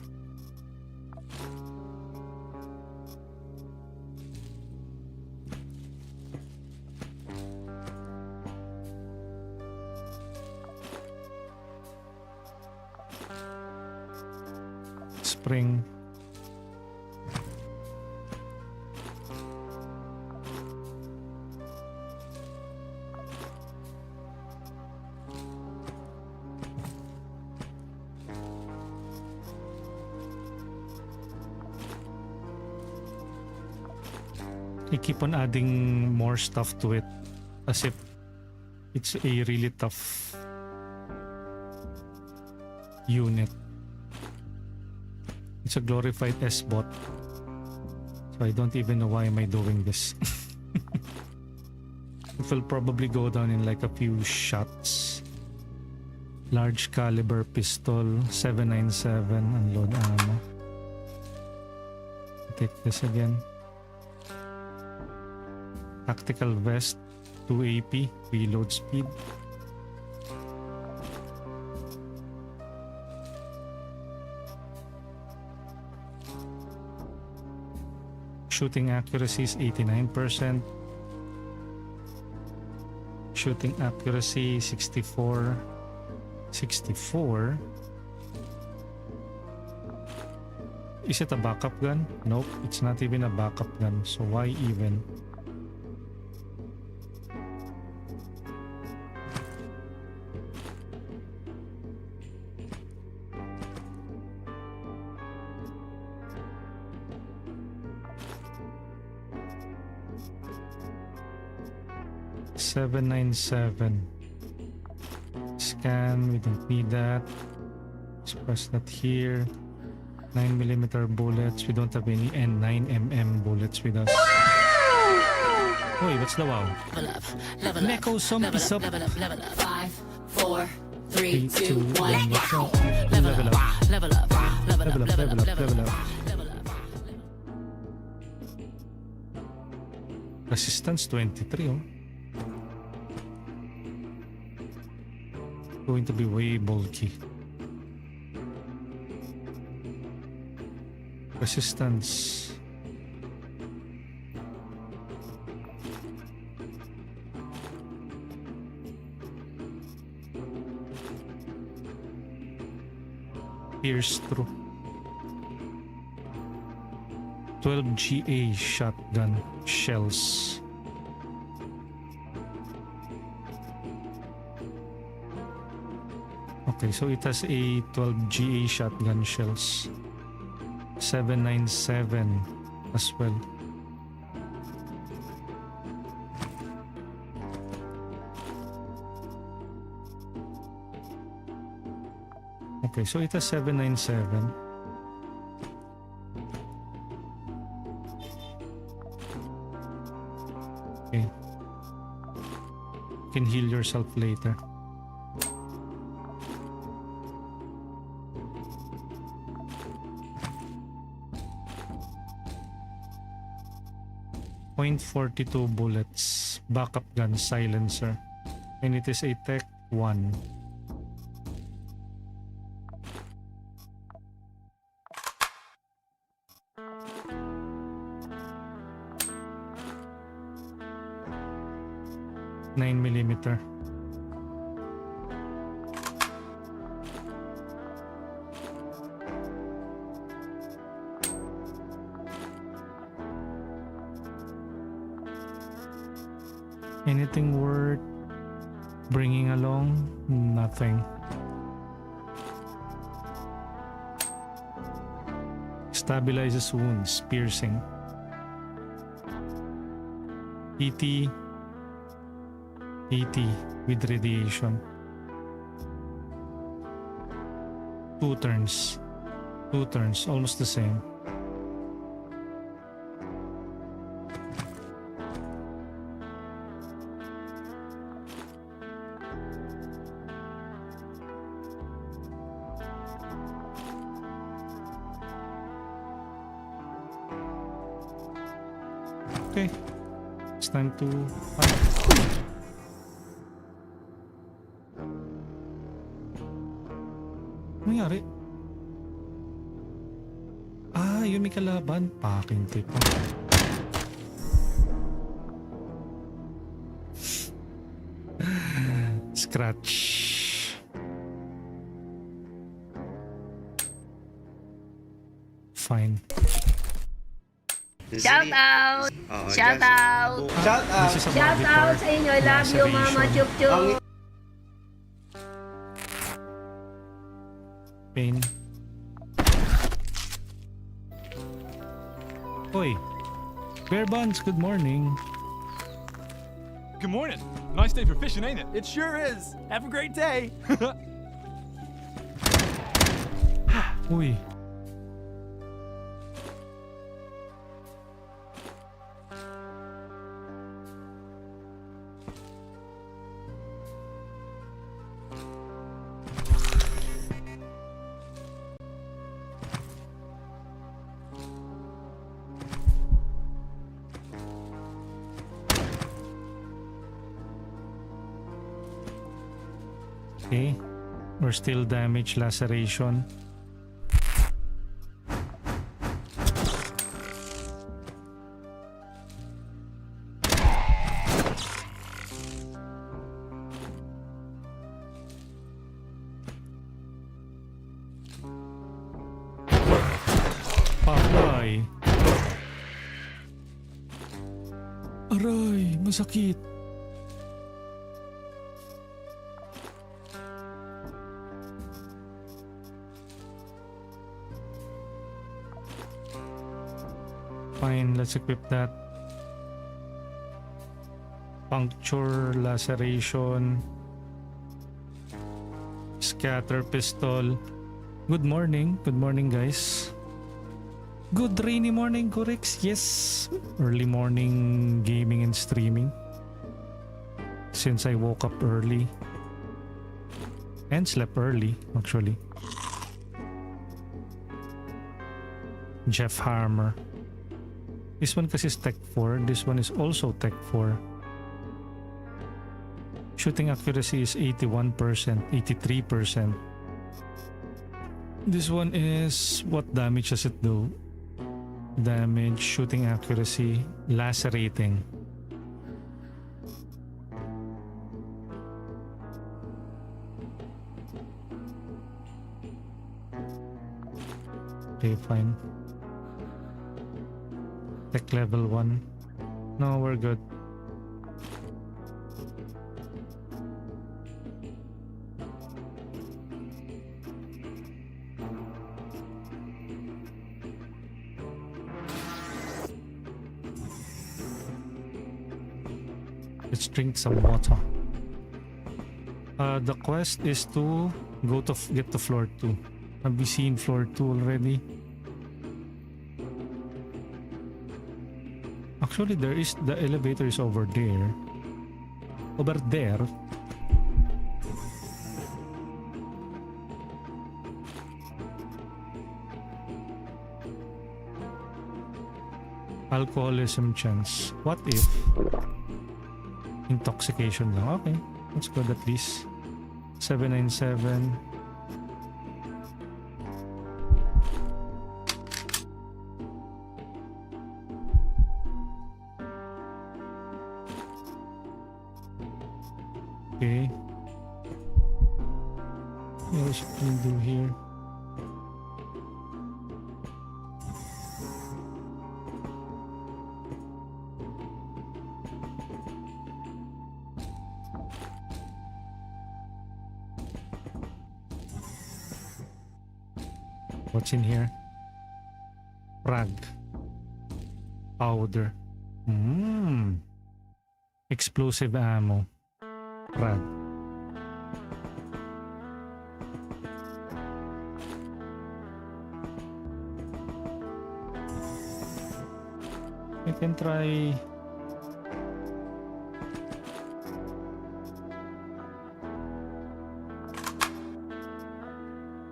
Spring. I keep on adding more stuff to it as if it's a really tough unit. It's a glorified S-bot. So I don't even know why am I doing this. It will probably go down in like a few shots. Large caliber pistol, 797 unload ammo. Take this again. Tactical vest, 2 AP, reload speed. Shooting accuracy is 89%. Shooting accuracy 64. 64. Is it a backup gun? Nope, it's not even a backup gun. So why even? $797. Scan, we don't need that. Let's press that here. 9mm bullets. We don't have any, and 9mm bullets with us. Wait, what's the wow? Neko zombie sub.
Level up, level up. 5, 4,
3,
3,
2,
2,
1.
1.
Let's go.
Level up, level up, level
Level
up,
up,
level
level
up,
up,
level
level
up.
up. Resistance 23, oh. Going to be way bulky. Resistance. Pierce through. 12 GA shotgun shells. Okay, so it has a 12 GA shotgun shells. 797 as well. Okay, so it has 797. Okay. You can heal yourself later. .42 bullets, backup gun, silencer, and it is a Tech 1. .9mm. Anything worth bringing along? Nothing. Stabilizes wounds, piercing. ET 80 with radiation. 2 turns. 2 turns, almost the same. Okay, it's time to fight. Ano nangyari? Ah, yun may kalaban. Paking tip. Scratch. Fine.
Shout out! Shout out!
This is a
Shout
body
out
part.
sa inyo. I love you, Mama
Laceration.
Chup Chup.
Pain. Oi. Bear Buns, good morning.
Good morning. Nice day for fishing, ain't it? It sure is. Have a great day.
Uy. Okay, we're still damaged, laceration. Aray! Aray, masakit. Fine, let's equip that. Puncture, laceration, scatter pistol. Good morning guys. Good rainy morning, Gorix. Yes, early morning gaming and streaming. Since I woke up early and slept early, actually. Jeff Harmer. This one kasi is Tech 4. This one is also Tech 4. Shooting accuracy is 81%, 83%. This one is, what damage does it do? Damage, shooting accuracy, lacerating. Okay, fine. Tech level 1. No, we're good. Let's drink some water. The quest is to go to get to floor 2. Have we seen floor 2 already? Actually, there is the elevator is over there. Over there. Alcoholism chance. What if? Intoxication lang. Okay. That's good at least. 797. Okay. What else can we do here? What's in here? Frag. Powder. Explosive ammo. Frag. I can try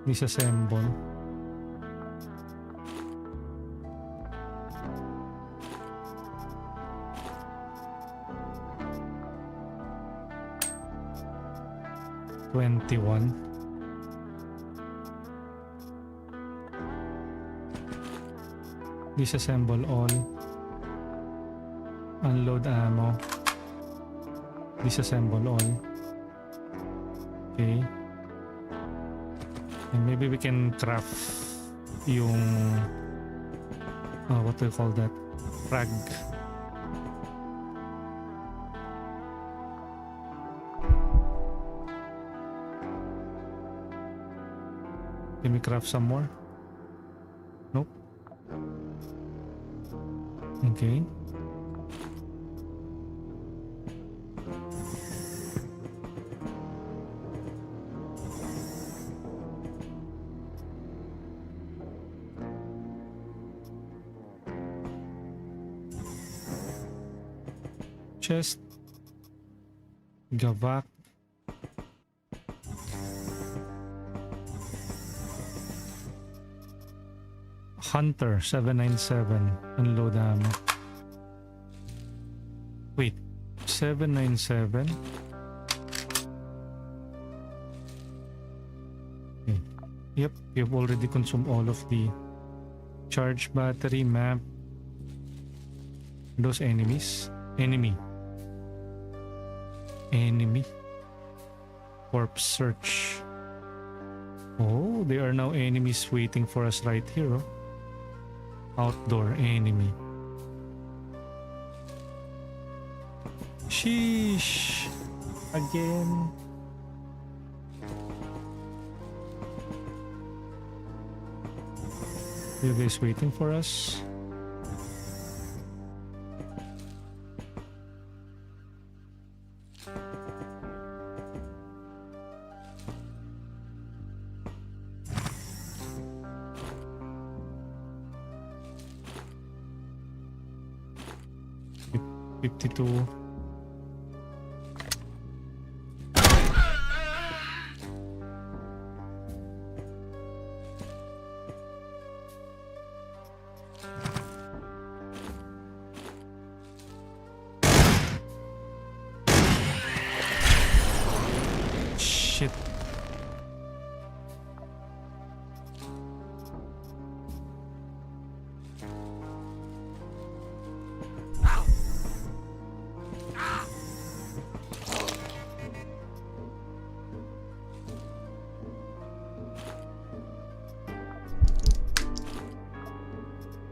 disassemble. $21. Disassemble all. Unload ammo. Disassemble all. Okay. And maybe we can craft yung what do you call that? Frag. Can we craft some more? Nope. Okay. Chest. Gavak. Hunter 797. Unload ammo. Wait, 797. Okay. Yep, you've already consumed all of the charge battery map. Those enemies. Enemy. Corpse search. Oh, they are now enemies waiting for us right here. Oh. Outdoor enemy. Sheesh. Again. You guys waiting for us? 52. Shit.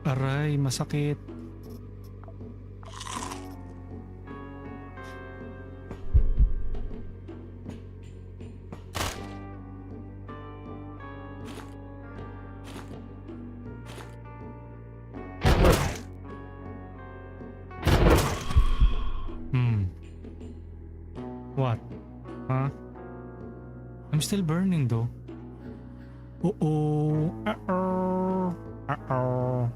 Aray, masakit. What? Huh? I'm still burning though. Uh-oh. Uh-oh. Uh-oh.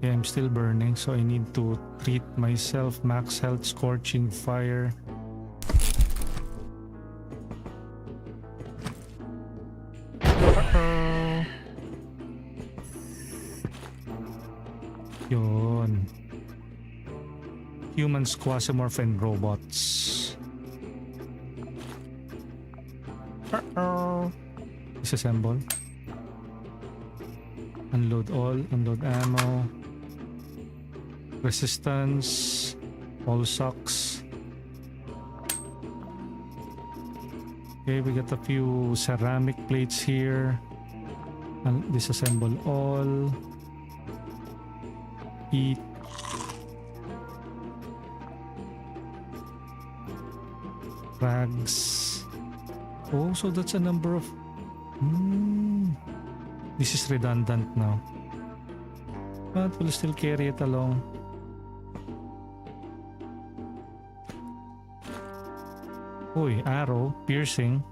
Yeah, I'm still burning, so I need to treat myself. Max health, scorching fire. Uh-oh. Yun. Humans, Quasimorph, and robots. Uh-oh. Disassemble. Unload all. Unload ammo. Resistance. All sucks. Okay, we got a few ceramic plates here. And disassemble all. Eat. Rags. Oh, so that's a number of... This is redundant now. But we'll still carry it along. Uy, arrow, piercing.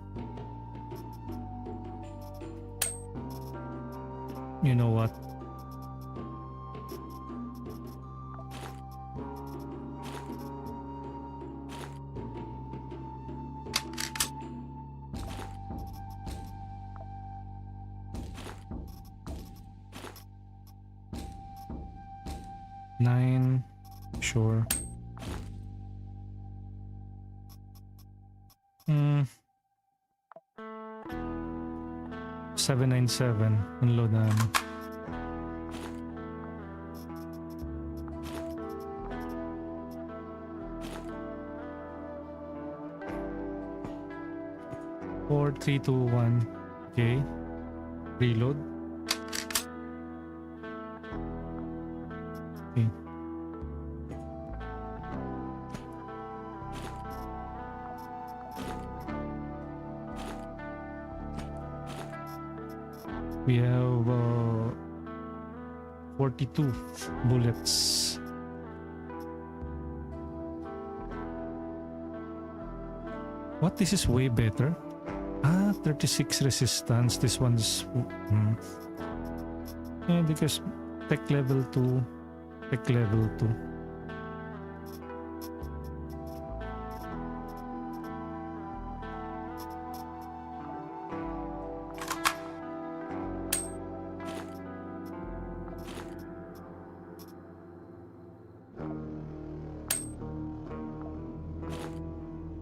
You know what? Nine, sure. 797, unload na. Four, three, two, one. Okay. Reload. Okay. We have 42 bullets. What? This is way better. 36 resistance. This one's yeah, because tech level 2. Tech level 2.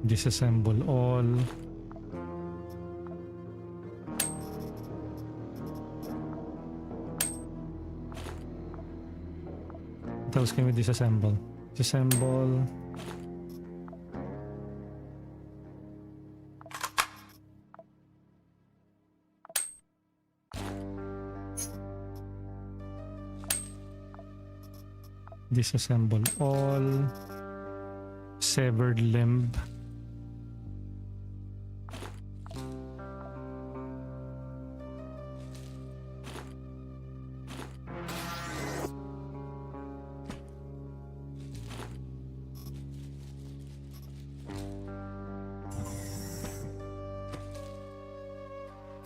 Disassemble all. What else can we disassemble? Disassemble. Disassemble all. Severed limb.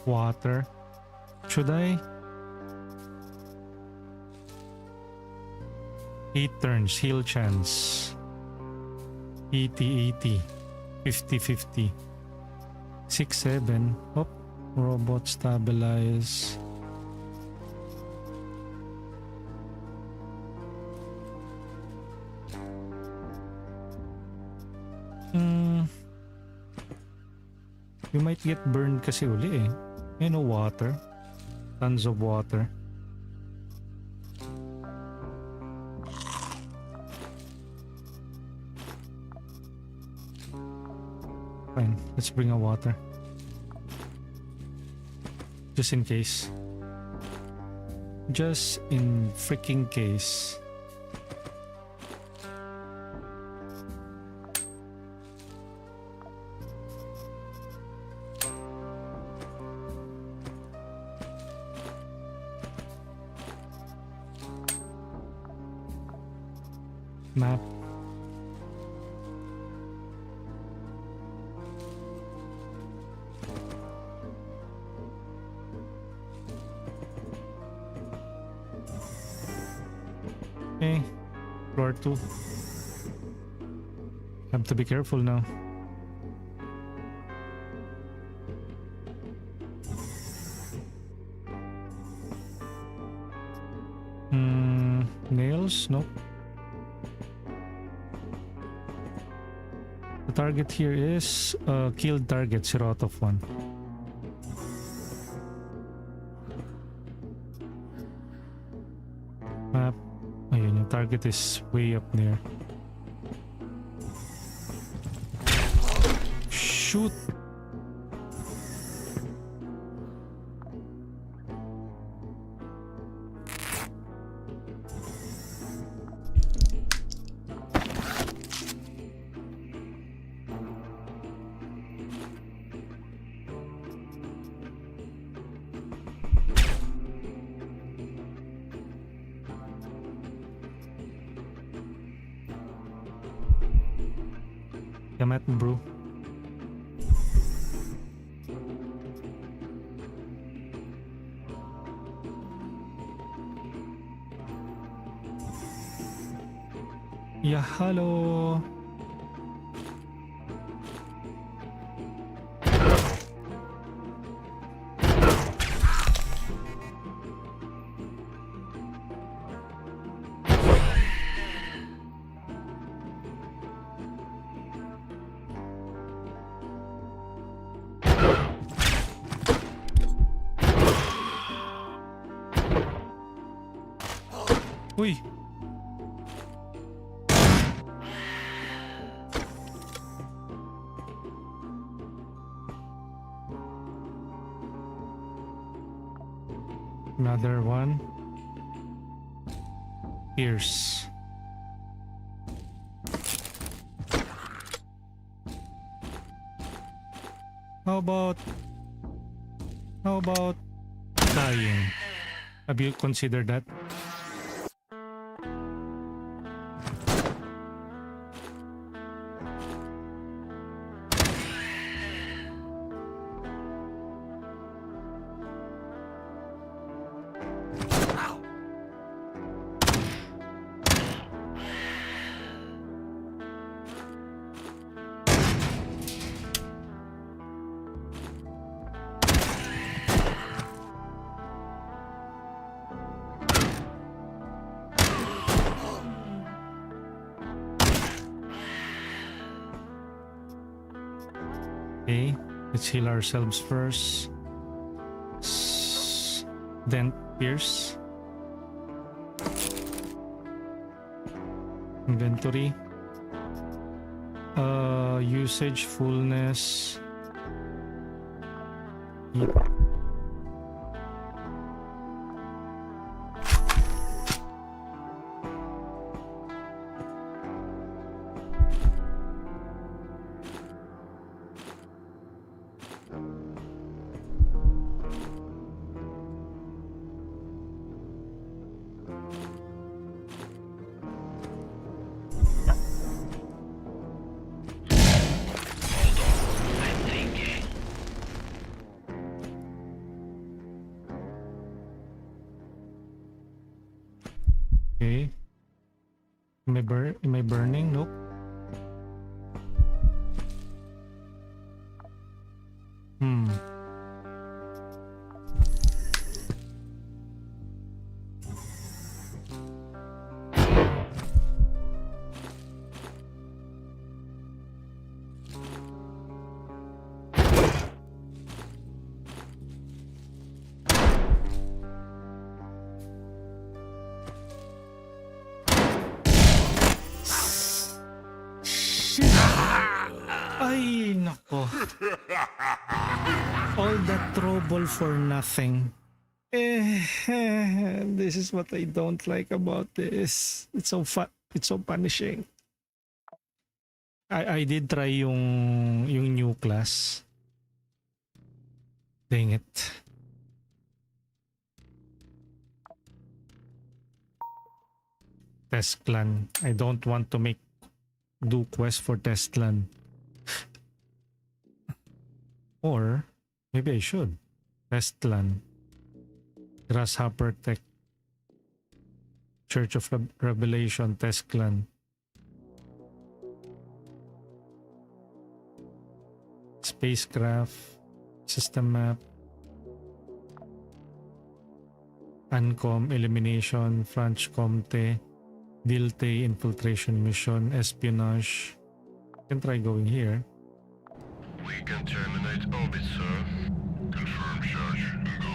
Water. Should I? 8 turns, heal chance. 80-80. 50-50. 6-7. Oh, robot stabilize. You might get burned kasi uli eh. You know, water. Tons of water. Fine, let's bring a water. Just in case. Just in freaking case. Map. Okay, floor 2. Have to be careful now. Nails? Nope. The target here is killed target, 0 out of 1. Map. Ayun, yung target is way up there. Shoot! Come at me, bro. Yeah, hello. Uy! Another one. Pierce. How about dying? Have you considered that? Okay, let's heal ourselves first. Then pierce. Inventory. Usage, fullness. Yep. Okay. Am I burning? Nope. Hmm. Ay, nako. All that trouble for nothing. This is what I don't like about this. It's so fun. It's so punishing. I did try yung new class. Dang it. Test clan. I don't want to do quest for test clan. Or maybe I should. Test clan. Grasshopper Tech. Church of Revelation test clan. Spacecraft. System map. Uncom elimination. Franch Comte. Dilte infiltration mission. Espionage. Can try going here.
We can terminate orbit, sir. Confirm charge and go.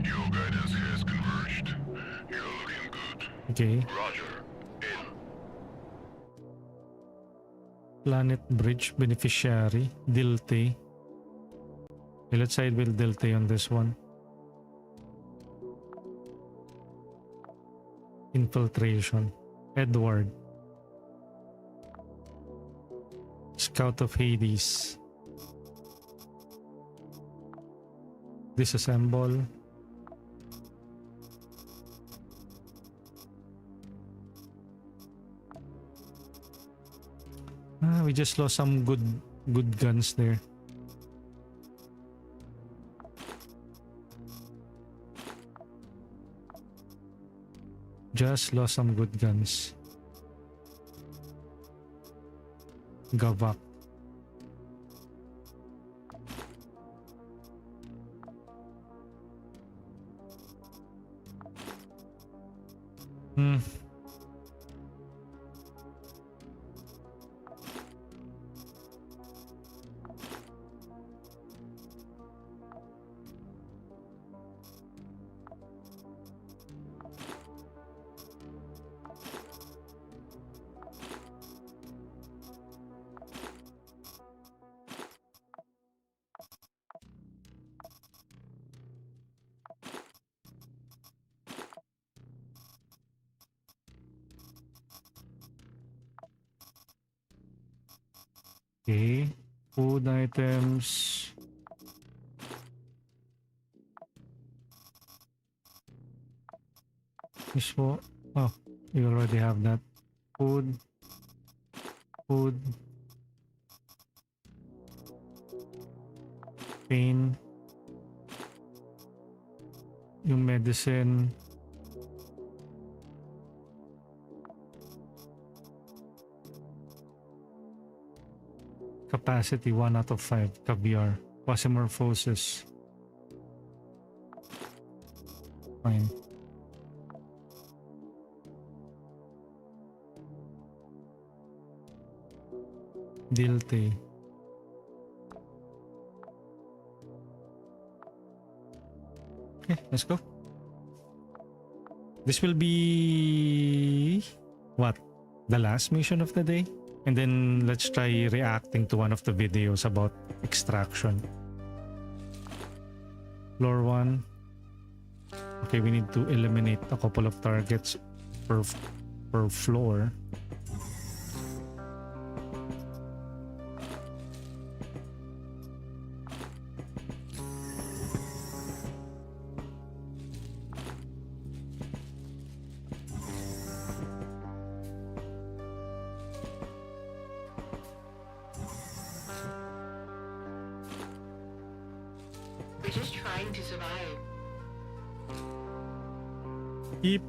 Your guidance has converged. You're looking good.
Okay.
Roger. In.
Planet Bridge beneficiary. Dilte. Okay, let's side with Dilte on this one. Infiltration. Edward. Scout of Hades. Disassemble. We just lost some good guns there. Just lost some good guns. Gavak. Okay, food items. This one. Oh, you already have that. Food. Pain. Yung medicine. Capacity 1 out of 5. Caviar. Quasimorphosis. Fine. Dilte. Okay, let's go. This will be what? The last mission of the day? And then let's try reacting to one of the videos about extraction. Floor 1. Okay, we need to eliminate a couple of targets per floor.
We're just trying to survive.
Keep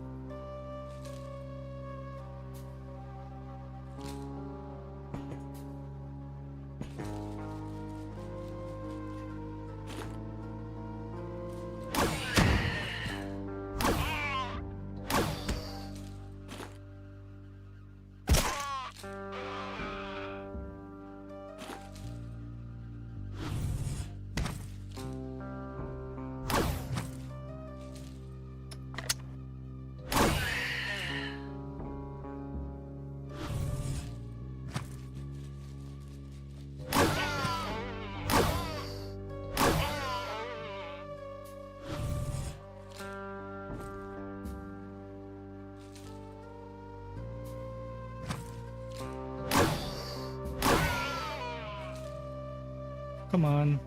Come on.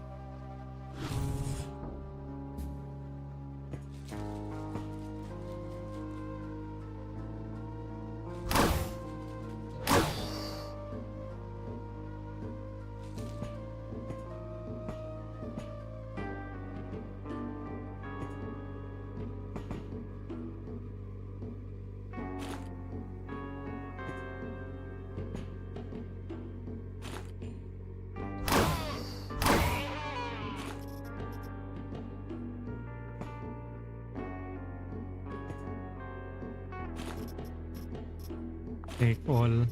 Take all.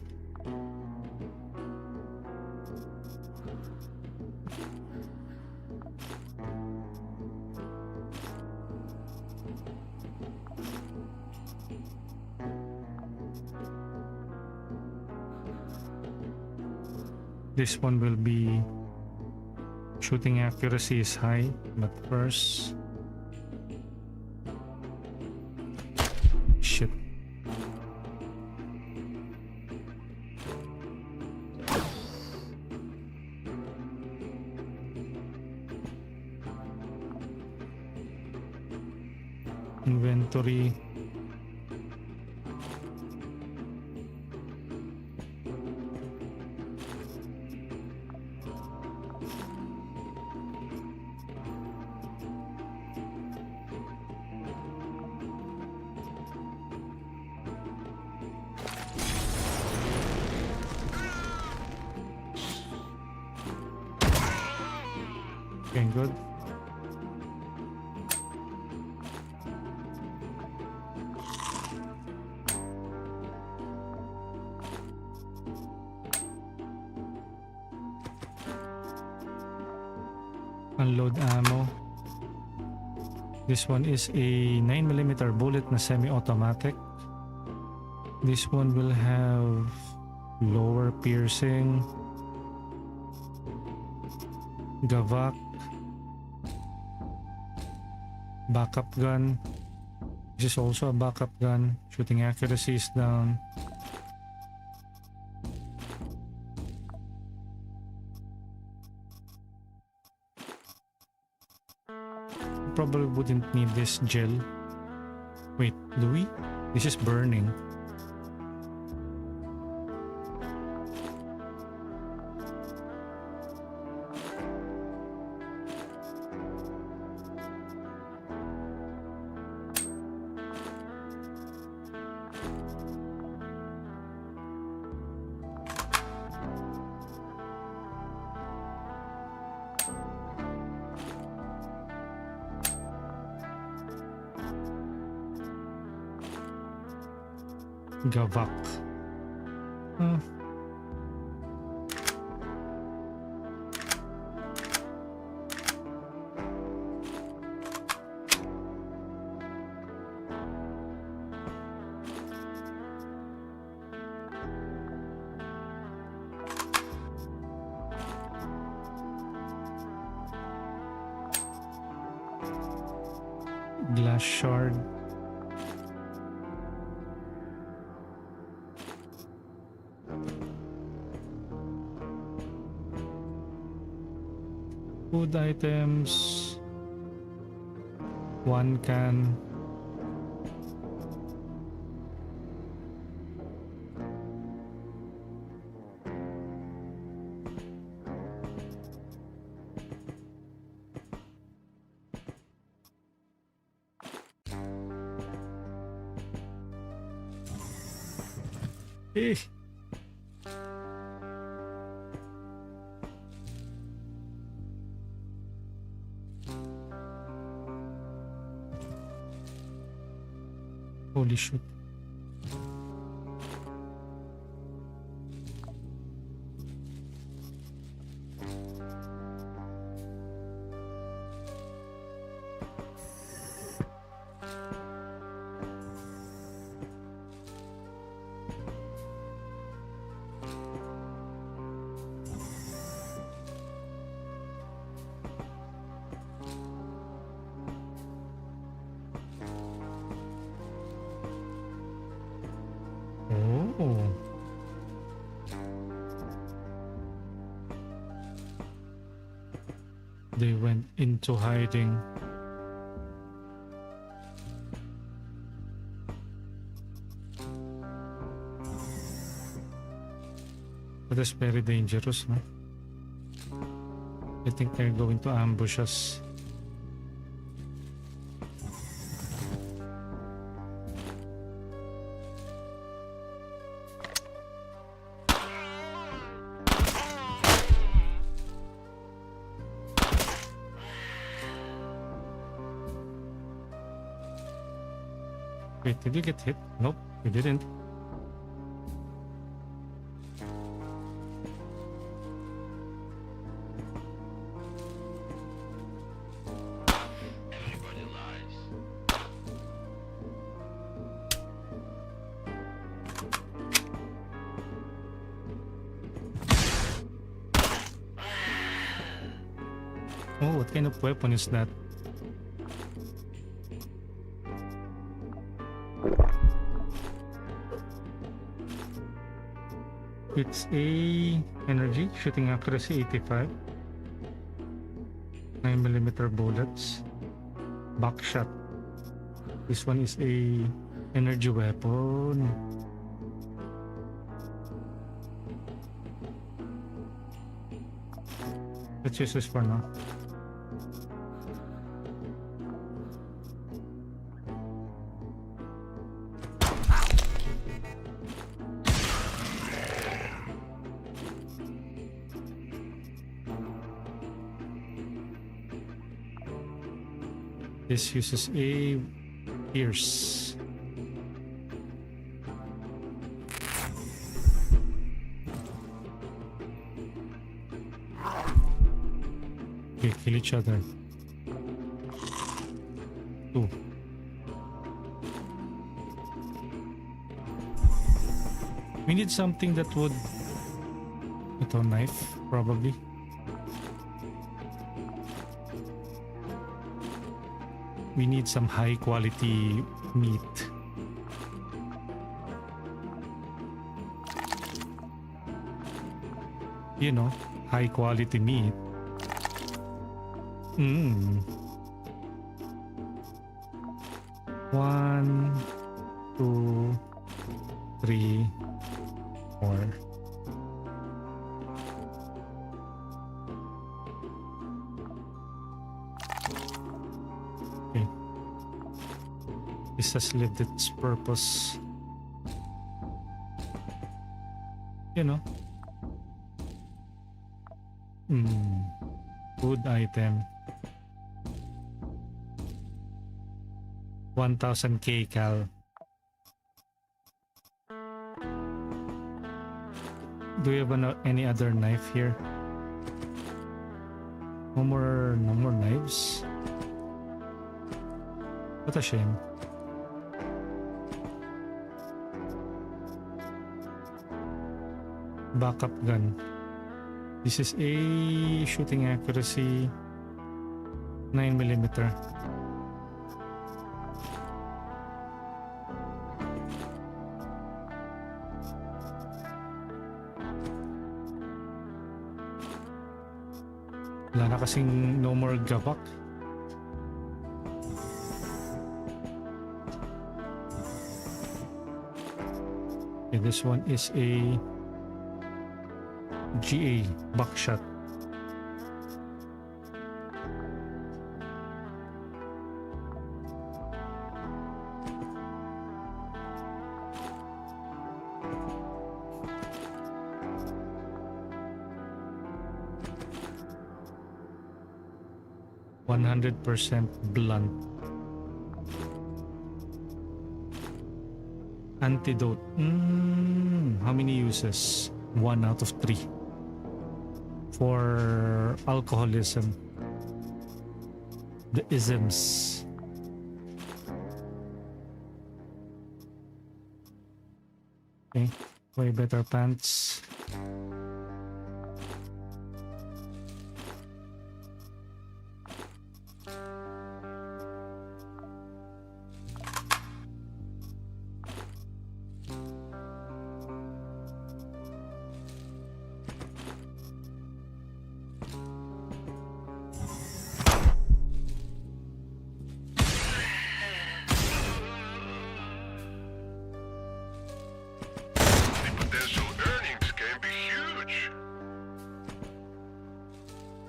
This one will be shooting accuracy is high, but first shit. Inventory. Okay, good. Unload ammo. This one is a 9mm bullet na semi-automatic. This one will have lower piercing, gavak, backup gun. This is also a backup gun. Shooting accuracy is down. Probably wouldn't need this gel. Wait, do we? This is burning. Gavak. Glass shard. Food items. One can. Eh. Holy shit. They went into hiding. That is very dangerous, no? I think they're going to ambush us. Wait, did you get hit? Nope, you didn't.
Everybody lies.
Oh, what kind of weapon is that? It's a energy, shooting accuracy 85, 9mm bullets, backshot. This one is a energy weapon. Let's use this for now. This uses a pierce. Okay, kill each other. Two. We need something that would... Ito, knife, probably. We need some high quality meat. You know, high quality meat. One, two, three, four. Okay. This has lived its purpose. You know. Food item. 1000 kcal. Do you have any other knife here? No more knives. What a shame. Backup gun. This is a shooting accuracy 9mm. Wala na kasing no more gabak. Okay, this one is a GA buckshot. %100% blunt. Antidote. How many uses? 1 out of 3. For alcoholism. The isms. Okay, way better pants.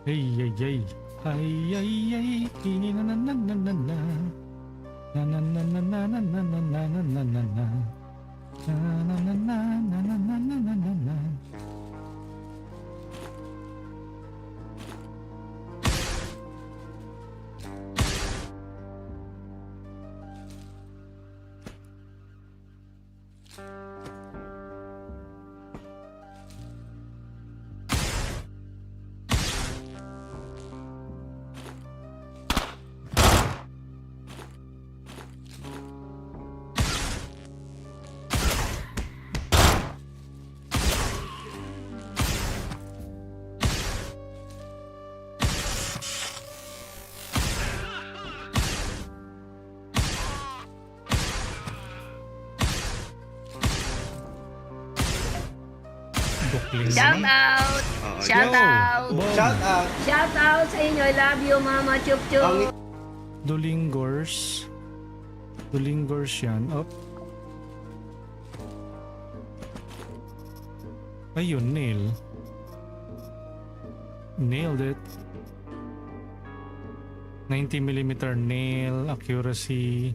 Ay, ay, ay. Ay, ay, ay. Na na na na na na. Na na na na na na na na na na na na na. Na na na na na na na na na na. Bukling
Shout
naman.
out! Shout
Yo!
out!
Boom!
Shout out sa inyo. I love you, Mama Chup Chup.
Dulingors. Dulingors yan. Oh. Ayun, nail. Nailed it. 90mm nail accuracy.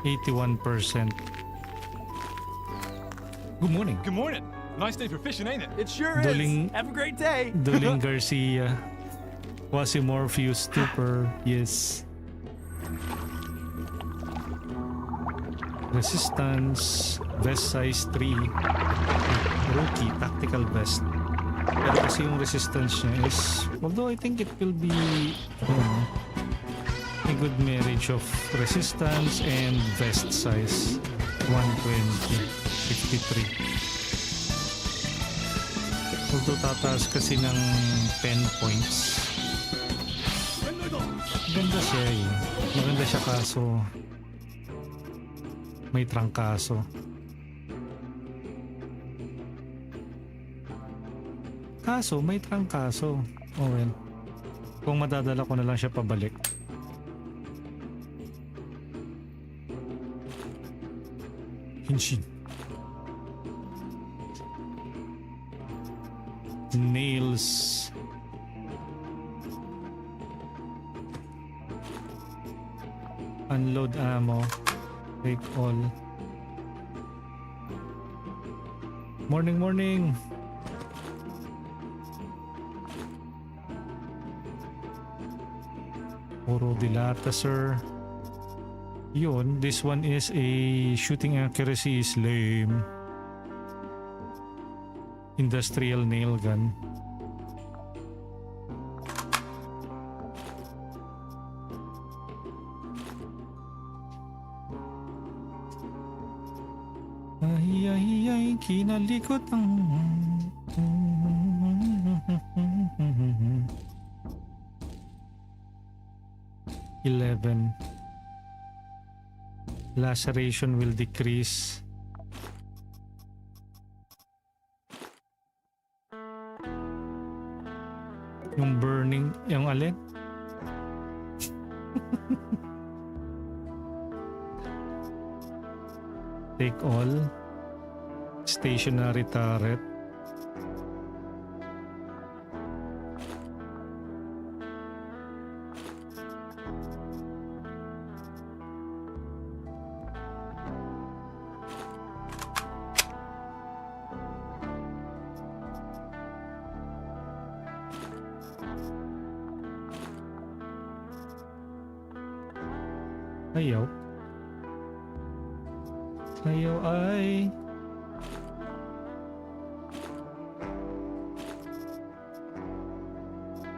81%. Good morning.
Good morning. Nice day for fishing, ain't it? It sure is.
Duling-
Have a great day.
Duling Garcia. Quasimorph Stupor. Yes. Resistance. Vest size 3. Rookie. Tactical vest. Pero kasi yung resistance niya is, although I think it will be a good marriage of resistance and vest size. 120. 53. Although tataas kasi ng 10 points. Ganda siya eh. Maganda siya kaso may trangkaso. Kaso may trangkaso. Oh well. Kung madadala ko na lang siya pabalik. Hinshin. Nails. Unload ammo. Take all. Morning, morning. Puro dilata, sir. Yun, this one is a shooting accuracy is lame. Industrial nail gun. Ay, ay, ay, kinalikot ang... 11. Laceration will decrease. Yung burning, yung alin? Take all. Stationary turret. Ayaw. Ayaw ay...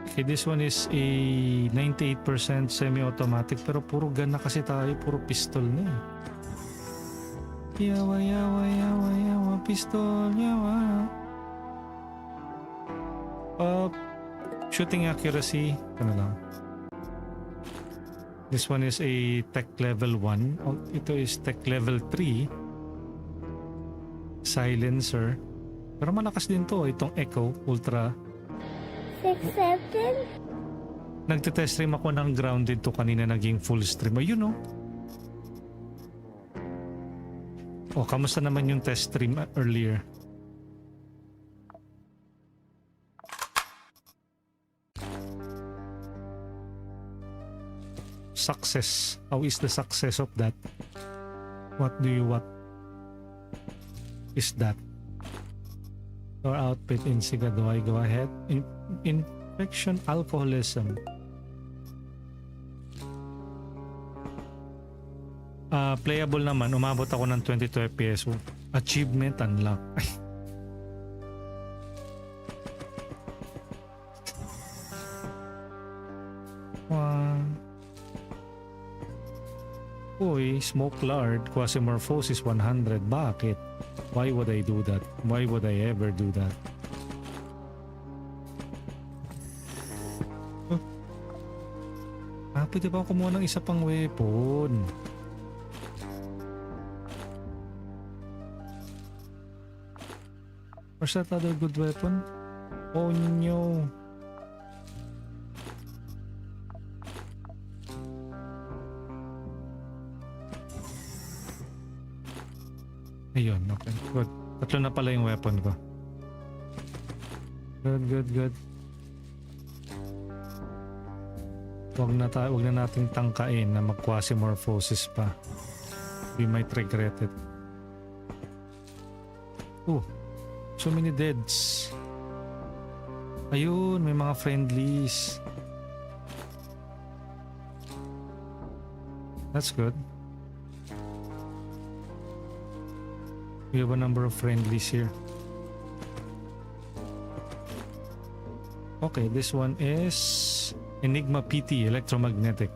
Okay, this one is a 98% semi-automatic pero puro gun na kasi tayo, puro pistol na eh. Yawa, yawa, yawa, yawa, pistol, yawa. Shooting accuracy, ano lang. This one is a tech level 1. Oh, ito is tech level 3. Silencer. Pero malakas din to, itong Echo Ultra.
6-7?
Nagte-test stream ako ng grounded to kanina, naging full stream. Ayun oh. Oh, kamusta naman yung test stream earlier? success? How is the success of that? What is that? Or outfit in Siga, do I go ahead? Infection, alcoholism. Playable naman, umabot ako ng 22 FPS. Achievement unlock. Uy, smoke lard, Quasimorphosis 100. Bakit? Why would I do that? Why would I ever do that? Pwede ba ako kumuha ng isa pang weapon? Where's that other good weapon? Oh no. Ayun, okay. Good. Tatlo na pala yung weapon ko. Good. Wag na nating tangkain na mag-quasimorphosis pa. We might regret it. Oh, so many deads. Ayun, may mga friendlies. That's good. We have a number of friendlies here. Okay, this one is Enigma PT, electromagnetic.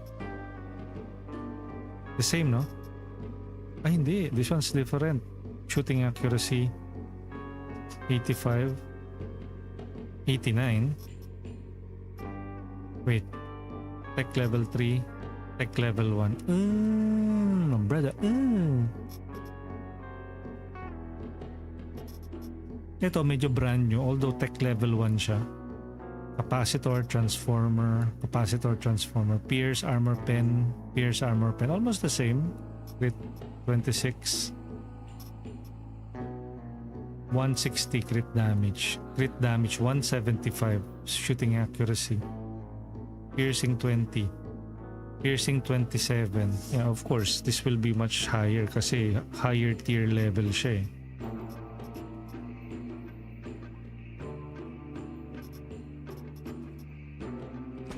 The same, no? Ay, hindi. This one's different. Shooting accuracy 85, 89. Wait. Tech level 3, tech level 1. Brother. Ito medyo brand new, although tech level 1 siya. Capacitor, transformer, Pierce, armor pen, almost the same. Crit 26. 160 crit damage 175, shooting accuracy, piercing 20, piercing 27. Yeah, of course, this will be much higher kasi higher tier level siya eh.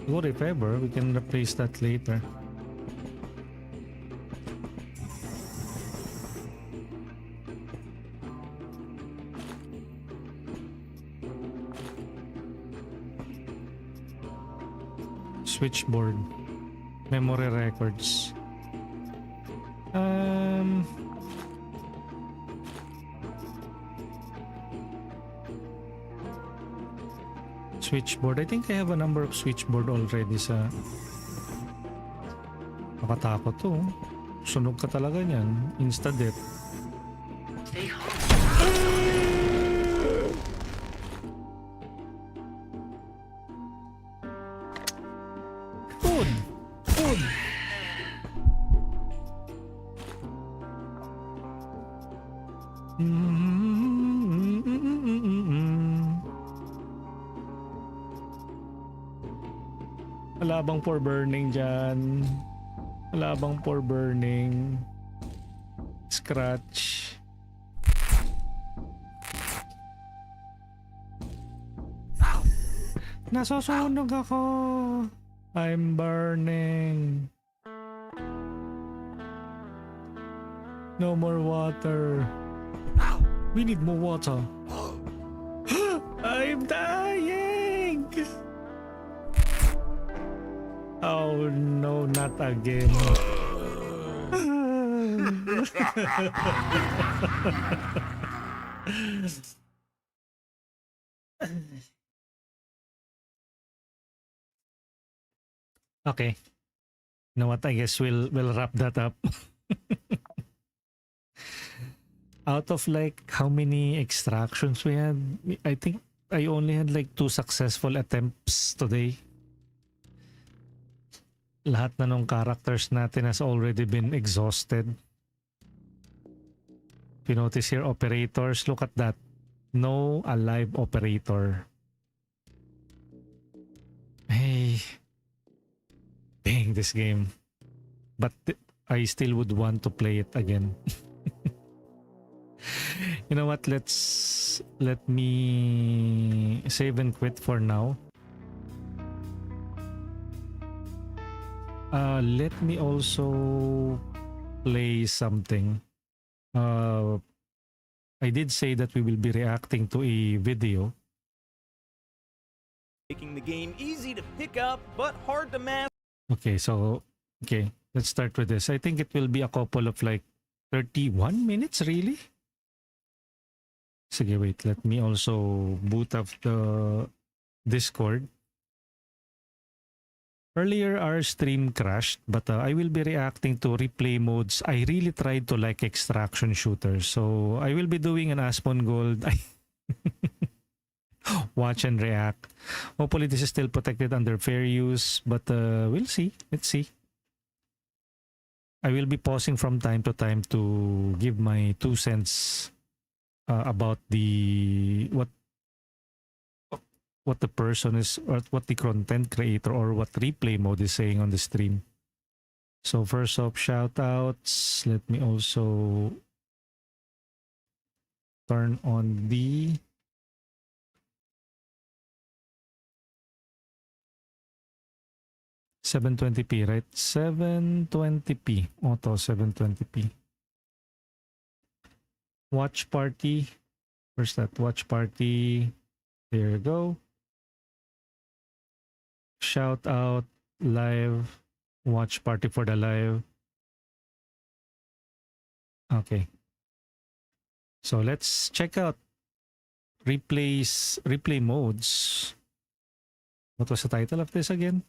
What if ever, we can replace that later. Switchboard, memory records. Switchboard. I think I have a number of switchboard already sa... Nakatakot to. Sunog ka talaga niyan. Insta-death. Food! Alabang for burning dyan. Alabang for burning. Scratch. Nasusunog ako. I'm burning. No more water. We need more water. I'm dying. Oh no, not again. Okay. You know what? I guess we'll wrap that up. Out of like how many extractions we had, I think I only had like 2 successful attempts today. Lahat na nung characters natin has already been exhausted. If you notice here, operators, look at that. No alive operator. Hey. Dang, this game. but I still would want to play it again. You know what? Let me save and quit for now. Let me also play something. I did say that we will be reacting to a video.
Making the game easy to pick up but hard to master.
Okay, let's start with this. I think it will be a couple of like 31 minutes, really? Sige, wait. Let me also boot up the Discord. Earlier, our stream crashed, but I will be reacting to replay modes. I really tried to like extraction shooters, so I will be doing an Aspon Gold. Watch and react. Hopefully, this is still protected under fair use, but we'll see. Let's see. I will be pausing from time to time to give my 2 cents about what the person is, or what the content creator or what replay mode is saying on the stream. So first off, shout outs. Let me also turn on the $720p, right? 720p. Auto 720p. Watch party. Where's that? Watch party. There you go. Shout out live. Watch party for the live. Okay. So let's check out replay modes. What was the title of this again?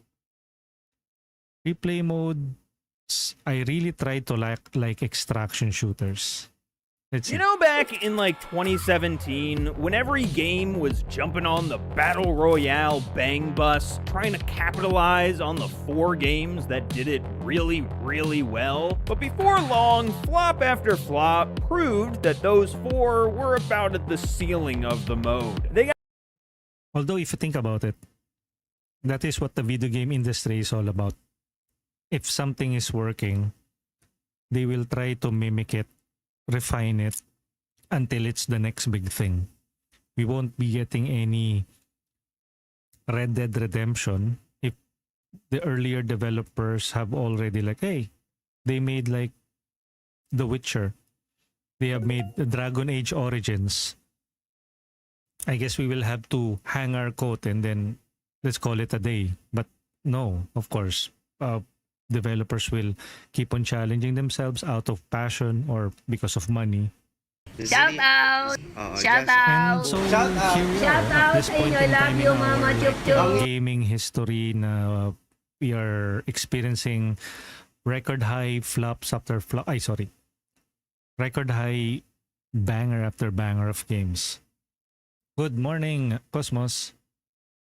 Replay modes. I really tried to like extraction shooters.
You know, back in like 2017, when every game was jumping on the Battle Royale bang bus, trying to capitalize on the 4 games that did it really, really well. But before long, flop after flop proved that those 4 were about at the ceiling of the mode.
Although if you think about it, that is what the video game industry is all about. If something is working, they will try to mimic it, refine it until it's the next big thing. We won't be getting any Red Dead Redemption if the earlier developers have already like, hey, they made like The Witcher. They have made the Dragon Age Origins. I guess we will have to hang our coat and then let's call it a day. But no, of course, developers will keep on challenging themselves out of passion or because of money.
Shout out! Shout out!
And so here we
Shout
are at
out
this
sa
point
inyo.
in
Love
time
you,
in
Mama
our
Chup Chup.
gaming history na we are experiencing record high flops after flop. Record high banger after banger of games. Good morning, Cosmos.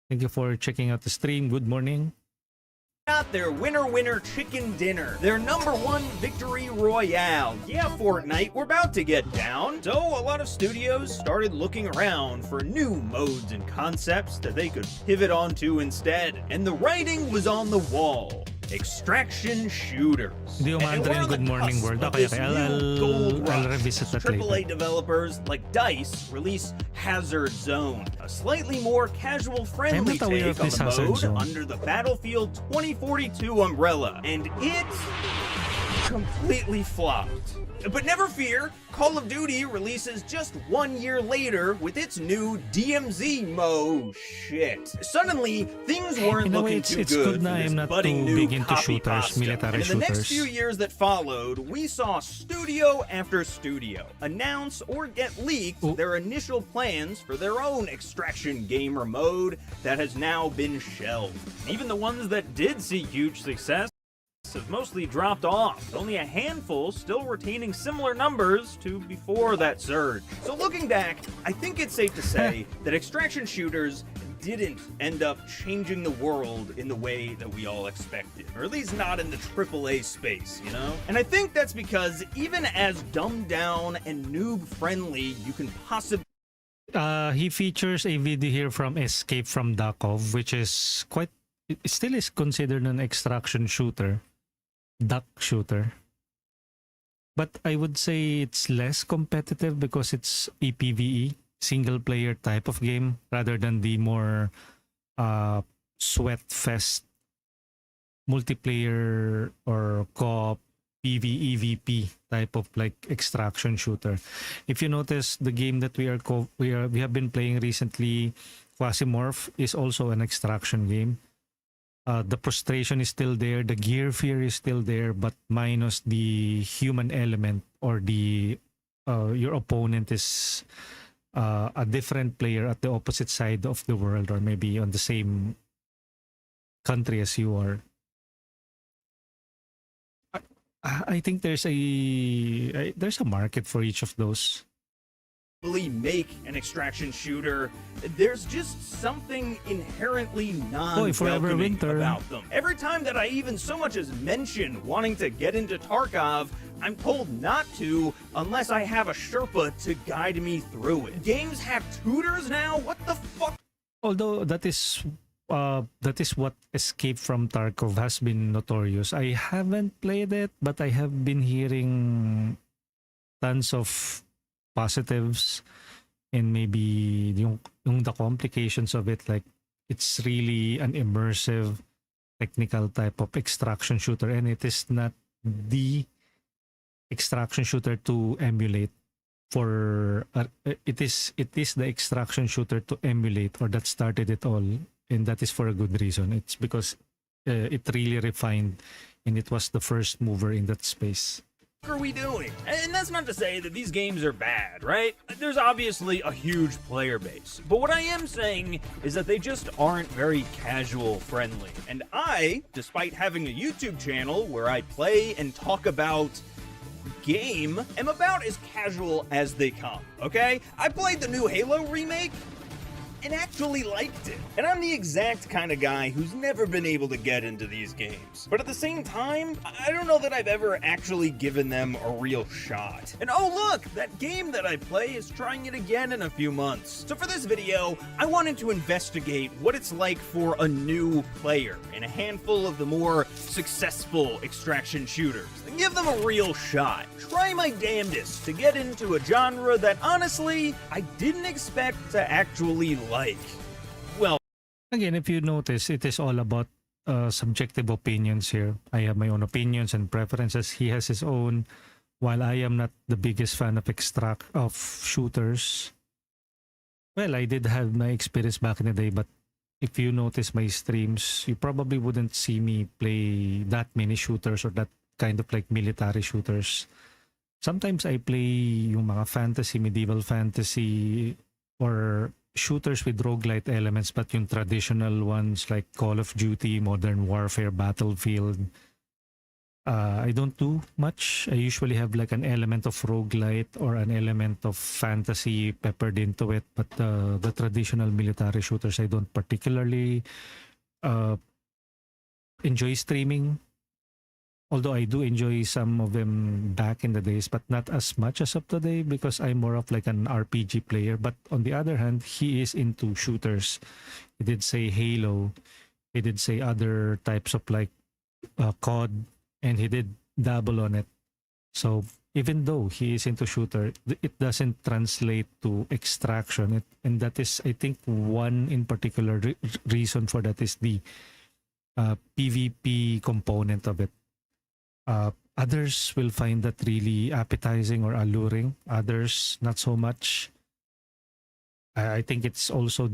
Thank you for checking out the stream. Good morning.
Got their winner chicken dinner, their #1 victory royale. Yeah, Fortnite, we're about to get down. So a lot of studios started looking around for new modes and concepts that they could pivot onto instead. And the writing was on the wall. Extraction shooters.
Hindi ko
And
ma-enter
we're
yung
on the
Good Morning
cusp
World.
of
Okay,
this
I'll
new gold rush.
revisit that
AAA
later.
developers like DICE release Hazard Zone, a slightly more casual-friendly
I'm not aware
take
of
on
this
the
Hazard
mode
Zone.
under the Battlefield 2042 umbrella, and it completely flopped. But never fear, Call of Duty releases just 1 year later with its new DMZ mode. Shit. Suddenly, things weren't
In a way,
looking too
it's
good
good na
for this
I'm not
budding
too
new
big into
copy
shooters,
pasta.
military
And in the next
shooters.
few years that followed, we saw studio after studio announce or get leaked their initial plans for their own extraction gamer mode that has now been shelved. Even the ones that did see huge success have mostly dropped off, with only a handful still retaining similar numbers to before that surge. So looking back, I think it's safe to say that extraction shooters didn't end up changing the world in the way that we all expected, or at least not in the AAA space, you know? And I think that's because even as dumbed down and noob-friendly you can possibly
He features a video here from Escape from Dakov, which is it still is considered an extraction shooter. duck shooter. But I would say it's less competitive because it's a PvE, single player type of game, rather than the more sweat fest multiplayer or co-op PvEVP type of like extraction shooter. If you notice, the game that we have been playing recently, Quasimorph, is also an extraction game. The frustration is still there, the gear fear is still there, but minus the human element, or the your opponent is a different player at the opposite side of the world, or maybe on the same country as you are. I think there's a market for each of those.
Make an extraction shooter, there's just something inherently non-welcoming about them. Every time that I even so much as mention wanting to get into Tarkov, I'm told not to unless I have a Sherpa to guide me through it. Games have tutors now? What the fuck?
Although that is what Escape from Tarkov has been notorious. I haven't played it, but I have been hearing tons of positives, and maybe yung the complications of it, like it's really an immersive technical type of extraction shooter, and it is not the extraction shooter to emulate for it is the extraction shooter to emulate, or that started it all, and that is for a good reason. It's because it really refined, and it was the first mover in that space.
What are we doing? And that's not to say that these games are bad, right? There's obviously a huge player base. But what I am saying is that they just aren't very casual friendly. And I, despite having a YouTube channel where I play and talk about game, am about as casual as they come, okay? I played the new Halo remake and actually liked it. And I'm the exact kind of guy who's never been able to get into these games. But at the same time, I don't know that I've ever actually given them a real shot. And oh look, that game that I play is trying it again in a few months. So for this video, I wanted to investigate what it's like for a new player in a handful of the more successful extraction shooters. And give them a real shot. Try my damnedest to get into a genre that honestly, I didn't expect to actually like. Well,
again, if you notice, it is all about subjective opinions here. I have my own opinions and preferences. He has his own. While I am not the biggest fan of shooters, well, I did have my experience back in the day, but if you notice my streams, you probably wouldn't see me play that many shooters or that kind of like military shooters. Sometimes I play yung mga fantasy, medieval fantasy, or shooters with roguelite elements, but yung traditional ones like Call of Duty, Modern Warfare, Battlefield, I don't do much. I usually have like an element of roguelite or an element of fantasy peppered into it, but the traditional military shooters I don't particularly enjoy streaming. Although I do enjoy some of them back in the days, but not as much as of today because I'm more of like an RPG player. But on the other hand, he is into shooters. He did say Halo. He did say other types of like COD, and he did dabble on it. So even though he is into shooter, it doesn't translate to extraction. And that is, I think, one in particular reason for that is the PvP component of it. Others will find that really appetizing or alluring. Others, not so much. I think it's also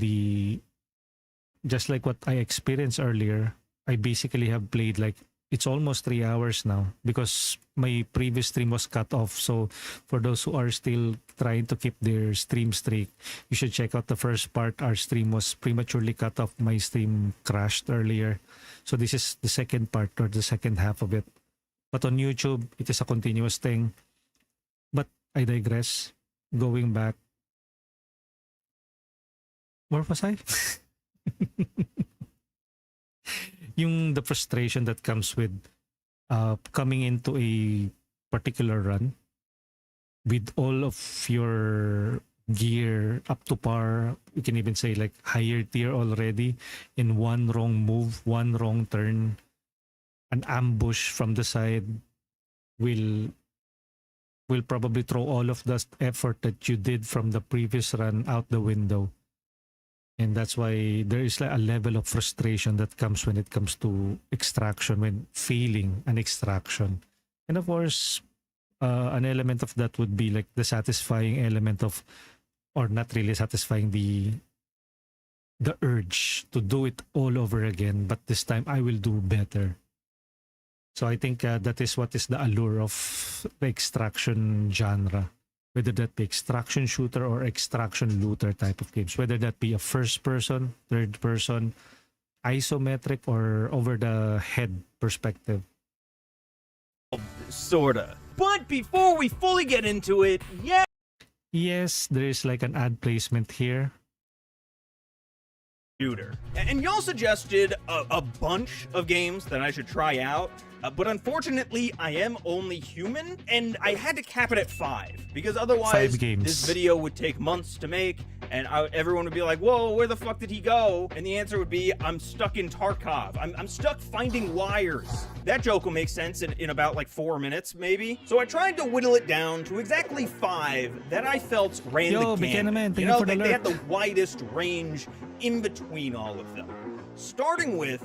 just like what I experienced earlier. I basically have played like, it's almost 3 hours now because my previous stream was cut off. So for those who are still trying to keep their stream streak, you should check out the first part. Our stream was prematurely cut off. My stream crashed earlier. So this is the second part, or the second half of it. But on YouTube, it is a continuous thing. But I digress. Going back. Where was I? The frustration that comes with coming into a particular run with all of your gear up to par. You can even say like higher tier already, in one wrong move, one wrong turn. an ambush from the side will probably throw all of the effort that you did from the previous run out the window. And that's why there is like a level of frustration that comes when it comes to extraction, when failing an extraction. And of course, an element of that would be like the satisfying element of, or not really satisfying, the urge to do it all over again, but this time I will do better. So I think that is what is the allure of the extraction genre, whether that be extraction shooter or extraction looter type of games, whether that be a first person, third person, isometric, or over the head perspective.
Sorta. But before we fully get into it,
Yes, there is like an ad placement here.
shooter. And y'all suggested a bunch of games that I should try out, but unfortunately, I am only human, and I had to cap it at 5, because otherwise,
5 games.
this video would take months to make, and everyone would be like, whoa, where the fuck did he go? And the answer would be, I'm stuck in Tarkov. I'm stuck finding wires. That joke will make sense in about like 4 minutes, maybe. So I tried to whittle it down to exactly 5 that I felt ran
Yo,
the gamut.
man,
You
thank
know,
you for the
they had
alert.
the widest range in between all of them. Starting with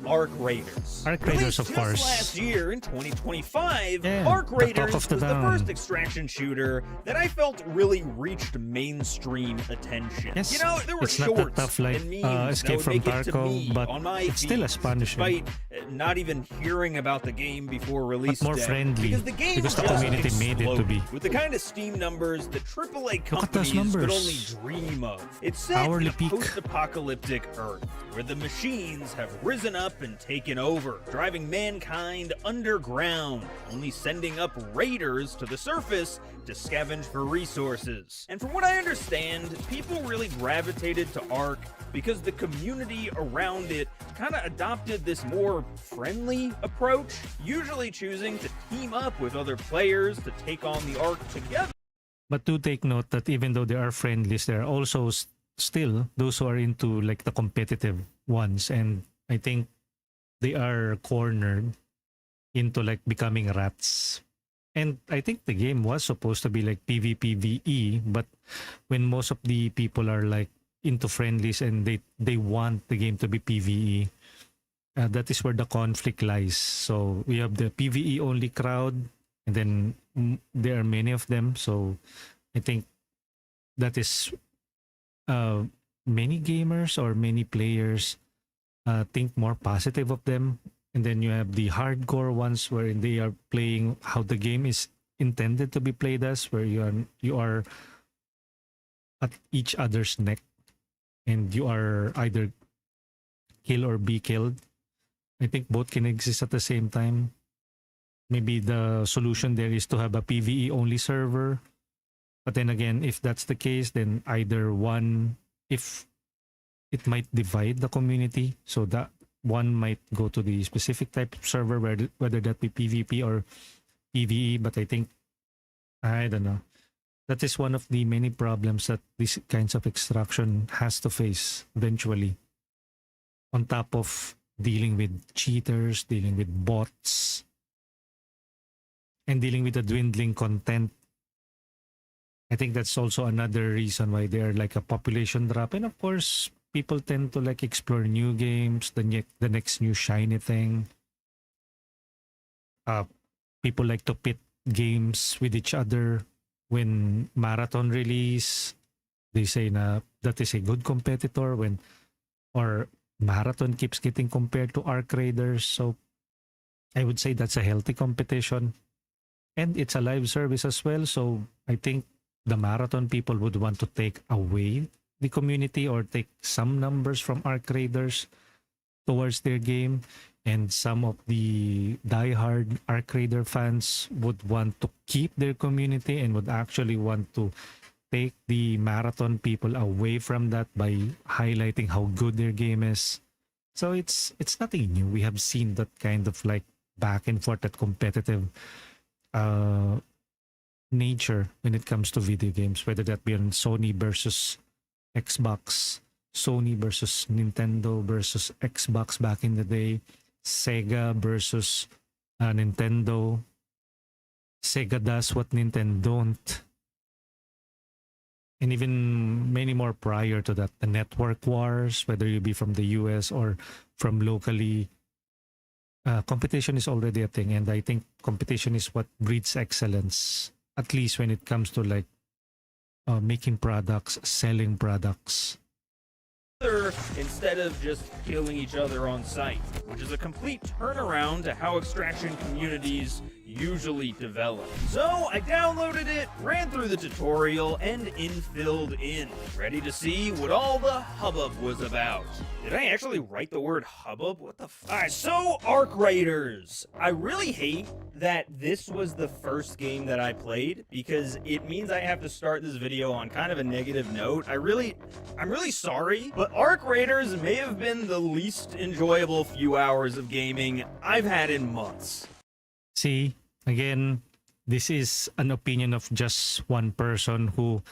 Arc Raiders.
Arc Raiders,
Released
of
just
course.
last year in 2025,
Yeah,
Arc
the talk
Raiders
of the
was the
town.
first extraction shooter that I felt really reached mainstream attention.
Yes,
You know, there were
it's not that
shorts
tough like
and memes
Escape
that would
from
make it to
Tarkov,
me
but
on my
it's still
feed,
astonishing.
despite not even hearing about the game before release
more
day.
friendly,
Because the game
because the
just
community made it to
exploded
be.
with the kind of Steam numbers that AAA
Look at those
companies could
numbers.
only dream of. It's set
Hourly
in a
peak.
post-apocalyptic Earth, where the machines have risen up and taken over, driving mankind underground, only sending up raiders to the surface to scavenge for resources. And from what I understand, people really gravitated to Ark because the community around it kind of adopted this more friendly approach, usually choosing to team up with other players to take on the Ark together.
But do take note that even though there are friendlies, there are also still those who are into like the competitive ones, and I think they are cornered into like becoming rats. And I think the game was supposed to be like PvPvE, but when most of the people are like into friendlies and they want the game to be PvE, that is where the conflict lies. So we have the PvE only crowd, and then there are many of them. So I think that is many gamers or many players think more positive of them. And then you have the hardcore ones where they are playing how the game is intended to be played as, where you are at each other's neck and you are either kill or be killed. I think both can exist at the same time. Maybe the solution there is to have a PvE only server. But then again, if that's the case, then either one, if it might divide the community, so that one might go to the specific type of server, whether that be PvP or PvE. But I think, I don't know, that is one of the many problems that these kinds of extraction has to face eventually. On top of dealing with cheaters, dealing with bots, and dealing with the dwindling content. I think that's also another reason why they are like a population drop. And of course, people tend to like explore new games, the next new shiny thing. People like to pit games with each other. When Marathon release, they say na that is a good competitor. Or Marathon keeps getting compared to Arc Raiders. So I would say that's a healthy competition. And it's a live service as well. So I think the Marathon people would want to take away the community or take some numbers from Arc Raiders towards their game. And some of the diehard Arc Raider fans would want to keep their community and would actually want to take the Marathon people away from that by highlighting how good their game is. So it's nothing new. We have seen that kind of like back and forth, that competitive nature when it comes to video games, whether that be on Sony versus Xbox, Sony versus Nintendo versus Xbox back in the day, Sega versus Nintendo. Sega does what Nintendo don't. And even many more prior to that. The network wars, whether you be from the US or from locally. Competition is already a thing. And I think competition is what breeds excellence. At least when it comes to like making products, selling products.
Instead of just killing each other on site, which is a complete turnaround to how extraction communities usually develop. So I downloaded it, ran through the tutorial, and infilled in, ready to see what all the hubbub was about. Did I actually write the word hubbub? What the f— Alright, so Arc Raiders. I really hate that this was the first game that I played, because it means I have to start this video on kind of a negative note. I'm really sorry, but Arc Raiders may have been the least enjoyable few hours of gaming I've had in months.
See, again, this is an opinion of just one person who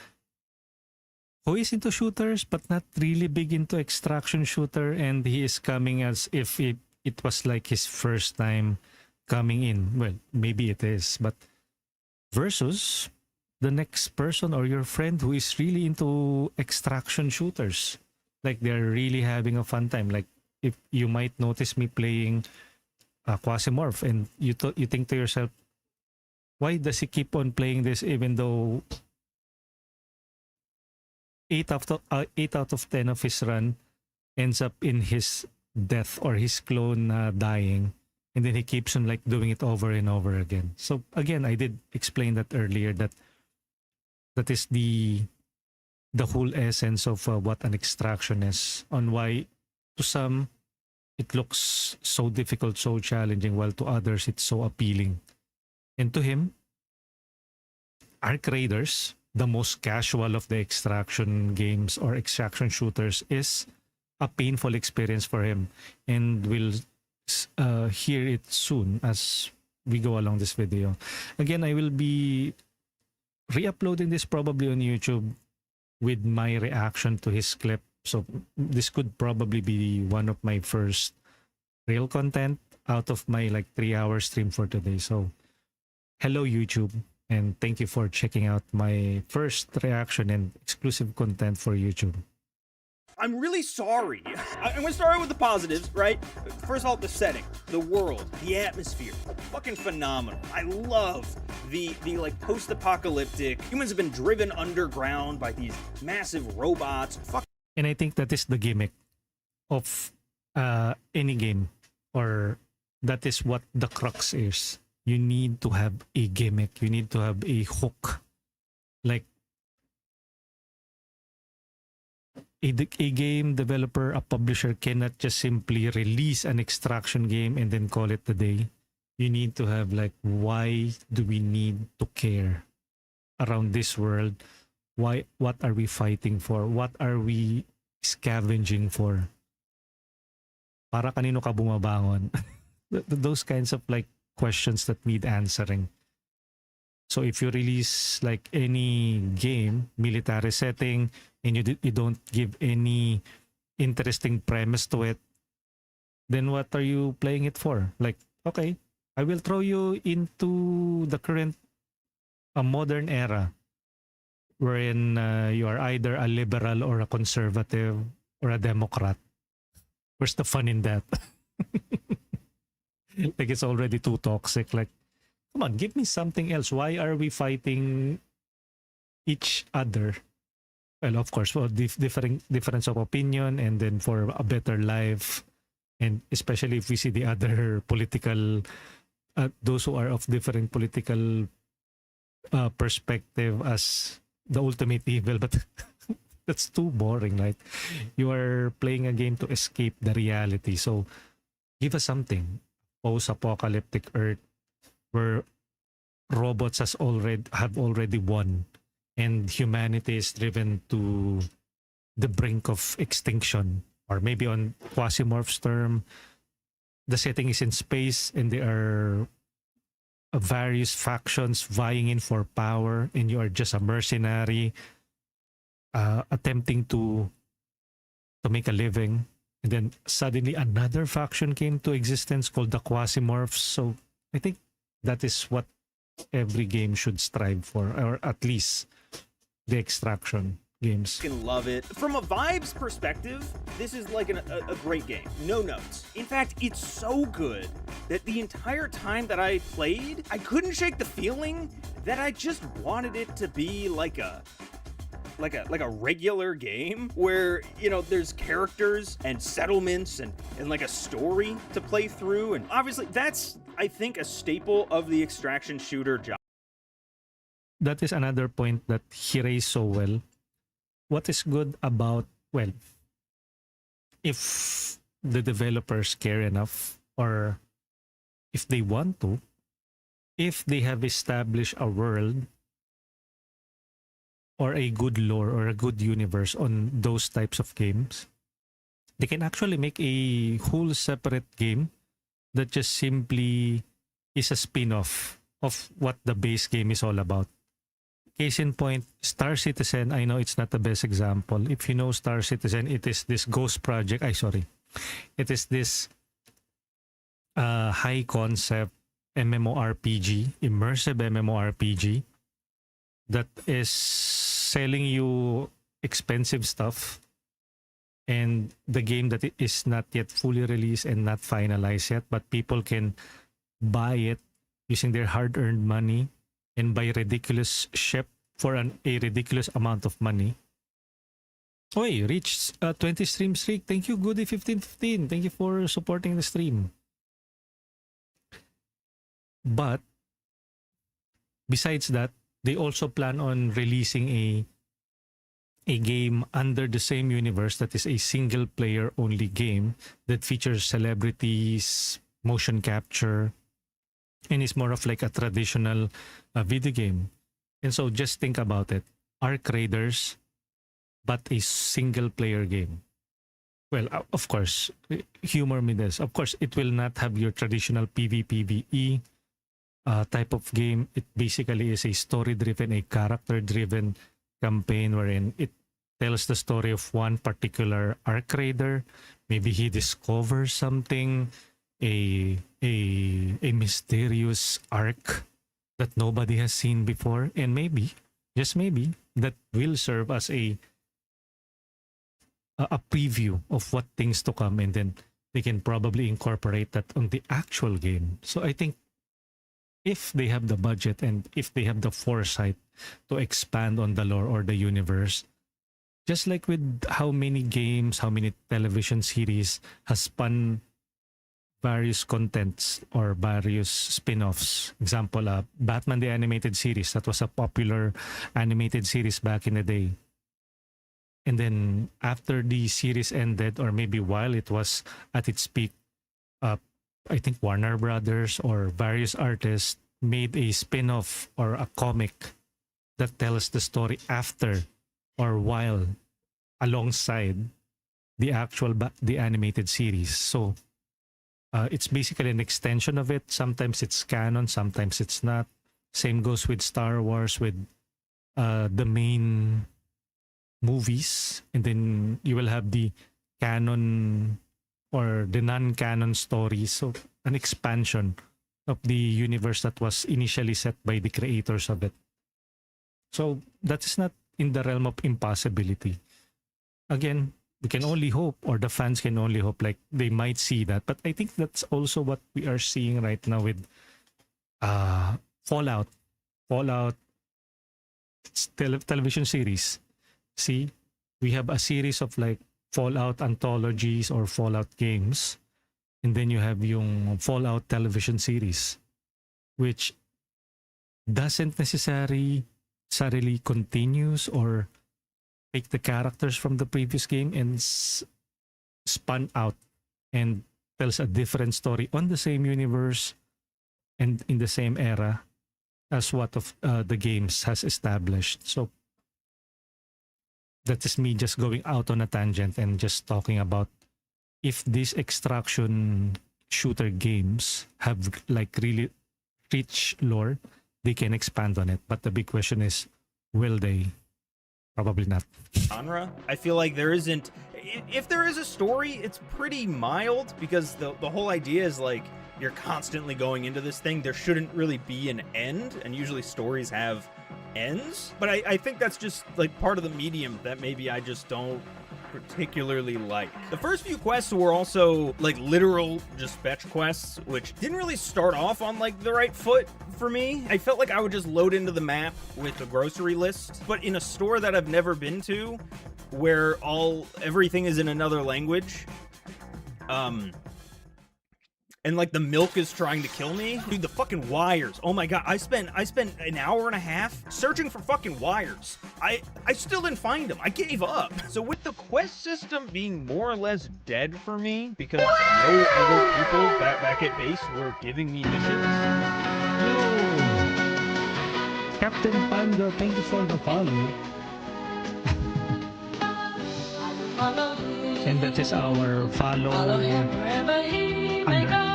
is into shooters but not really big into extraction shooter, and he is coming as if it was like his first time coming in. Well, maybe it is, but versus the next person or your friend who is really into extraction shooters. Like they're really having a fun time. Like if you might notice me playing Quasimorph, and you think to yourself, why does he keep on playing this even though 8 out of 10 of his run ends up in his death or his clone dying, and then he keeps on like doing it over and over again. So again, I did explain that earlier, that is the whole essence of what an extraction is, on why to some it looks so difficult, so challenging, while to others it's so appealing. And to him, Arc Raiders, the most casual of the extraction games or extraction shooters, is a painful experience for him, and we'll hear it soon as we go along this video. Again, I will be re-uploading this probably on YouTube with my reaction to his clip. So this could probably be one of my first real content out of my like 3-hour stream for today. So hello YouTube, and thank you for checking out my first reaction and exclusive content for YouTube.
I'm really sorry. I'm gonna start with the positives, right? First of all, the setting, the world, the atmosphere, fucking phenomenal. I love the like post-apocalyptic. Humans have been driven underground by these massive robots.
And I think that is the gimmick of any game, or that is what the crux is. You need to have a gimmick. You need to have a hook. Like a game developer, a publisher cannot just simply release an extraction game and then call it a day. You need to have like, why do we need to care around this world? Why? What are we fighting for? What are we scavenging for? Para kanino ka bumabangon? Those kinds of like questions that need answering. So if you release like any game, military setting, and you don't give any interesting premise to it, then what are you playing it for? Like, okay, I will throw you into the current modern era, wherein you are either a liberal or a conservative or a Democrat. Where's the fun in that? Like, it's already too toxic. Like, come on, give me something else. Why are we fighting each other? Well, of course, for difference of opinion, and then for a better life, and especially if we see the other political, those who are of different political perspective as the ultimate evil. But that's too boring, right? You are playing a game to escape the reality. So give us something. Post-apocalyptic Earth where robots have already won, and humanity is driven to the brink of extinction. Or maybe on Quasimorph's term, the setting is in space and there are various factions vying in for power, and you are just a mercenary attempting to make a living. And then suddenly another faction came to existence called the Quasimorphs. So I think that is what every game should strive for, or at least the Extraction games.
Can love it. From a vibes perspective, this is like a great game. No notes. In fact, it's so good that the entire time that I played, I couldn't shake the feeling that I just wanted it to be like a regular game where, you know, there's characters and settlements and like a story to play through. And obviously that's, I think, a staple of the extraction shooter genre.
That is another point that he raised so well. What is good about, well, if the developers care enough, or if they want to, if they have established a world or a good lore or a good universe on those types of games, they can actually make a whole separate game that just simply is a spin-off of what the base game is all about. Case in point, Star Citizen, I know it's not the best example. If you know Star Citizen, it is this ghost project. It is this high concept MMORPG, immersive MMORPG that is selling you expensive stuff, and the game that is not yet fully released and not finalized yet, but people can buy it using their hard-earned money and buy ridiculous ship for a ridiculous amount of money. Oy, reached 20 stream streak. Thank you, Goody1515. Thank you for supporting the stream. But besides that, they also plan on releasing a game under the same universe that is a single player only game that features celebrities, motion capture, and is more of like a traditional video game. And so just think about it. Arc Raiders, but a single player game. Well, of course, humor me this. Of course, it will not have your traditional PvPvE type of game. It basically is a story-driven, a character-driven campaign wherein it tells the story of one particular Arc Raider. Maybe he discovers something, a mysterious arc that nobody has seen before, and maybe, just maybe, that will serve as a preview of what things to come, and then they can probably incorporate that on the actual game. So I think if they have the budget and if they have the foresight to expand on the lore or the universe, just like with how many games, how many television series has spun various contents or various spin-offs. Example, Batman the Animated Series. That was a popular animated series back in the day. And then after the series ended, or maybe while it was at its peak, I think Warner Brothers or various artists made a spin-off or a comic that tells the story after or while, alongside the actual the animated series. So it's basically an extension of it. Sometimes it's canon, sometimes it's not. Same goes with Star Wars, with the main movies, and then you will have the canon or the non-canon stories. So an expansion of the universe that was initially set by the creators of it. So that is not in the realm of impossibility. Again, we can only hope, or the fans can only hope, like they might see that. But I think that's also what we are seeing right now with Fallout television series. See, we have a series of like Fallout anthologies or Fallout games, and then you have yung Fallout television series, which doesn't necessarily continues or take the characters from the previous game and spun out and tells a different story on the same universe and in the same era as what of the games has established. So that is me just going out on a tangent and just talking about if these extraction shooter games have like really rich lore, they can expand on it. But the big question is, will they? Probably not.
genre. I feel like there isn't. If there is a story, it's pretty mild because the whole idea is like you're constantly going into this thing. There shouldn't really be an end, and usually stories have ends. But I think that's just like part of the medium that maybe I just don't particularly like. The first few quests were also like literal just fetch quests, which didn't really start off on like the right foot for me. I felt like I would just load into the map with a grocery list, but in a store that I've never been to, where everything is in another language, and like the milk is trying to kill me. Dude, the fucking wires. Oh my god, I spent an hour and a half searching for fucking wires. I still didn't find them. I gave up.
So with the quest system being more or less dead for me because no other people back at base were giving me missions.
Captain Panda, thank you for the follow. And that is our follow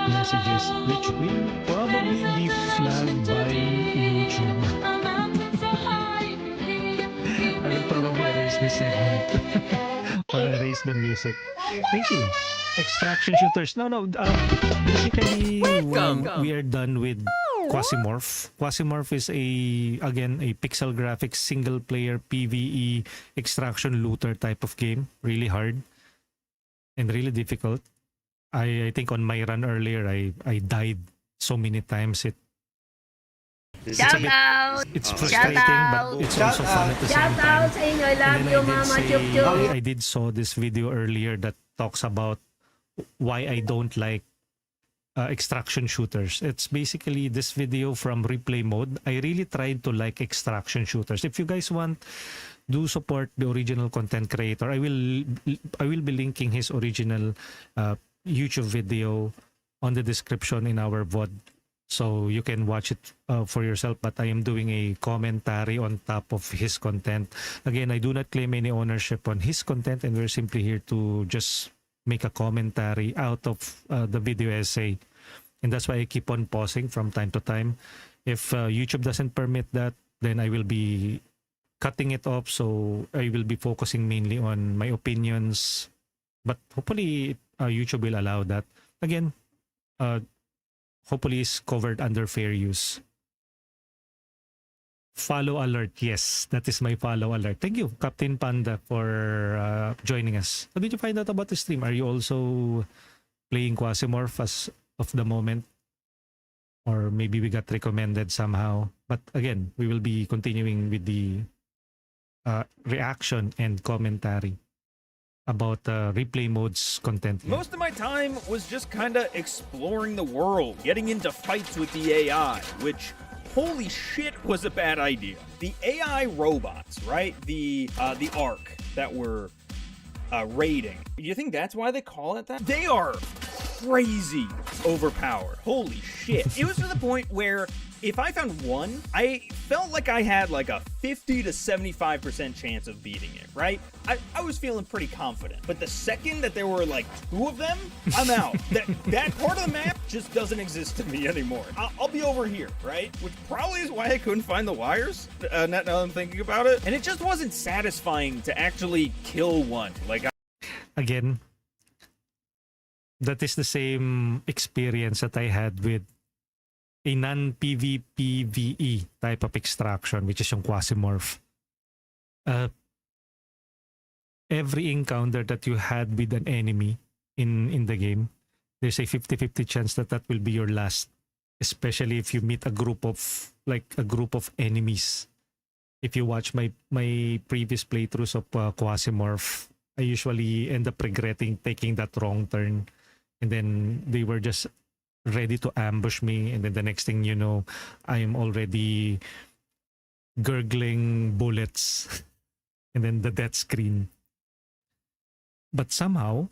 messages, which will probably be flagged by YouTube. I will probably erase this segment or erase the music. Thank you. Extraction shooters. No. Basically, we are done with Quasimorph. Quasimorph is a pixel graphics single player PvE extraction looter type of game. Really hard and really difficult. I think on my run earlier, I died so many times. It's frustrating, but it's also fun at the same time.
Sa inyo. I love you, Mama Chup Chup.
I did saw this video earlier that talks about why I don't like extraction shooters. It's basically this video from replay mode. I really tried to like extraction shooters. If you guys want, do support the original content creator. I will be linking his original YouTube video on the description in our VOD, so you can watch it for yourself. But I am doing a commentary on top of his content. Again, I do not claim any ownership on his content, and we're simply here to just make a commentary out of the video essay. And that's why I keep on pausing from time to time. If YouTube doesn't permit that, then I will be cutting it off. So I will be focusing mainly on my opinions. But hopefully YouTube will allow that. Again, hopefully it's covered under fair use. Follow alert. Yes, that is my follow alert. Thank you, Captain Panda, for joining us. How did you find out about the stream? Are you also playing Quasimorph as of the moment? Or maybe we got recommended somehow. But again, we will be continuing with the reaction and commentary about replay mode's content.
Most of my time was just kind of exploring the world, getting into fights with the AI, which, holy shit, was a bad idea. The AI robots, right? The Ark that were raiding. You think that's why they call it that? They are crazy overpowered. Holy shit. It was to the point where if I found one, I felt like I had like a 50 to 75% chance of beating it, right? I was feeling pretty confident. But the second that there were like two of them, I'm out. That part of the map just doesn't exist to me anymore. I'll be over here, right? Which probably is why I couldn't find the wires, now that I'm thinking about it. And it just wasn't satisfying to actually kill one.
Again, that is the same experience that I had with a non-PvPvE type of extraction, which is yung Quasimorph. Every encounter that you had with an enemy in the game, there's a 50-50 chance that that will be your last, especially if you meet a group of enemies. If you watch my previous playthroughs of Quasimorph, I usually end up regretting taking that wrong turn, and then they were just ready to ambush me, and then the next thing you know, I am already gurgling bullets and then the death screen. But somehow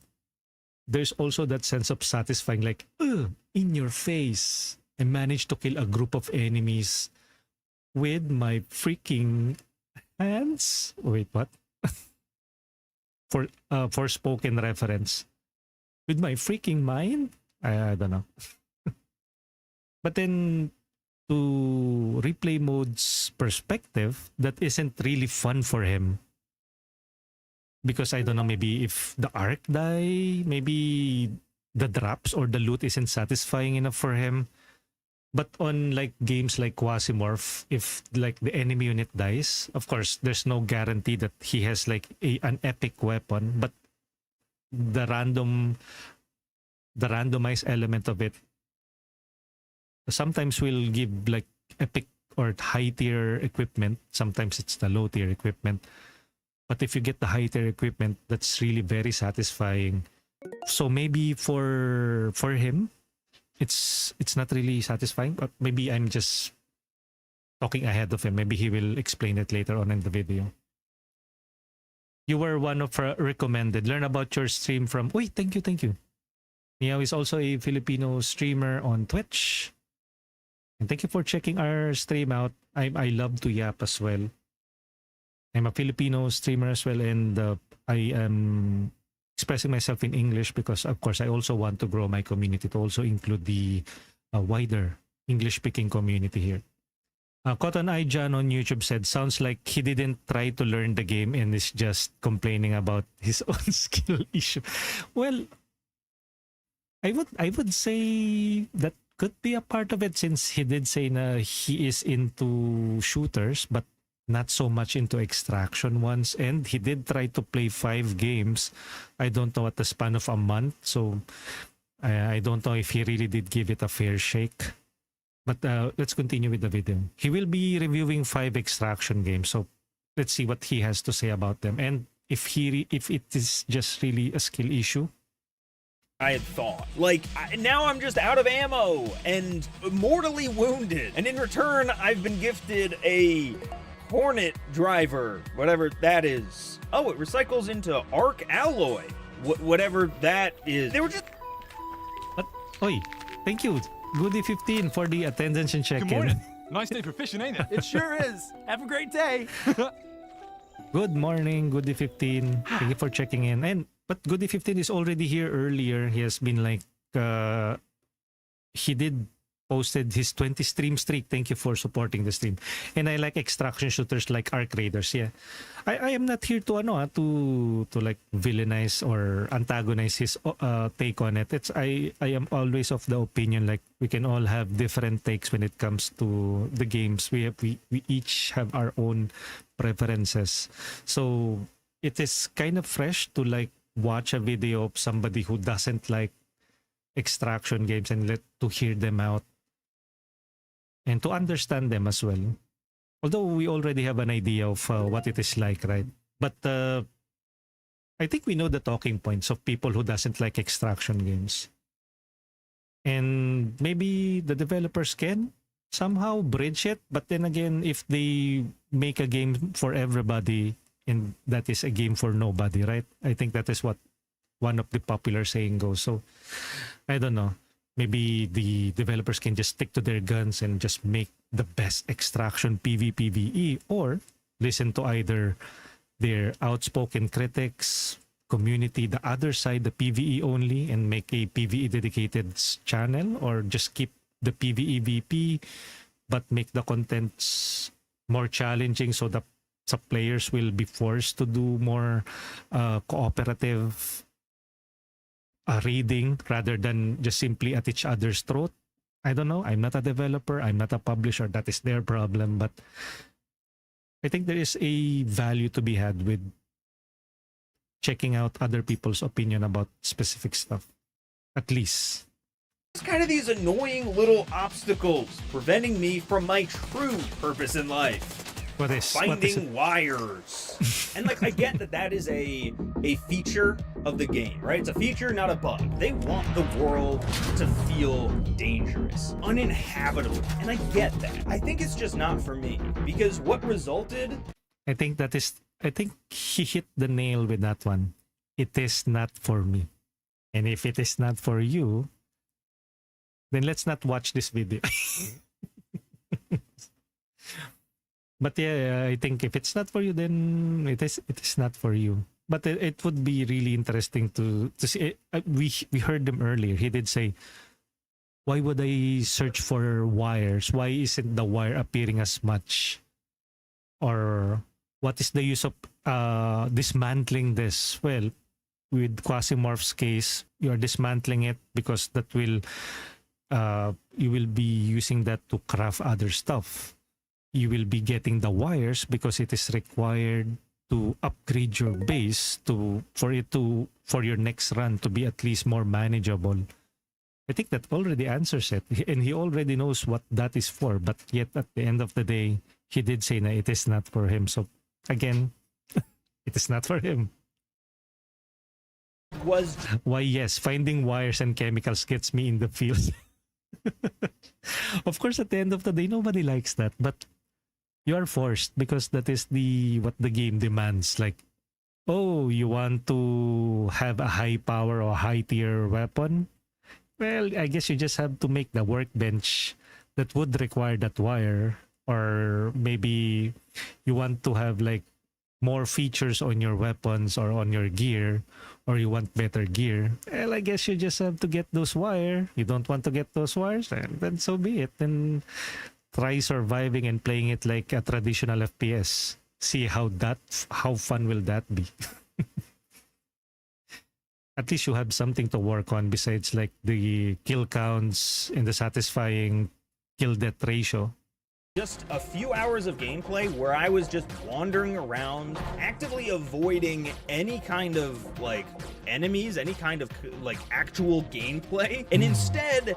there's also that sense of satisfying, like, in your face, I managed to kill a group of enemies with my freaking hands. Wait, what? For spoken reference, with my freaking mind. I don't know. But then, to replay mode's perspective, that isn't really fun for him. because I don't know, maybe if the arc die, maybe the drops or the loot isn't satisfying enough for him. But on like games like Quasimorph, if like the enemy unit dies, of course there's no guarantee that he has like an epic weapon, but the randomized element of it sometimes will give like epic or high tier equipment. Sometimes it's the low tier equipment. But if you get the high tier equipment, that's really very satisfying. So maybe for him, it's not really satisfying, but maybe I'm just talking ahead of him. Maybe he will explain it later on in the video. You were one of our recommended. Learn about your stream from... Wait, thank you. Meow is also a Filipino streamer on Twitch. And thank you for checking our stream out. I love to yap as well. I'm a Filipino streamer as well, and I am expressing myself in English because, of course, I also want to grow my community to also include the wider English-speaking community here. Cotton Eye John on YouTube said, sounds like he didn't try to learn the game and is just complaining about his own skill issue. Well, I would say that could be a part of it, since he did say na he is into shooters but not so much into extraction ones, and he did try to play 5 games. I don't know, at the span of a month, so I don't know if he really did give it a fair shake. But let's continue with the video. He will be reviewing 5 extraction games, so let's see what he has to say about them, and if it is just really a skill issue.
I had thought. Like, now I'm just out of ammo and mortally wounded. And in return, I've been gifted a Hornet driver, whatever that is. Oh, it recycles into arc alloy, whatever that is. They were just...
But, oi, thank you, Goody15, for the attendance and check-in.
Good morning. Nice day for fishing, ain't it? It sure is. Have a great day.
Good morning, Goody15. Thank you for checking in. But Goody15 is already here earlier. He has been like, he did posted his 20 stream streak. Thank you for supporting the stream. And I like extraction shooters like Arc Raiders. Yeah, I am not here to to like villainize or antagonize his take on it. I am always of the opinion like we can all have different takes when it comes to the games. We each have our own preferences. So it is kind of fresh to like watch a video of somebody who doesn't like extraction games and to hear them out and to understand them as well. Although we already have an idea of what it is like, right? But I think we know the talking points of people who doesn't like extraction games. And maybe the developers can somehow bridge it. But then again, if they make a game for everybody, and that is a game for nobody, right? I think that is what one of the popular saying goes. So I don't know. Maybe the developers can just stick to their guns and just make the best extraction PvPvE, or listen to either their outspoken critics, community, the other side, the PvE only, and make a PvE dedicated channel, or just keep the PvEVP but make the contents more challenging so the players will be forced to do more cooperative reading rather than just simply at each other's throat. I don't know. I'm not a developer. I'm not a publisher. That is their problem. But I think there is a value to be had with checking out other people's opinion about specific stuff. At least.
It's kind of these annoying little obstacles preventing me from my true purpose in life. Finding wires. And like, I get that is a feature of the game, right? It's a feature, not a bug. They want the world to feel dangerous, uninhabitable, and I get that. I think it's just not for me, because what resulted...
I think he hit the nail with that one. It is not for me. And if it is not for you, then let's not watch this video. But yeah, I think if it's not for you, then it is not for you. But it would be really interesting to see. We heard him earlier. He did say, why would I search for wires? Why isn't the wire appearing as much? Or what is the use of dismantling this. Well, with Quasimorph's case, you are dismantling it because that will you will be using that to craft other stuff. You will be getting the wires because it is required to upgrade your base for your next run to be at least more manageable. I think that already answers it, and he already knows what that is for. But yet, at the end of the day, he did say that it is not for him. So again, it is not for him. Why, yes, finding wires and chemicals gets me in the field. Of course, at the end of the day, nobody likes that, but you are forced because that is what the game demands. Like, oh, you want to have a high power or high tier weapon? Well, I guess you just have to make the workbench that would require that wire, or maybe you want to have like more features on your weapons or on your gear, or you want better gear. Well, I guess you just have to get those wire. You don't want to get those wires, then so be it. Then try surviving and playing it like a traditional FPS. See how fun will that be. At least you have something to work on besides like the kill counts and the satisfying kill death ratio.
Just a few hours of gameplay where I was just wandering around, actively avoiding any kind of like enemies, any kind of like actual gameplay, and instead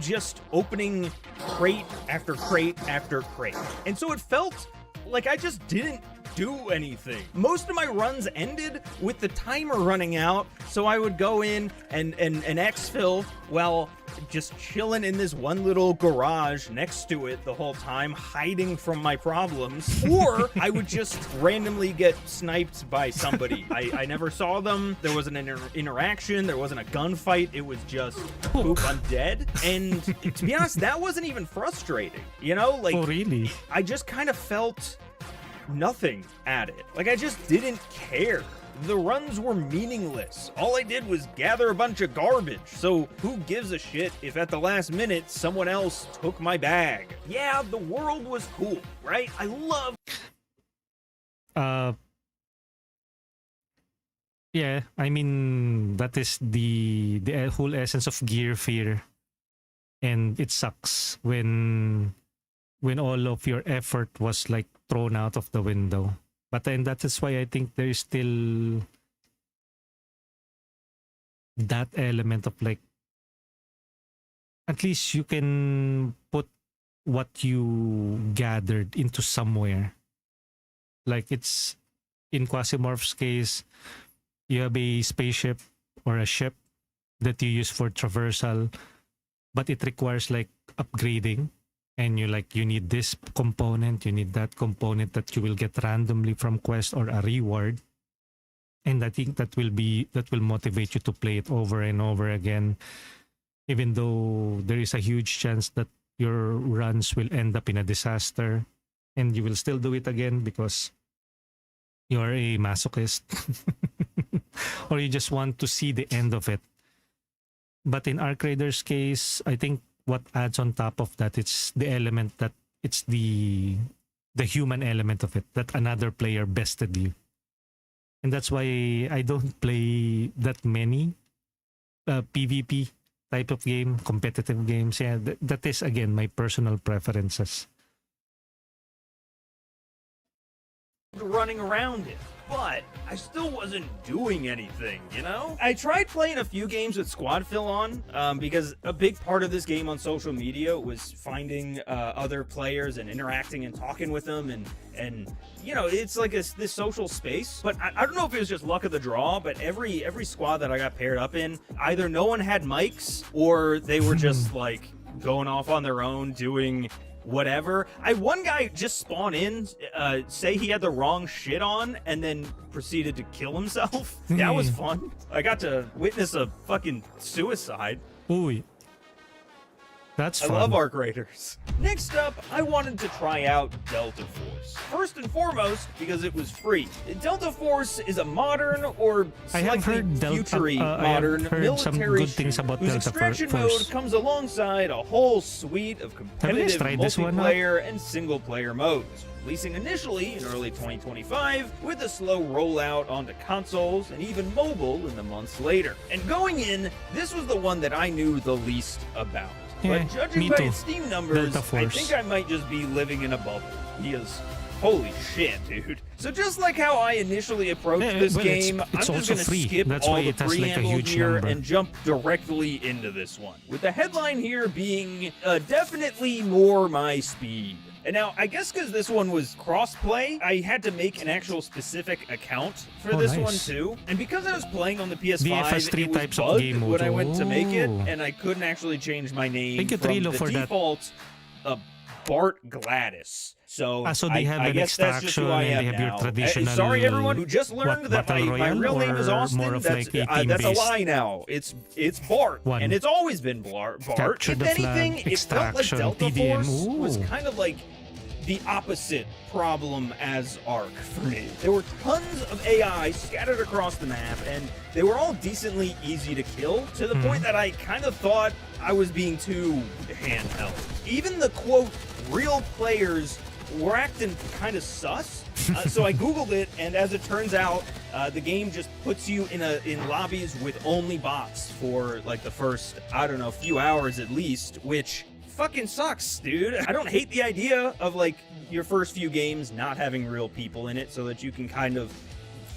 just opening crate after crate after crate. And so it felt like I just didn't do anything. Most of my runs ended with the timer running out, so I would go in and exfil while just chilling in this one little garage next to it the whole time, hiding from my problems, or I would just randomly get sniped by somebody. I never saw them. There wasn't an interaction. There wasn't a gunfight. It was just, poop, I'm dead. And to be honest, that wasn't even frustrating. You know, like,
oh, really?
I just kind of felt nothing at it. Like, I just didn't care. The runs were meaningless. All I did was gather a bunch of garbage. So who gives a shit if at the last minute someone else took my bag? Yeah, the world was cool, right? I love.
Yeah, I mean, that is the whole essence of gear fear. And it sucks when all of your effort was like thrown out of the window. But then that is why I think there is still that element of like, at least you can put what you gathered into somewhere. Like, it's in Quasimorph's case, you have a spaceship or a ship that you use for traversal, but it requires like upgrading. And you need this component, you need that component that you will get randomly from quest or a reward. And I think that will motivate you to play it over and over again, even though there is a huge chance that your runs will end up in a disaster, and you will still do it again because you're a masochist or you just want to see the end of it. But in Arc Raider's case, I think what adds on top of that, it's the element that it's the human element of it, that another player bested you. And that's why I don't play that many PvP type of game, competitive games. Yeah, that is again my personal preferences.
Running around it, but I still wasn't doing anything, you know? I tried playing a few games with Squad Fill on, because a big part of this game on social media was finding other players and interacting and talking with them, and you know, it's like this social space. But I don't know if it was just luck of the draw, but every squad that I got paired up in, either no one had mics or they were just like going off on their own doing whatever. I had one guy just spawn in, say he had the wrong shit on, and then proceeded to kill himself. That was fun. I got to witness a fucking suicide.
Ooh, That's
I
fun.
love Arc Raiders. Next up, I wanted to try out Delta Force. First and foremost, because it was free. Delta Force is a modern or
I have
slightly
heard
futury
I have
modern
heard some
military
good things
shooter
about
whose
Delta
extraction
Force.
mode comes alongside a whole suite of competitive
tried this one out?
multiplayer and single-player modes. Releasing initially in early 2025, with a slow rollout onto consoles and even mobile in the months later. And going in, this was the one that I knew the least about.
Yeah,
But judging
me
by
too.
its Steam numbers,
Delta
I
Force.
think I might just be living in a bubble. Because, holy shit, dude. So just like how I initially approached
Yeah,
this
well, it's-
game,
it's
I'm
also
just going to
free.
skip
That's
all
why
the
it has, like, a
preamble
huge
here
number.
and jump directly into this one. With the headline here being definitely more my speed. And now, I guess because this one was cross-play, I had to make an actual specific account for this one
nice.
too. And because I was playing on the PS5,
BFS3
it was
types of
bugged
game mode.
when I went to make it,
Oh.
and I couldn't actually change my name
Thank you,
from
Trilo,
the
for that.
default Bart Gladys. So,
So they have
I
an
guess that's just who
extraction
I
and
am
they have your
now.
traditional,
Sorry, everyone who just learned that
Battle
my
Royale
real name is
or
Austin.
more of
That's,
like a
that's a
team-based
lie now. It's Bart,
one?
and it's always been Bart.
Capture
If
the flag,
anything, it felt like
extraction,
Delta
TDM.
Force was
Ooh.
kind of like the opposite problem as Ark for me. There were tons of AI scattered across the map, and they were all decently easy to kill, to the point that I kind of thought I was being too handheld. Even the, quote, real players were acting kind of sus. So I Googled it, and as it turns out, the game just puts you in lobbies with only bots for, like, the first, I don't know, few hours at least, which fucking sucks, dude. I don't hate the idea of, like, your first few games not having real people in it so that you can kind of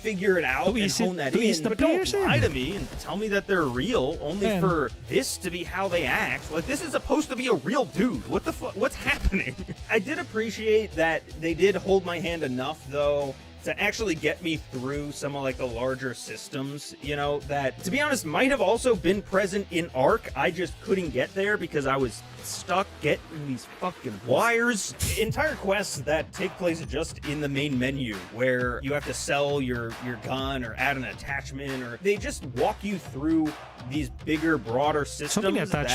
figure it out and hone that in, but don't lie to me and tell me that they're real only for this to be how they act. Like, this is supposed to be a real dude. What the fuck? What's happening? I did appreciate that they did hold my hand enough, though, to actually get me through some of, like, the larger systems, you know, that, to be honest, might have also been present in Ark. I just couldn't get there because I was stuck getting these fucking wires. Entire quests that take place just in the main menu, where you have to sell your gun or add an attachment, or they just walk you through these bigger, broader systems that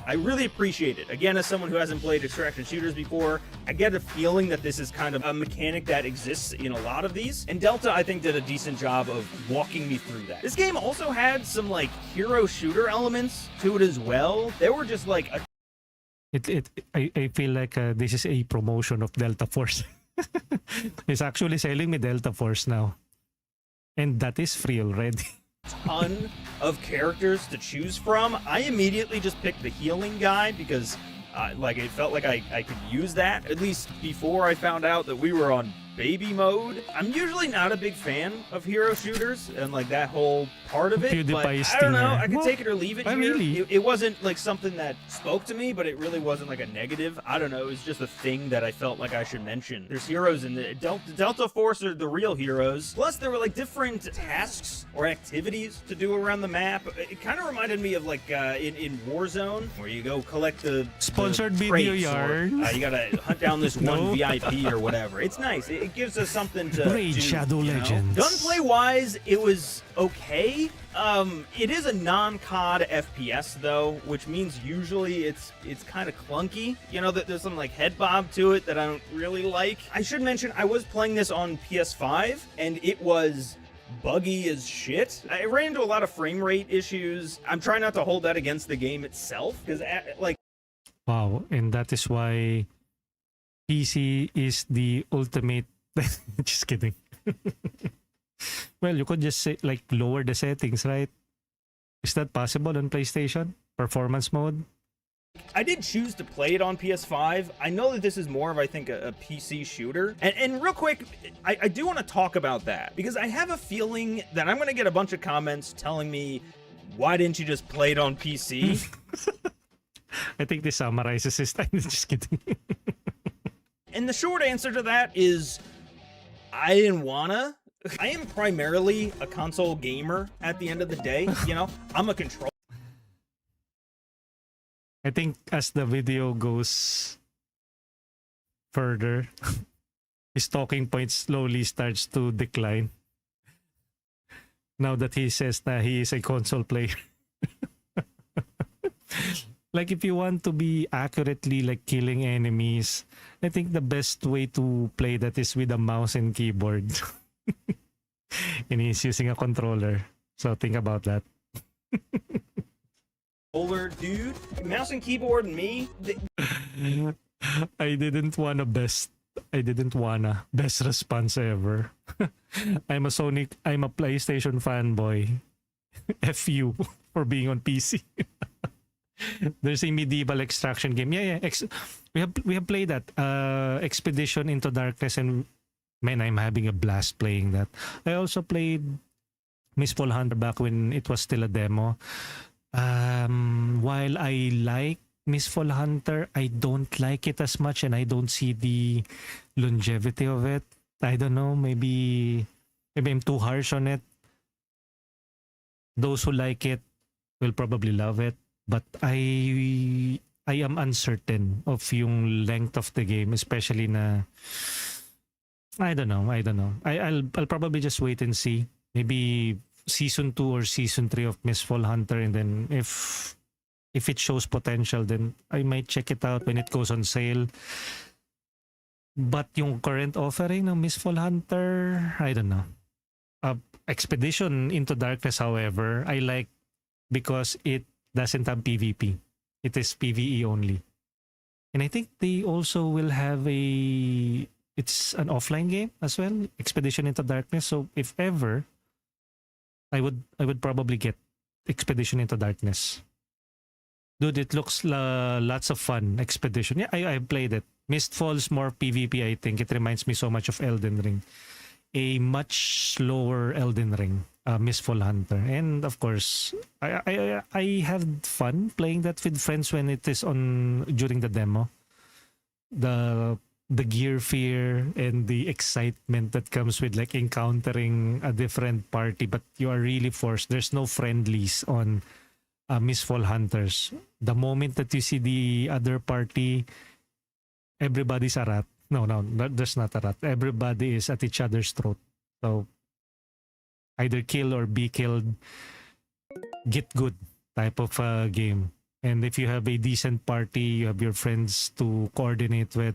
I really appreciate it. Again, as someone who hasn't played extraction shooters before, I get a feeling that this is kind of a mechanic that exists in a lot of these. And Delta, I think, did a decent job of walking me through that. This game also had some, like, hero shooter elements to it as well. They were just like
I feel like this is a promotion of Delta Force. It's actually selling me Delta Force now. And that is free already.
ton of characters to choose from. I immediately just picked the healing guy because like, it felt like I could use that, at least before I found out that we were on baby mode. I'm usually not a big fan of hero shooters and, like, that whole part of it, but I don't know, I could take it or leave it here. It wasn't, like, something that spoke to me, but it really wasn't, like, a negative. I don't know, it was just a thing that I felt like I should mention. There's heroes in the Delta Force are the real heroes. Plus, there were, like, different tasks or activities to do around the map. It kind of reminded me of, like, in Warzone, where you go collect the
sponsored video
crates,
yarn.
or, you gotta hunt down this one VIP or whatever. It's nice. It gives us something to
Raid
do,
Shadow
you know?
Legends.
Gunplay wise, it was okay. It is a non-COD FPS though, which means usually it's kind of clunky. You know, that there's some, like, head bob to it that I don't really like. I should mention I was playing this on PS5 and it was buggy as shit. I ran into a lot of frame rate issues. I'm trying not to hold that against the game itself because, like,
Wow, and that is why PC is the ultimate. Just kidding. Well, you could just say, like, lower the settings, right? Is that possible on PlayStation? Performance mode?
I did choose to play it on PS5. I know that this is more of, I think, a PC shooter. And real quick, I do want to talk about that, because I have a feeling that I'm going to get a bunch of comments telling me, why didn't you just play it on PC?
I think this summarizes this time. Just kidding.
And the short answer to that is, I didn't wanna. I am primarily a console gamer at the end of the day. You know, I'm a control.
I think as the video goes further, his talking point slowly starts to decline. Now that he says that he is a console player. Like if you want to be accurately like killing enemies, I think the best way to play that is with a mouse and keyboard. And he's using a controller. So think about that.
Controller, dude. Mouse and keyboard and me.
I didn't wanna best response ever. I'm a PlayStation fanboy. F you for being on PC. There's a medieval extraction game. Yeah. We have played that. Expedition into Darkness, and man, I'm having a blast playing that. I also played Mistfall Hunter back when it was still a demo. While I like Mistfall Hunter, I don't like it as much, and I don't see the longevity of it. I don't know, maybe I'm too harsh on it. Those who like it will probably love it, but I am uncertain of yung length of the game, especially na I don't know. I'll probably just wait and see. Maybe season 2 or season 3 of Mistfall Hunter, and then if it shows potential, then I might check it out when it goes on sale. But yung current offering ng Mistfall Hunter, I don't know. Expedition into Darkness, however, I like because it doesn't have PvP. It is PvE only. And I think they also will have it's an offline game as well, Expedition into Darkness. So if ever, I would probably get Expedition into Darkness. Dude, it looks lots of fun. Expedition. Yeah, I played it. Mistfall's more PvP, I think. It reminds me so much of Elden Ring. A much slower Elden Ring, Mistfall Hunter. And of course, I had fun playing that with friends when it is on during the demo. The gear fear and the excitement that comes with like encountering a different party, but you are really forced. There's no friendlies on Mistfall Hunters. The moment that you see the other party, everybody's a rat. No, there's not a rat. Everybody is at each other's throat. So either kill or be killed. Get good type of game. And if you have a decent party, you have your friends to coordinate with,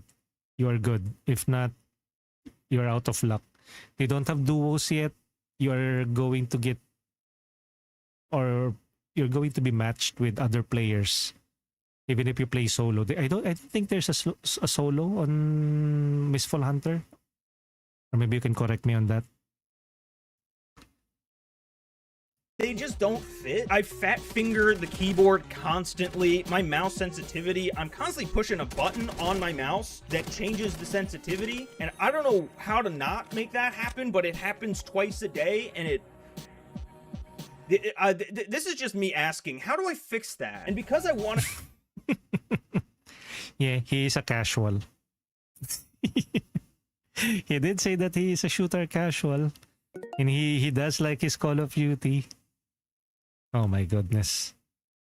you are good. If not, you're out of luck. They don't have duos yet. You're going to get, or you're going to be matched with other players. Even if you play solo. I don't think there's a solo on Mistfall Hunter. Or maybe you can correct me on that.
They just don't fit. I fat finger the keyboard constantly. My mouse sensitivity, I'm constantly pushing a button on my mouse that changes the sensitivity. And I don't know how to not make that happen, but it happens twice a day. And this is just me asking, how do I fix that? And because I want to...
Yeah, he is a casual. He did say that he is a shooter casual. And he does like his Call of Duty. Oh my goodness.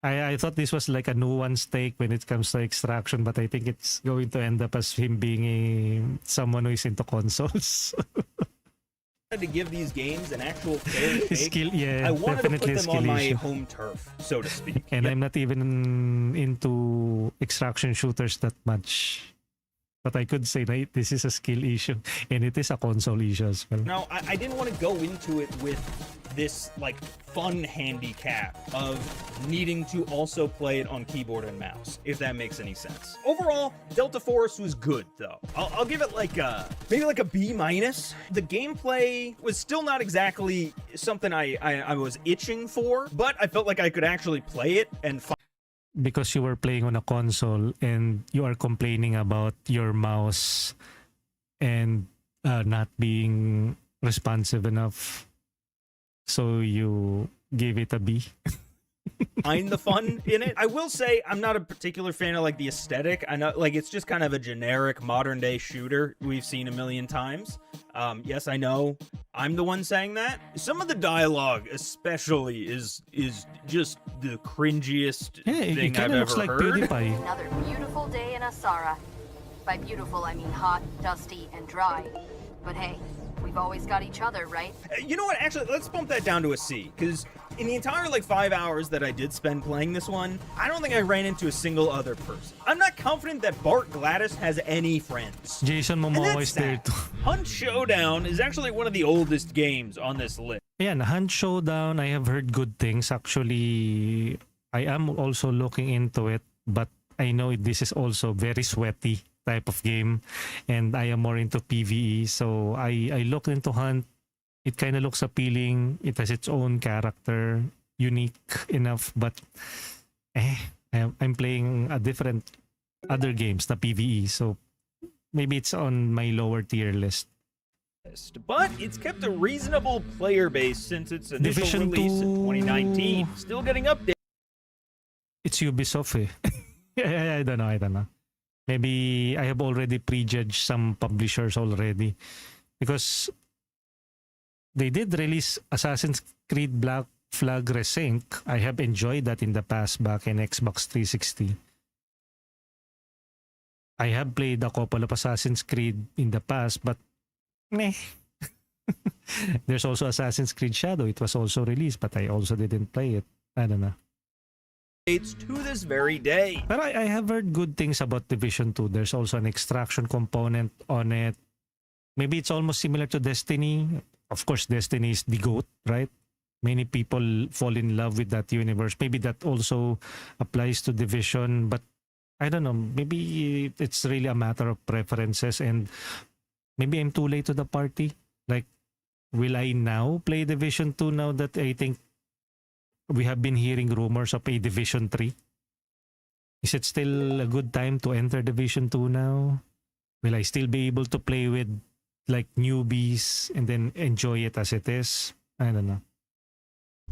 I thought this was like a nuanced take when it comes to Extraction, but I think it's going to end up as him being someone who is into consoles.
To give these games an actual fair take,
skill, yeah,
I wanted to put them on my
issue.
home turf, so to speak.
And I'm not even into extraction shooters that much. But I could say that this is a skill issue, and it is a console issue as well.
Now, I didn't want to go into it with this like fun handicap of needing to also play it on keyboard and mouse, if that makes any sense. Overall, Delta Force was good though. I'll give it like maybe like a B-. The gameplay was still not exactly something I was itching for, but I felt like I could actually play it and
because you were playing on a console and you are complaining about your mouse and not being responsive enough. So you gave it a B.
Find the fun in it. I will say I'm not a particular fan of like the aesthetic. I know like it's just kind of a generic modern day shooter we've seen a million times. Yes, I know I'm the one saying that. Some of the dialogue especially is just the cringiest thing I've ever
like
heard.
PewDiePie.
Another beautiful day in Asara. By beautiful, I mean hot, dusty, and dry. But hey, we've We've always got each other, right?
You know what? Actually, let's bump that down to a C, because in the entire 5 hours that I did spend playing this one, I don't think I ran into a single other person. I'm not confident that Bart Gladys has any friends.
Jason Momoa is there too.
Hunt Showdown is actually one of the oldest games on this list.
Yeah, Hunt Showdown, I have heard good things. Actually, I am also looking into it, but I know this is also very sweaty type of game, and I am more into PvE. So I looked into Hunt. It kind of looks appealing. It has its own character, unique enough, but I'm playing a different other games, the PvE. So maybe it's on my lower tier list.
But it's kept a reasonable player base since its initial
Division
release
2...
in 2019. Still getting updates.
It's Ubisoft. I don't know. Maybe I have already prejudged some publishers already, because they did release Assassin's Creed Black Flag Resync. I have enjoyed that in the past back in Xbox 360. I have played a couple of Assassin's Creed in the past, but meh. There's also Assassin's Creed Shadow. It was also released, but I also didn't play it. I don't know.
It's to this very day.
But I have heard good things about Division 2. There's also an extraction component on it. Maybe it's almost similar to Destiny. Of course, Destiny is the GOAT, right? Many people fall in love with that universe. Maybe that also applies to Division, but I don't know. Maybe it's really a matter of preferences, and maybe I'm too late to the party. Like, will I now play Division 2 now that I think we have been hearing rumors of a Division 3? Is it still a good time to enter Division 2 now? Will I still be able to play with like newbies and then enjoy it as it is? I don't know.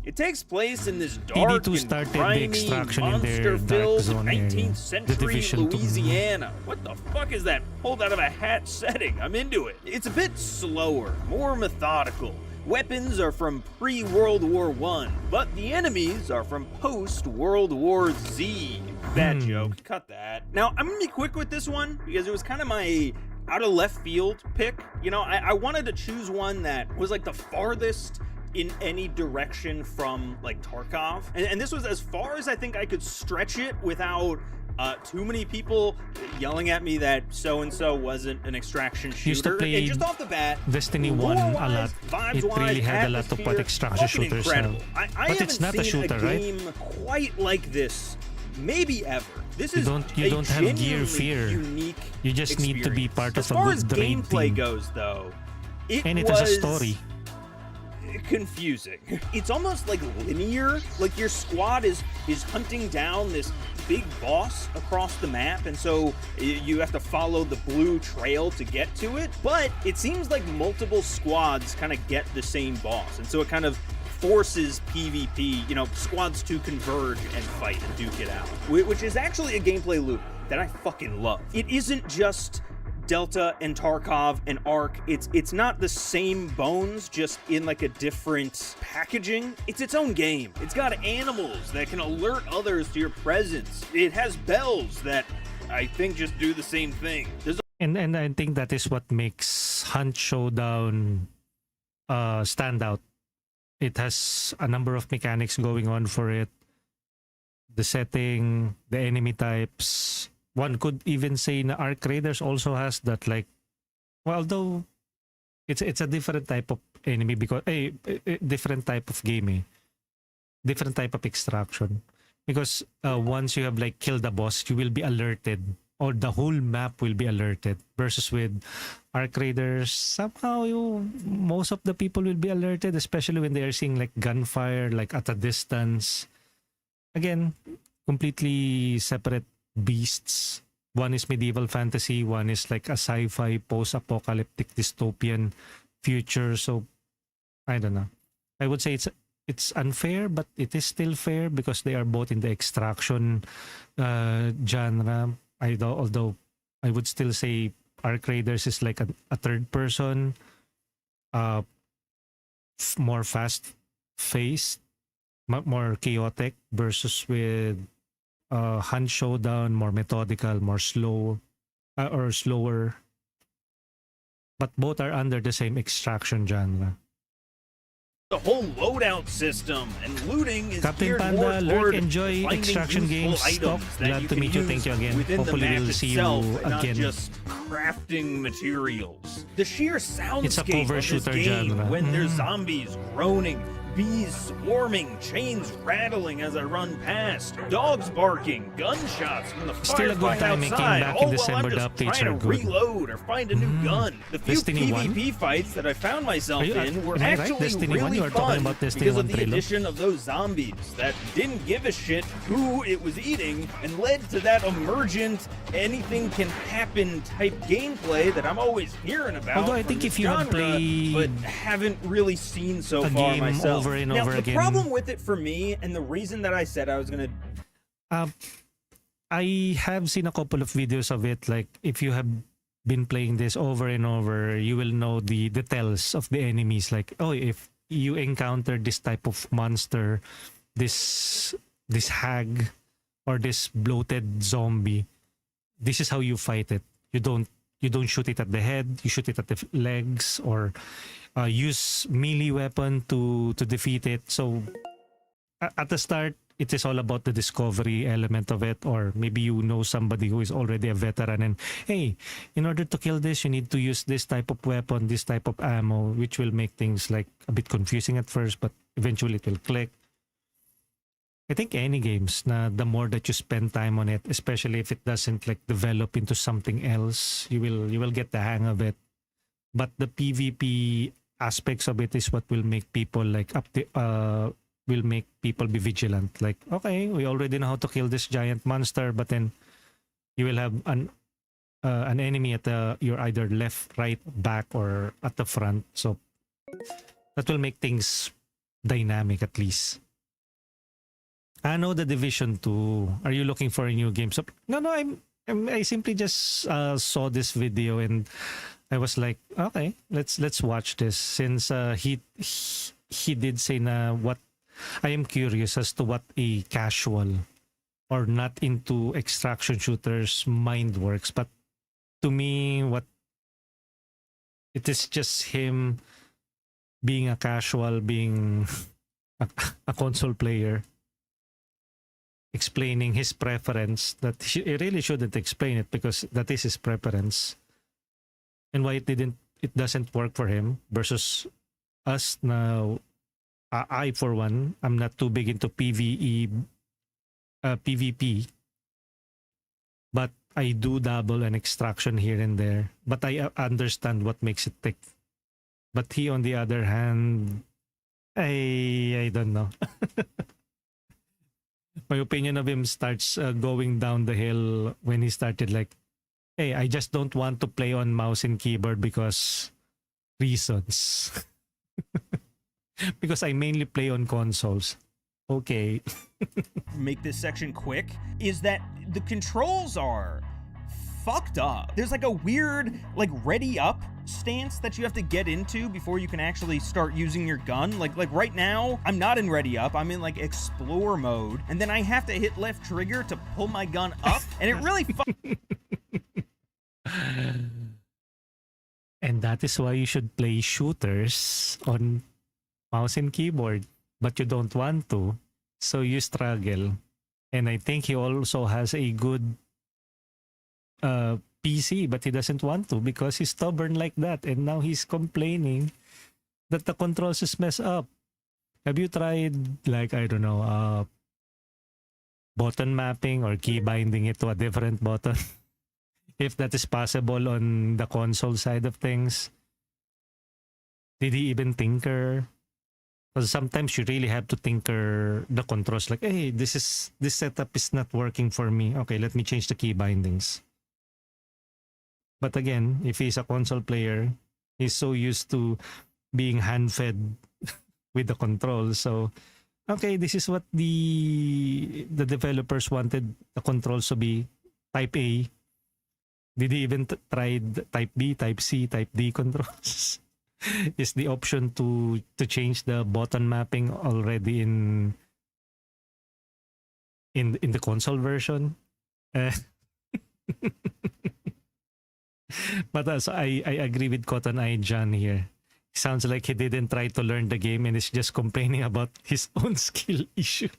It takes place in this dark
PD2
and
started the
grimy,
extraction in their dark
monster-filled
zone area.
19th
The
century
Division 2.
Louisiana. What the fuck is that pulled out of a hat setting? I'm into it. It's a bit slower, more methodical. Weapons are from pre-World War I, but the enemies are from post-World War Z. Bad joke. Cut that. Now, I'm gonna be quick with this one because it was kind of my out of left field pick. You know, I wanted to choose one that was like the farthest in any direction from like Tarkov, and this was as far as I think I could stretch it without too many people yelling at me that so-and-so wasn't an extraction shooter.
Used to play
and just off the bat,
Destiny 1 a lot. It really had a lot of what extraction shooters now. But it's not a shooter, right?
Game quite like this, maybe ever. This is
you don't have gear fear.
Unique
you just need to be part of a
good
good raid
gameplay
team.
goes, though,
And it has a story.
Confusing. It's almost like linear, like your squad is hunting down this big boss across the map, and so you have to follow the blue trail to get to it, but it seems like multiple squads kind of get the same boss, and so it kind of forces PvP, you know, squads to converge and fight and duke it out, which is actually a gameplay loop that I fucking love. It isn't just Delta and Tarkov and Ark. It's not the same bones, just in like a different packaging. It's its own game. It's got animals that can alert others to your presence. It has bells that I think just do the same thing.
And I think that is what makes Hunt Showdown stand out. It has a number of mechanics going on for it. The setting, the enemy types. One could even say na Ark Raiders also has that, like, well, although it's a different type of enemy because different type of game, different type of extraction. Because once you have like killed the boss, you will be alerted, or the whole map will be alerted. Versus with Ark Raiders, somehow most of the people will be alerted, especially when they are seeing like gunfire, like at a distance. Again, completely separate beasts. One is medieval fantasy, one is like a sci-fi post-apocalyptic dystopian future. So I don't know. I would say it's unfair, but it is still fair because they are both in the extraction genre. Although I would still say Ark Raiders is like a third person, more fast-paced, more chaotic, versus with Hunt Showdown, more methodical, more slow, or slower. but both are under the same extraction genre.
The whole loadout system and looting is
Captain
geared
Panda,
more
lurk,
toward
enjoy
finding
extraction
useful
games.
items
Stop.
that
Glad
you
to
can
meet you.
use
Thank you again.
within
Hopefully
the map
we'll see
itself,
you
and
again.
not just crafting materials. The sheer soundscape
It's a cover
of this
shooter
game
genre.
when there's zombies groaning, bees swarming, chains rattling as I run past, dogs barking, gunshots from the
Still a good
firefight
time. It came
outside,
back in
all while
December.
I'm
The
just
updates
trying
are
to
good.
reload or find a new gun. The few
Destiny 1?
PvP fights that I found myself
Are you-
in were
am I right?
actually
Destiny 1?
really
You are talking
fun
about Destiny
because
1
of the
trailer?
addition of those zombies that didn't give a shit who it was eating and led to that emergent, anything can happen type gameplay that I'm always hearing about.
Although I
from
think
this
if you have
genre,
played
but haven't really seen so
a
far
game
myself.
over and
now,
over
the
again-
problem with it for me, and the reason that I said I was gonna
I have seen a couple of videos of it. Like, if you have been playing this over and over, you will know the details of the enemies. Like, oh, if you encounter this type of monster, this hag, or this bloated zombie, this is how you fight it. You don't shoot it at the head. You shoot it at the legs, or use melee weapon to defeat it. So at the start, it is all about the discovery element of it, or maybe you know somebody who is already a veteran and, hey, in order to kill this, you need to use this type of weapon, this type of ammo, which will make things like a bit confusing at first, but eventually it will click. I think any games, na the more that you spend time on it, especially if it doesn't like develop into something else, you will get the hang of it. But the PvP aspects of it is what will make people like will make people be vigilant. Like, okay, we already know how to kill this giant monster, but then you will have an enemy at your either left, right, back, or at the front. So that will make things dynamic at least. I know the Division 2. Are you looking for a new game? So no, I simply just saw this video and I was like, okay, let's watch this. Since he did say na what, I am curious as to what a casual or not into extraction shooters mind works. But to me, what it is just him being a casual, being a console player, explaining his preference, that he really shouldn't explain it because that is his preference, and why it doesn't work for him versus us now. I for one, I'm not too big into PvP, but I do dabble in extraction here and there. But I understand what makes it tick. But he, on the other hand, I don't know. My opinion of him starts going down the hill when he started like, hey, I just don't want to play on mouse and keyboard because reasons. Because I mainly play on consoles. Okay.
make this section quick is that the controls are fucked up. There's like a weird, like, ready up stance that you have to get into before you can actually start using your gun. Like right now, I'm not in ready up. I'm in like explore mode, and then I have to hit left trigger to pull my gun up, and it really
And that is why you should play shooters on mouse and keyboard, but you don't want to, so you struggle. And I think he also has a good PC, but he doesn't want to because he's stubborn like that, and now he's complaining that the controls is messed up. Have you tried, like, I don't know, button mapping or key binding it to a different button? If that is possible on the console side of things. Did he even tinker? Because sometimes you really have to tinker the controls. Like, hey, this setup is not working for me. Okay, let me change the key bindings. But again, if he's a console player, he's so used to being hand-fed with the controls. So, okay, this is what the developers wanted the controls to be. Type A. Did he even try type B, type C, type D controls? Is the option to change the button mapping already in the console version? But so I agree with Cotton Eye John here. Sounds like he didn't try to learn the game and is just complaining about his own skill issue.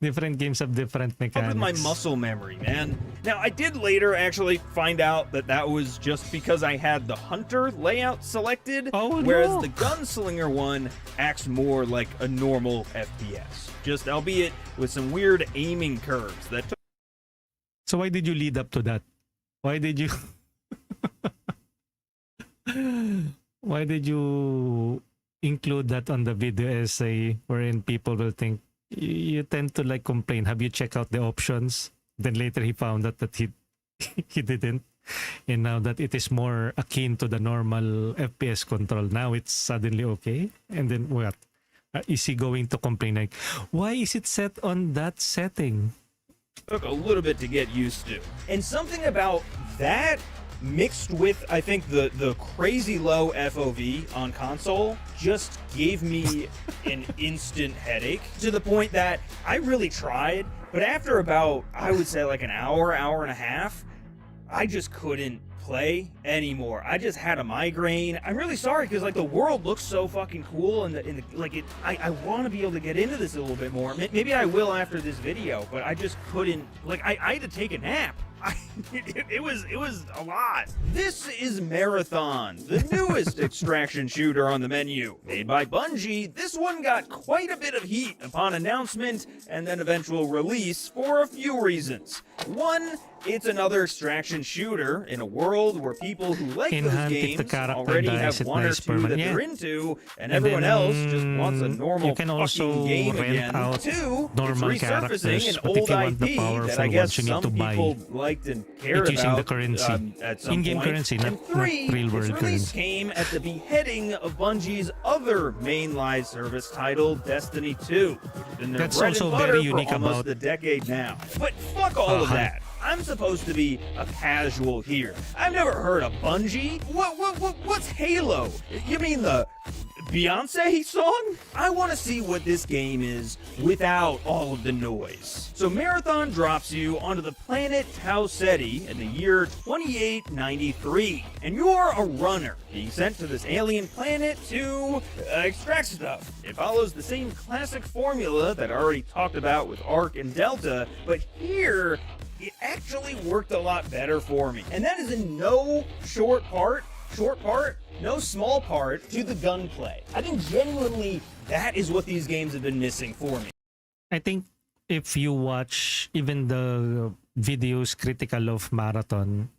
Different games have different mechanics.
With my muscle memory, man. Now, I did later actually find out that that was just because I had the hunter layout selected, whereas the gunslinger one acts more like a normal FPS. Just albeit with some weird aiming curves that took.
So why did you lead up to that? Why did you why did you include that on the video essay wherein people will think you tend to like complain? Have you checked out the options? Then later he found out that he he didn't. And now that it is more akin to the normal FPS control, now it's suddenly okay. And then what? Is he going to complain like, why is it set on that setting?
Took a little bit to get used to. And something about that mixed with, I think, the crazy low FOV on console just gave me an instant headache to the point that I really tried, but after about, I would say like an hour and a half, I just couldn't play anymore. I just had a migraine. I'm really sorry because like the world looks so fucking cool and I want to be able to get into this a little bit more. Maybe I will after this video, but I just couldn't. Like I had to take a nap. It was a lot. This is Marathon, the newest extraction shooter on the menu. Made by Bungie, this one got quite a bit of heat upon announcement and then eventual release for a few reasons. One, it's another extraction shooter in a world where people who like those games already have one or two that they're into, and everyone else just wants a normal fucking game again. Two, it's resurfacing an old IP that I guess some people liked and cared about
the currency.
at some
In-game
point.
currency,
And three,
not real world
its release
currency.
came at the beheading of Bungie's other main live service title, Destiny 2. Which has been their
That's
bread
also
and butter
very
for
unique
almost
about-
a decade now. But fuck all of that. I'm supposed to be a casual here. I've never heard of Bungie. What's Halo? You mean the Beyonce song? I want to see what this game is without all of the noise. So Marathon drops you onto the planet Tau Ceti in the year 2893, and you're a runner being sent to this alien planet to extract stuff. It follows the same classic formula that I already talked about with Arc and Delta, but here it actually worked a lot better for me. And that is in no no small part to the gunplay. I think genuinely that is what these games have been missing for me.
I think if you watch even the videos critical of Marathon,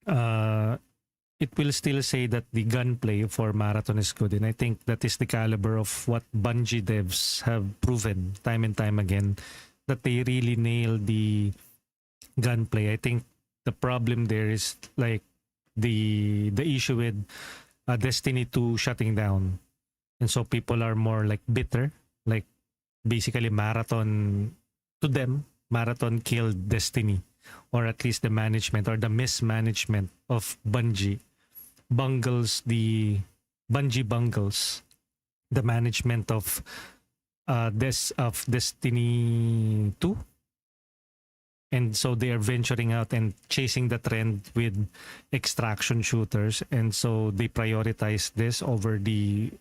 it will still say that the gunplay for Marathon is good. And I think that is the caliber of what Bungie devs have proven time and time again, that they really nail the gunplay. I think the problem there is like the issue with Destiny 2 shutting down. And so people are more like bitter, like basically Marathon, to them, Marathon killed Destiny, or at least the management or the mismanagement of Bungie bungles the management of Destiny 2. And so they are venturing out and chasing the trend with extraction shooters, and so they prioritize this over the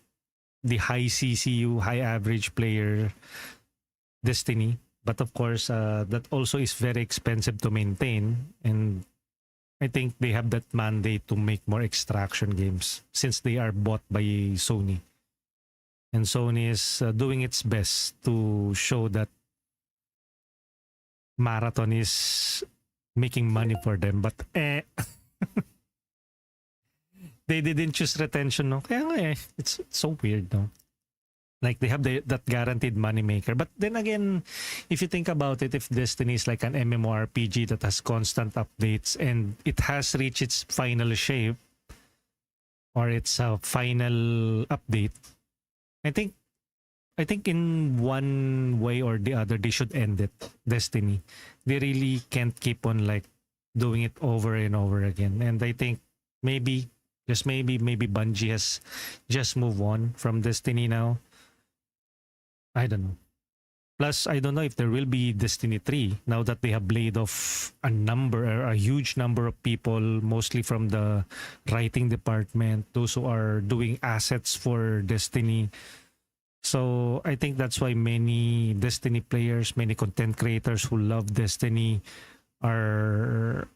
high CCU, high average player Destiny. But of course, that also is very expensive to maintain, and I think they have that mandate to make more extraction games since they are bought by Sony. And Sony is doing its best to show that Marathon is making money for them, but they didn't choose retention, no? Kaya nga it's so weird, no? Like they have that guaranteed money maker. But then again, if you think about it, if Destiny is like an MMORPG that has constant updates and it has reached its final shape or its final update, I think in one way or the other, they should end it. Destiny. They really can't keep on like doing it over and over again. And I think maybe Bungie has just moved on from Destiny now. I don't know. Plus, I don't know if there will be Destiny 3 now that they have laid off a huge number of people, mostly from the writing department, those who are doing assets for Destiny. So I think that's why many Destiny players, many content creators who love Destiny are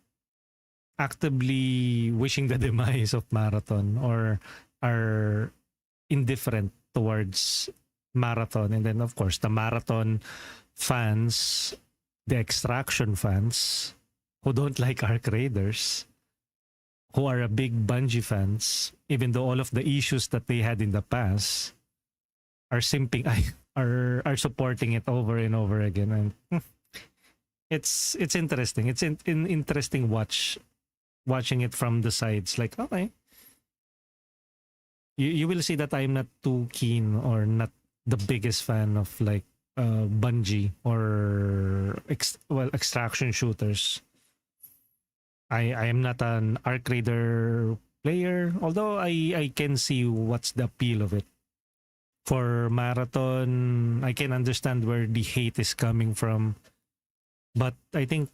actively wishing the demise of Marathon, or are indifferent towards Marathon. And then of course the Marathon fans, the Extraction fans who don't like Arc Raiders, who are a big Bungie fans, even though all of the issues that they had in the past, are simping, are supporting it over and over again. And it's interesting. It's an interesting watching it from the sides. Like, okay, you will see that I'm not too keen or not the biggest fan of like Bungie or extraction shooters. I am not an Arc Raider player, although I can see what's the appeal of it. For Marathon, I can understand where the hate is coming from, but I think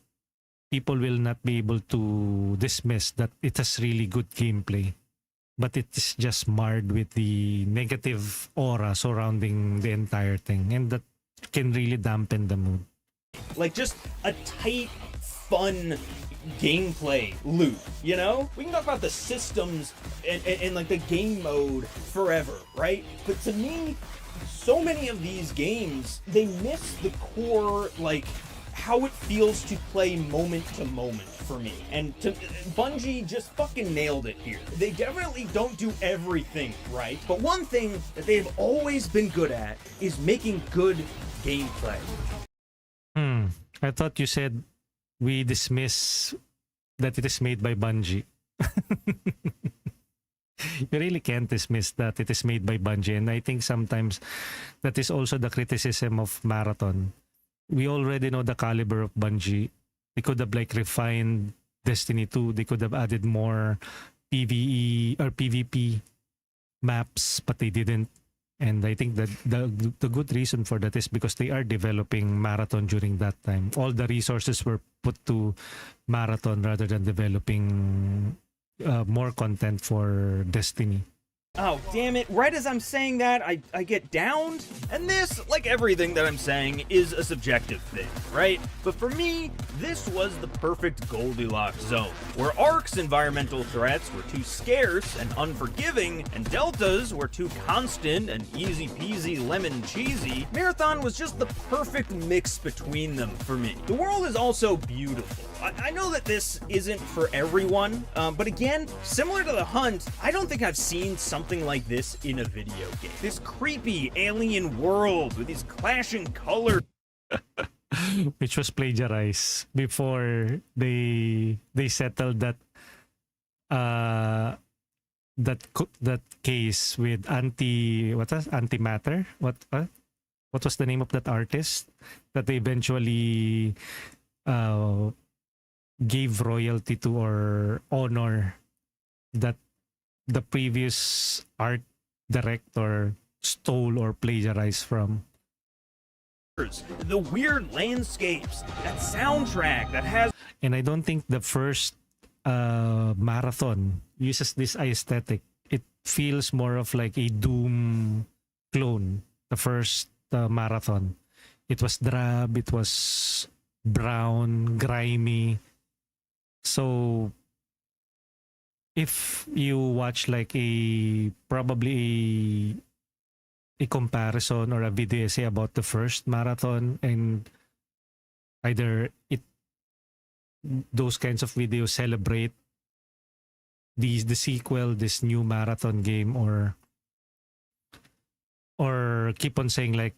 people will not be able to dismiss that it has really good gameplay, but it is just marred with the negative aura surrounding the entire thing, and that can really dampen the mood.
Like, just a tight, fun gameplay loop, you know? We can talk about the systems and like the game mode forever, right? But to me, so many of these games, they miss the core, like, how it feels to play moment to moment for me. And Bungie just fucking nailed it here. They definitely don't do everything right, but one thing that they've always been good at is making good gameplay.
I thought you said we dismiss that it is made by Bungie. You really can't dismiss that it is made by Bungie, and I think sometimes that is also the criticism of Marathon. We already know the caliber of Bungie. They could have like refined Destiny 2. They could have added more PvE or PvP maps, but they didn't. And I think that the good reason for that is because they are developing Marathon during that time. All the resources were put to Marathon rather than developing more content for Destiny.
Oh, damn it. Right as I'm saying that, I get downed. And this, like everything that I'm saying, is a subjective thing, right? But for me, this was the perfect Goldilocks zone, where Ark's environmental threats were too scarce and unforgiving, and Delta's were too constant and easy peasy lemon cheesy. Marathon was just the perfect mix between them for me. The world is also beautiful. I know that this isn't for everyone, but again, similar to The Hunt, I don't think I've seen something like this in a video game. This creepy alien world with these clashing colors.
Which was plagiarized before they settled that that case with antimatter. What was the name of that artist that they eventually gave royalty to or honor that the previous art director stole or plagiarized from?
The weird landscapes, that soundtrack that has...
And I don't think the first Marathon uses this aesthetic. It feels more of like a Doom clone. The first Marathon. It was drab, it was brown, grimy. So if you watch like probably a comparison or a video essay about the first Marathon, and either those kinds of videos celebrate the sequel, this new Marathon game, or keep on saying like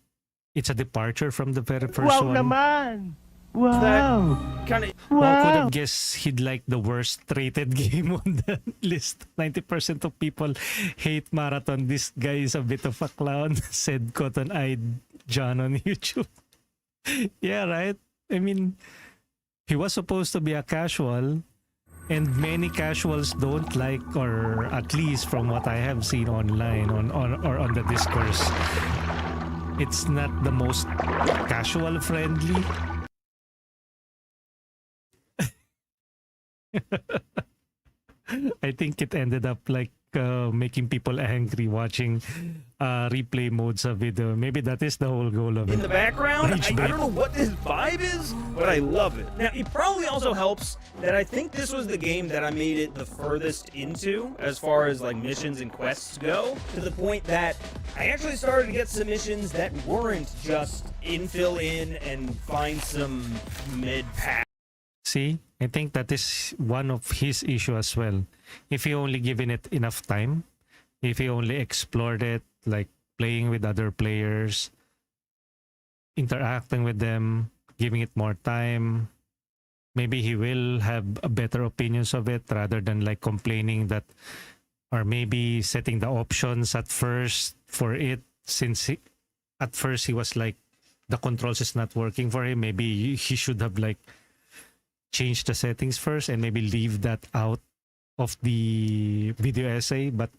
it's a departure from the very first one.
Naman! Wow!
Kind of...
One could have guessed he'd like the worst rated game on the list. 90% of people hate Marathon. This guy is a bit of a clown, said Cotton-Eyed John on YouTube. Yeah, right? I mean, he was supposed to be a casual, and many casuals don't like, or at least from what I have seen online or on the discourse, it's not the most casual friendly. I think it ended up like making people angry watching replay modes of video. Maybe that is the whole goal of it.
In the background,
Rage
I
bait.
don't know what this vibe is, but I love it. Now, it probably also helps that I think this was the game that I made it the furthest into as far as like missions and quests go, to the point that I actually started to get some missions that weren't just infill in and find some mid path.
See, I think that is one of his issue as well. If he only given it enough time, if he only explored it, like playing with other players, interacting with them, giving it more time, maybe he will have a better opinions of it rather than like complaining that, or maybe setting the options at first for it, since at first he was like, the controls is not working for him. Maybe he should have like change the settings first and maybe leave that out of the video essay, but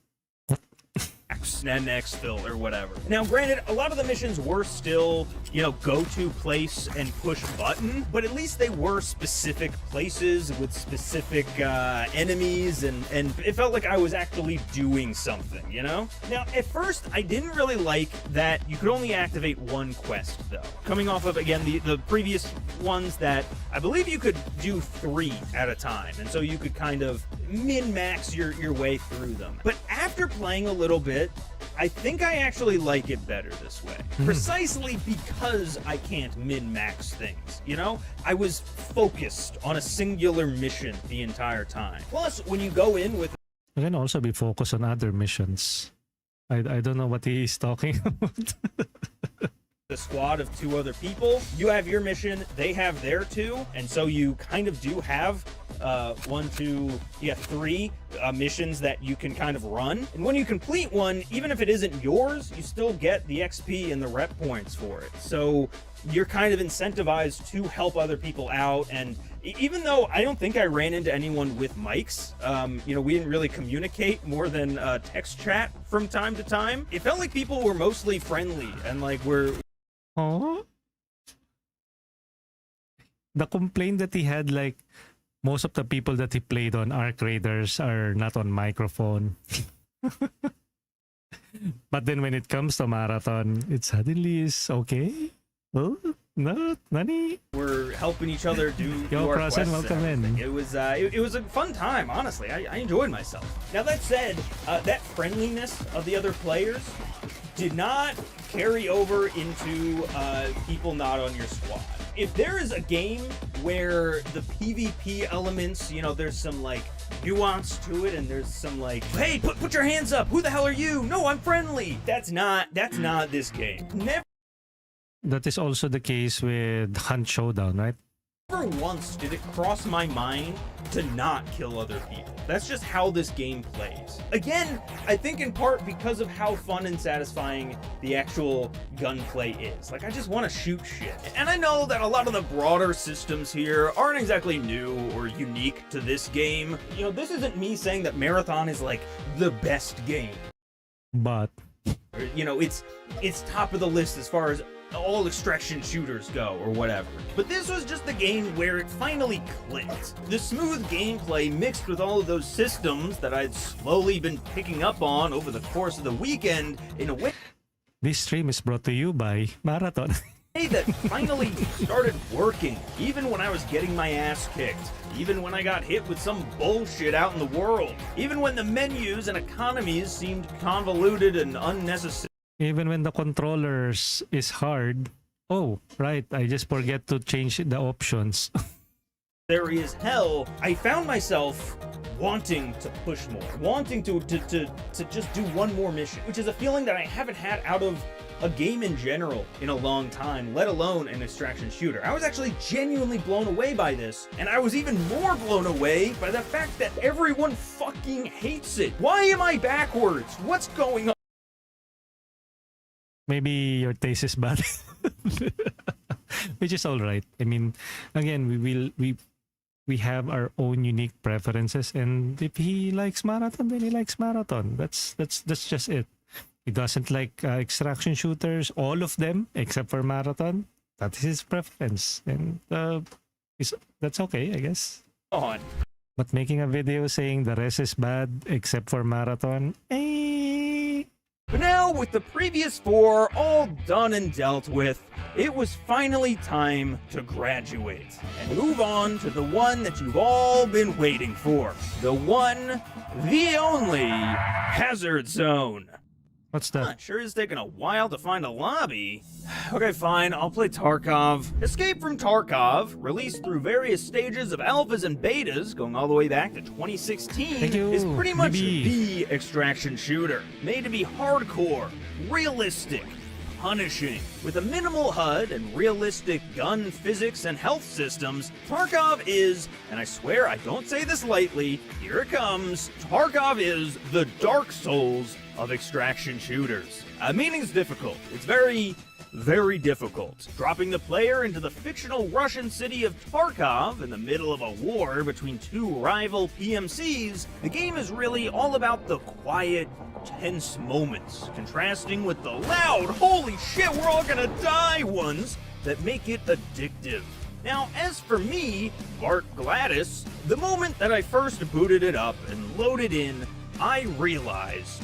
and exfil or whatever. Now, granted, a lot of the missions were still, you know, go to place and push button, but at least they were specific places with specific enemies, and it felt like I was actually doing something, you know? Now, at first, I didn't really like that you could only activate one quest, though. Coming off of, again, the previous ones that I believe you could do 3 at a time, and so you could kind of min-max your way through them. But after playing a little bit, I think I actually like it better this way. Precisely because I can't min-max things, you know? I was focused on a singular mission the entire time. Plus, when you go in with...
you can also be focused on other missions. I don't know what he is talking about.
a squad of 2 other people, you have your mission, they have their 2, and so you kind of do have 3 missions that you can kind of run. And when you complete one, even if it isn't yours, you still get the XP and the rep points for it. So you're kind of incentivized to help other people out. And even though I don't think I ran into anyone with mics, you know, we didn't really communicate more than text chat from time to time. It felt like people were mostly friendly and like were...
Oh, the complaint that he had, like, most of the people that he played on Arc Raiders are not on microphone. But then when it comes to Marathon, it suddenly is okay. Oh, no, nani?
We're helping each other do our quests.
Welcome in.
It was a fun time, honestly. I enjoyed myself. Now that said, that friendliness of the other players did not carry over into people not on your squad. If there is a game where the PvP elements, you know, there's some like nuance to it, and there's some like, hey, put your hands up. Who the hell are you? No, I'm friendly. That's not this game. Never
That is also the case with Hunt Showdown, right?
once did it cross my mind to not kill other people. That's just how this game plays. Again, I think in part because of how fun and satisfying the actual gunplay is. Like, I just want to shoot shit. And I know that a lot of the broader systems here aren't exactly new or unique to this game. You know, this isn't me saying that Marathon is like the best game.
But,
you know, it's top of the list as far as all extraction shooters go, or whatever. But this was just the game where it finally clicked. The smooth gameplay mixed with all of those systems that I'd slowly been picking up on over the course of the weekend in a way
this stream is brought to you by Marathon.
that finally started working, even when I was getting my ass kicked, even when I got hit with some bullshit out in the world, even when the menus and economies seemed convoluted and unnecessary.
Even when the controllers is hard. Oh, right. I just forget to change the options.
There is hell. I found myself wanting to push more, wanting to just do one more mission, which is a feeling that I haven't had out of a game in general in a long time, let alone an extraction shooter. I was actually genuinely blown away by this, and I was even more blown away by the fact that everyone fucking hates it. Why am I backwards? What's going on?
Maybe your taste is bad. Which is all right. I mean, again, we have our own unique preferences, and if he likes Marathon, then he likes Marathon. That's just it. He doesn't like extraction shooters, all of them except for Marathon. That is his preference, and that's okay, I guess.
On.
But making a video saying the rest is bad except for Marathon,
But now, with the previous 4 all done and dealt with, it was finally time to graduate and move on to the one that you've all been waiting for. The one, the only, Hazard Zone.
What's that?
Sure is taking a while to find a lobby. Okay, fine, I'll play Tarkov. Escape from Tarkov, released through various stages of alphas and betas, going all the way back to 2016, is pretty much the extraction shooter. Made to be hardcore, realistic, punishing. With a minimal HUD and realistic gun physics and health systems, Tarkov is, and I swear I don't say this lightly, here it comes, Tarkov is the Dark Souls of extraction shooters. Meaning's difficult. It's very, very difficult. Dropping the player into the fictional Russian city of Tarkov in the middle of a war between 2 rival PMCs, the game is really all about the quiet, tense moments, contrasting with the loud, holy shit, we're all gonna die ones that make it addictive. Now, as for me, Bart Gladys, the moment that I first booted it up and loaded in, I realized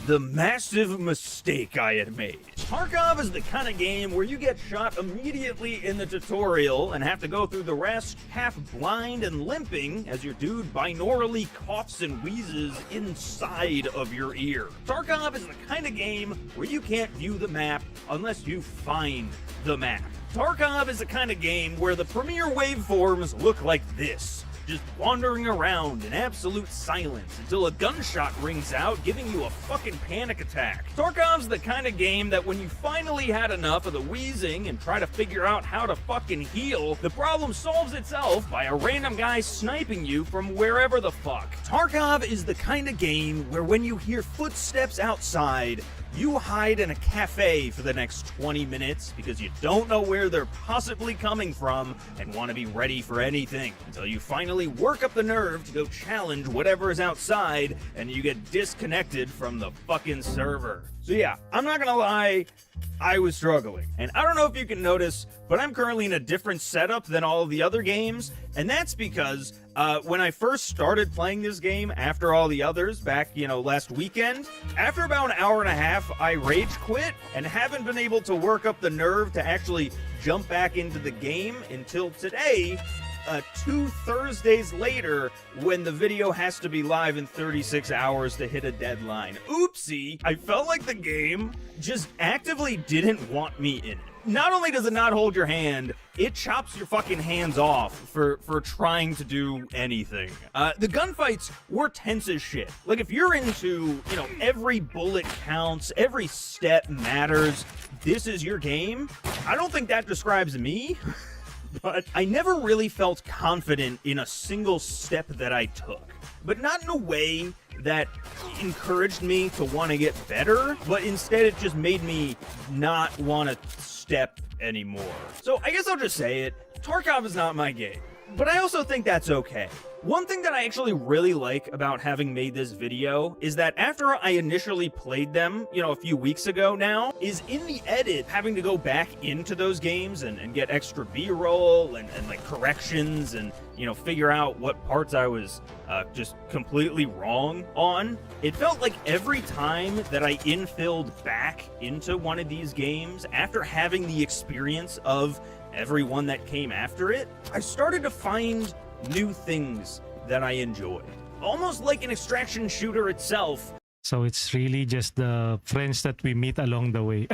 the massive mistake I had made. Tarkov is the kind of game where you get shot immediately in the tutorial and have to go through the rest half blind and limping as your dude binaurally coughs and wheezes inside of your ear. Tarkov is the kind of game where you can't view the map unless you find the map. Tarkov is the kind of game where the premiere waveforms look like this. Just wandering around in absolute silence until a gunshot rings out, giving you a fucking panic attack. Tarkov's the kind of game that when you finally had enough of the wheezing and try to figure out how to fucking heal, the problem solves itself by a random guy sniping you from wherever the fuck. Tarkov is the kind of game where when you hear footsteps outside, you hide in a cafe for the next 20 minutes because you don't know where they're possibly coming from and want to be ready for anything until you finally work up the nerve to go challenge whatever is outside and you get disconnected from the fucking server. So yeah, I'm not gonna lie, I was struggling. And I don't know if you can notice, but I'm currently in a different setup than all of the other games, and that's because when I first started playing this game after all the others back, last weekend, after about an hour and a half, I rage quit and haven't been able to work up the nerve to actually jump back into the game until today, 2 Thursdays later, when the video has to be live in 36 hours to hit a deadline. Oopsie, I felt like the game just actively didn't want me in it. Not only does it not hold your hand, it chops your fucking hands off for trying to do anything. The gunfights were tense as shit. Like, if you're into, every bullet counts, every step matters, this is your game, I don't think that describes me. But I never really felt confident in a single step that I took. But not in a way that encouraged me to want to get better, but instead it just made me not want to step anymore. So I guess I'll just say it, Tarkov is not my game. But I also think that's okay. One thing that I actually really like about having made this video is that after I initially played them, a few weeks ago now, is in the edit having to go back into those games and get extra B-roll and like corrections and, figure out what parts I was just completely wrong on. It felt like every time that I infilled back into one of these games after having the experience of everyone that came after it, I started to find new things that I enjoyed. Almost like an extraction shooter itself.
So it's really just the friends that we meet along the way.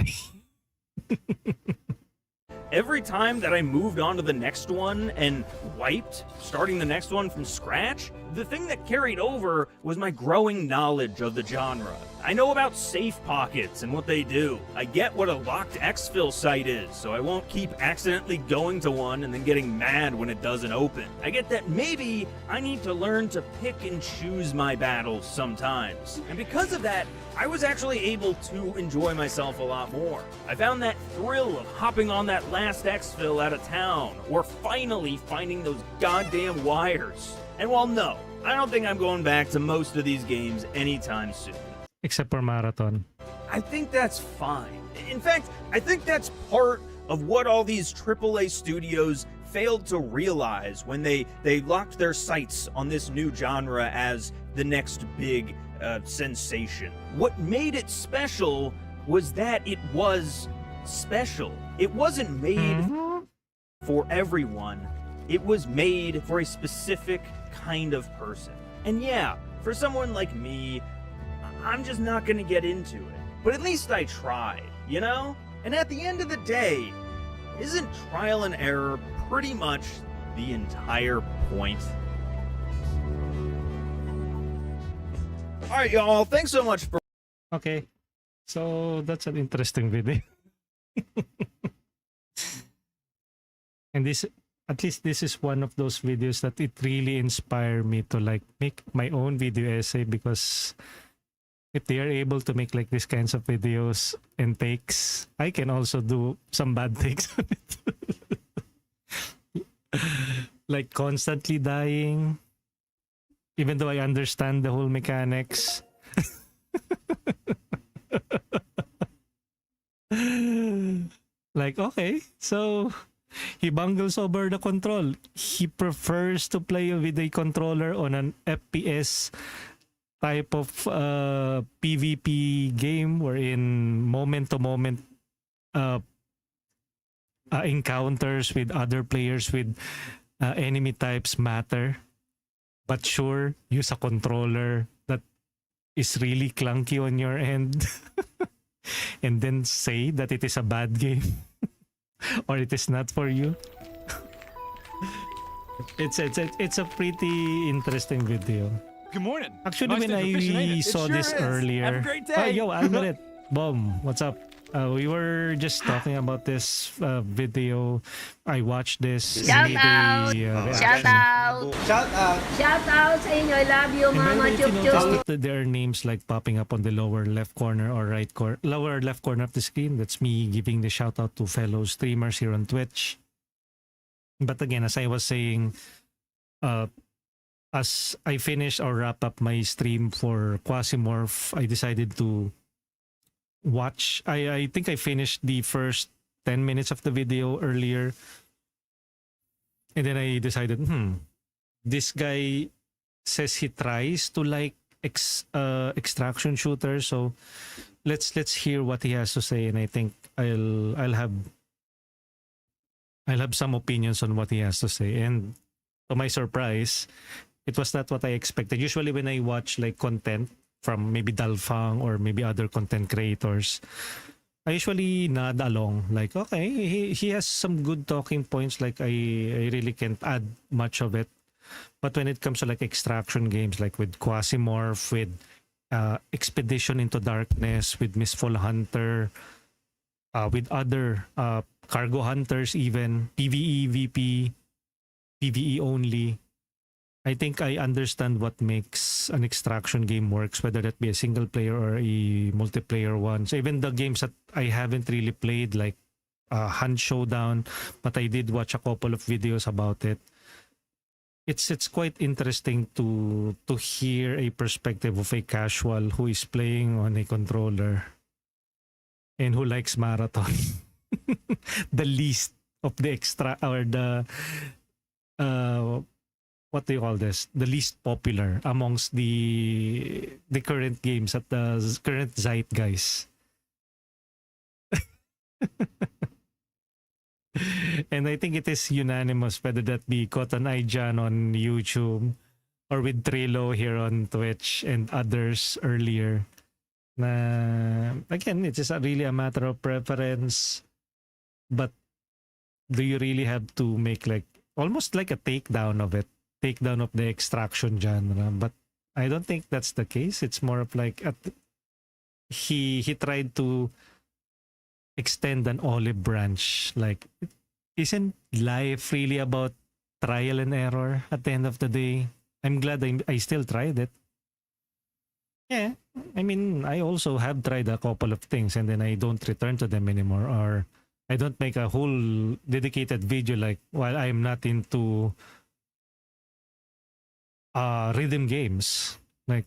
Every time that I moved on to the next one and wiped, starting the next one from scratch, the thing that carried over was my growing knowledge of the genre. I know about safe pockets and what they do. I get what a locked exfil site is, so I won't keep accidentally going to one and then getting mad when it doesn't open. I get that maybe I need to learn to pick and choose my battles sometimes. And because of that, I was actually able to enjoy myself a lot more. I found that thrill of hopping on that last exfil out of town, or finally finding those goddamn wires. And while no, I don't think I'm going back to most of these games anytime soon.
Except for Marathon.
I think that's fine. In fact, I think that's part of what all these AAA studios failed to realize when they locked their sights on this new genre as the next big sensation. What made it special was that it was special. It wasn't made for everyone. It was made for a specific kind of person. And yeah, for someone like me, I'm just not gonna get into it. But at least I tried, you know? And at the end of the day, isn't trial and error pretty much the entire point? Alright, y'all, thanks so much for...
Okay, so that's an interesting video. And this, at least this is one of those videos that it really inspired me to like make my own video essay, because if they are able to make like these kinds of videos and takes, I can also do some bad takes on it. Like constantly dying, even though I understand the whole mechanics. Like, okay, so he bungles over the control. He prefers to play with a controller on an FPS type of PvP game, wherein moment-to-moment encounters with other players with enemy types matter. But sure, use a controller that is really clunky on your end and then say that it is a bad game or it is not for you. It's a pretty interesting video.
Good morning.
Actually,
Nice
when
day for fishing, ain't
I
it?
saw
It sure
this
is.
earlier,
Have a great day.
Yo, Almaret, Boom, what's up? We were just talking about this video. I watched this.
Shout
made
out!
a
Shout
reaction.
out! Shout out sa inyo. I love you,
And by the
Mama
way, if you
Chup
notice
Chup.
that there are names like popping up on the lower left corner or lower left corner of the screen, that's me giving the shout out to fellow streamers here on Twitch. But again, as I was saying, as I finished or wrap up my stream for Quasimorph, I decided to watch. I think I finished the first 10 minutes of the video earlier. And then I decided, this guy says he tries to like extraction shooters, so let's hear what he has to say, and I think I'll have some opinions on what he has to say. And to my surprise, it was not what I expected. Usually when I watch like content from maybe Dalfang or maybe other content creators, I usually nod along, like, okay, he has some good talking points, like I really can't add much of it. But when it comes to like extraction games, like with Quasimorph, with Expedition into Darkness, with Mistfall Hunter, with other cargo hunters, even PvE, VP, PvE only, I think I understand what makes an extraction game works, whether that be a single player or a multiplayer one. So even the games that I haven't really played, like Hunt Showdown, but I did watch a couple of videos about it. It's quite interesting to hear a perspective of a casual who is playing on a controller and who likes marathon. The least of the extra, or the what do you call this? The least popular amongst the current games at the current zeitgeist. And I think it is unanimous, whether that be Cotton Eye Jan on YouTube or with Trilo here on Twitch and others earlier. Again, it is really a matter of preference. But do you really have to make like almost like a takedown of it? Takedown of the extraction genre? But I don't think that's the case. It's more of like he tried to extend an olive branch. Like, isn't life really about trial and error at the end of the day? I'm glad I still tried it. Yeah, I mean, I also have tried a couple of things and then I don't return to them anymore, or I don't make a whole dedicated video like, while I'm not into rhythm games. Like,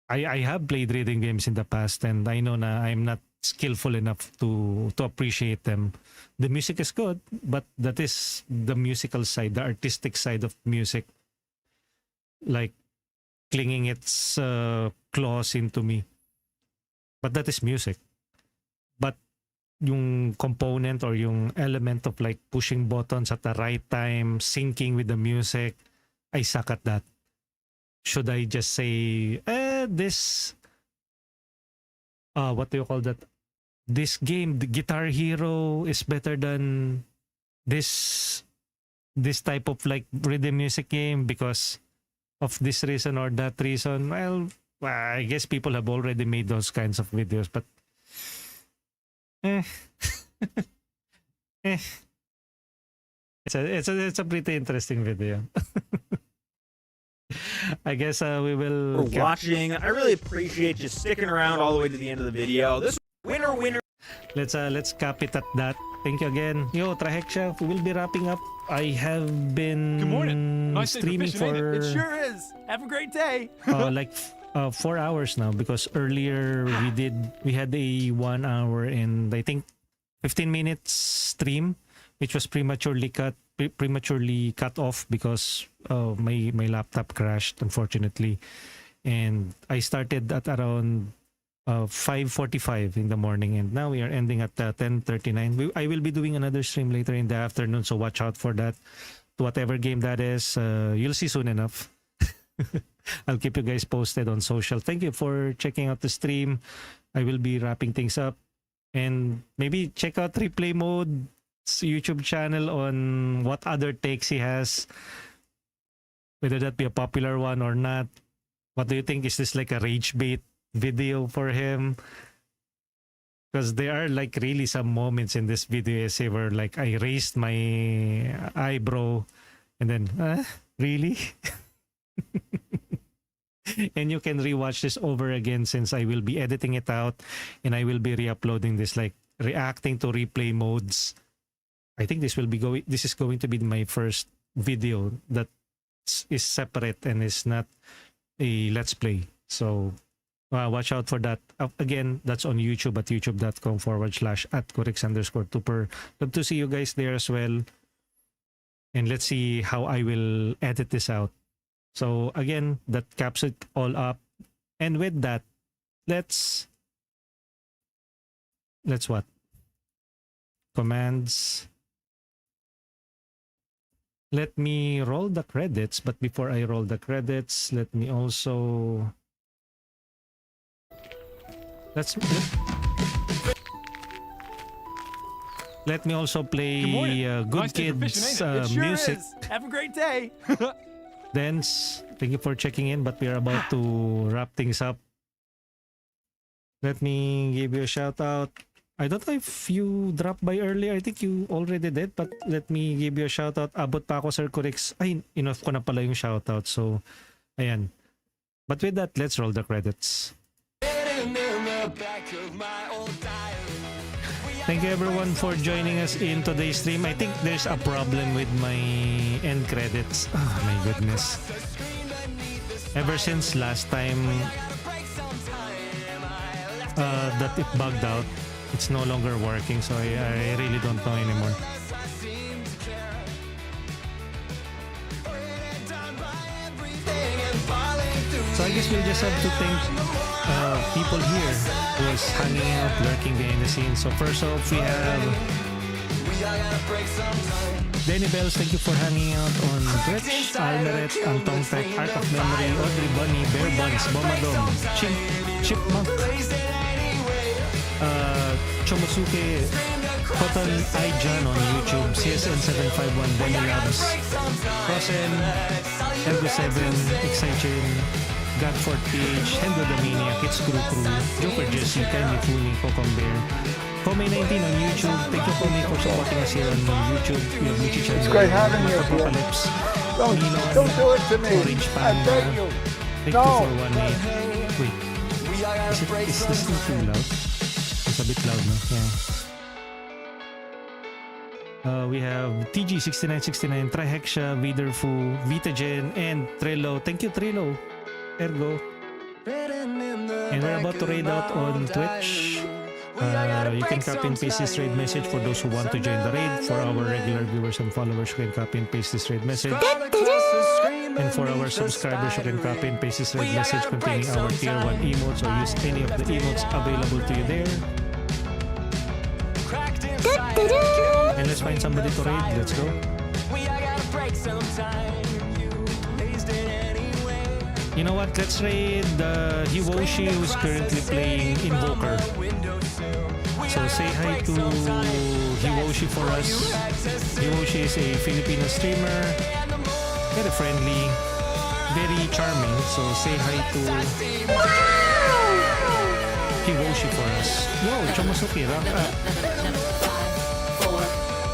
I have played rhythm games in the past, and I know na I'm not skillful enough to appreciate them. The music is good, but that is the musical side, the artistic side of music, like clinging its claws into me. But that is music. But yung component or yung element of like pushing buttons at the right time, syncing with the music, I suck at that. Should I just say, this, what do you call that? This game, the Guitar Hero, is better than this type of like rhythm music game because of this reason or that reason. Well, I guess people have already made those kinds of videos, but it's a pretty interesting video. I guess we will
For watching. I really appreciate you sticking around all the way to the end of the video. This winner.
Let's cap it at that. Thank you again. Yo, Traheksha, we'll be wrapping up. I have been
Good morning. Nice day for
streaming
fishing, ain't
for
it? It sure is. Have a great day.
like 4 hours now because earlier we had a 1 hour and I think 15 minutes stream which was prematurely cut off because my laptop crashed, unfortunately, and I started at around 5:45 in the morning, and now we are ending at 10:39. I will be doing another stream later in the afternoon, so watch out for that. Whatever game that is, you'll see soon enough. I'll keep you guys posted on social. Thank you for checking out the stream. I will be wrapping things up, and maybe check out Replay Mode's YouTube channel on what other takes he has, whether that be a popular one or not. What do you think? Is this like a rage bait video for him? Because there are like really some moments in this video essay where like I raised my eyebrow and then really. And you can rewatch this over again since I will be editing it out and I will be re-uploading this, like reacting to replay modes. I think this is going to be my first video that is separate and is not a let's play. So watch out for that. Again, that's on YouTube at youtube.com/@corix_tuper. Love to see you guys there as well. And let's see how I will edit this out. So again, that caps it all up. And with that, let's what? Commands. Let me roll the credits, but before I roll the credits, let me also let me also play Good
Nice day for
Kids
fishing, ain't it? It sure
music.
is. Have a great day.
Dance, thank you for checking in, but we are about to wrap things up. Let me give you a shout out. I don't know if you dropped by earlier. I think you already did, but let me give you a shout out. Abot pa ako, Sir Corix. Ay, enough ko na pala yung shout out. So, ayan. But with that, let's roll the credits. Thank you everyone for joining us in today's stream. I think there's a problem with my end credits. Oh my goodness. Ever since last time that it bugged out, it's no longer working, so I really don't know anymore. So I guess we'll just have to thank people here who is hanging out, lurking behind the scenes. So first off, we have Denny Bells, thank you for hanging out on Twitch. Almeret, Antong Tech, Art of Memory, Audrey Bunny, Bear Buns, Bomadom, Chipmunk, Chomosuke, Cotton Ijan on YouTube, CSN751, Benny Labs, Rosen, Elgo7, Excitechin, Godford PH, Hendo the Maniac, It's Crew, Joker Jesse, Kindly Fooling, Cocombear, Kome19 on YouTube. Thank you, Kome, for supporting us here on YouTube. We have Michi Chan, Apocalypse,
Don't do it to me.
Orange
I
Panda.
beg you.
Thank you for 1-8. Wait, is this thing too loud? It's a bit loud now. Yeah. We have TG6969, Trihexa, Viderfu, Vitagen, and Trello. Thank you, Trello. Ergo. And we're about to raid out on Twitch. You can copy and paste this raid message for those who want to join the raid. For our regular viewers and followers, you can copy and paste this raid message. And for our subscribers, you can copy and paste this raid message containing our tier 1 emotes or use any of the emotes available to you there. And let's find somebody to raid. Let's go. You know what? Let's raid Hiwoshi, who's currently playing Invoker. So say hi to Hiwoshi for us. Hiwoshi is a Filipino streamer. Very friendly. Very charming. So say hi to Hiwoshi for us. Yo, Chomosuki, rank up.
4,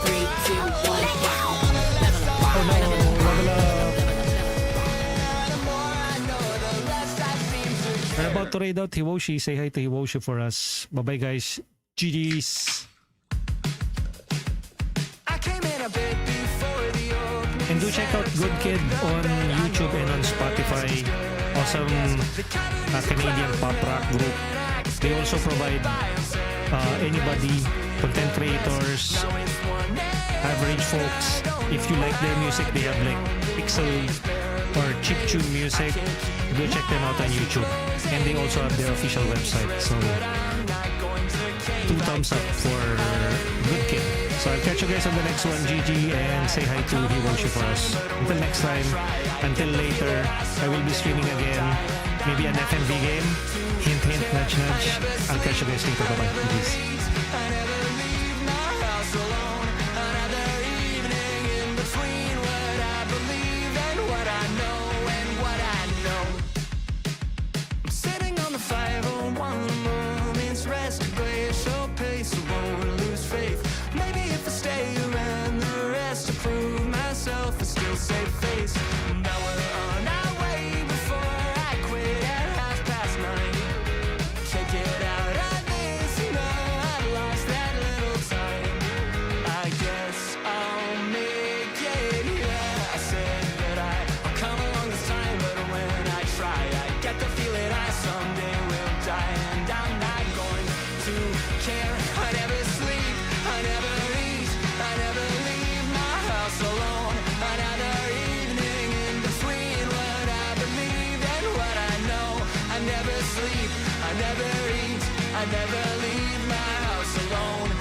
3, 2, 1.
Oh no, level up. We're about to raid out Hiwoshi. Say hi to Hiwoshi for us. Bye-bye guys. GG's. And do check out Good Kid on YouTube and on Spotify. Awesome Canadian pop rock group. They also provide anybody, content creators, average folks. If you like their music, they have like pixel or chiptune music. Go check them out on YouTube. And they also have their official website. So 2 thumbs up for Good Kid. So I'll catch you guys on the next one. GG, and say hi to Hiwoshi for us. Until next time, until later, I will be streaming again. Maybe an FMV game. Hint, hint, nudge, nudge. I'll catch you guys later. Bye-bye. Peace.
I never eat, I never leave my house alone.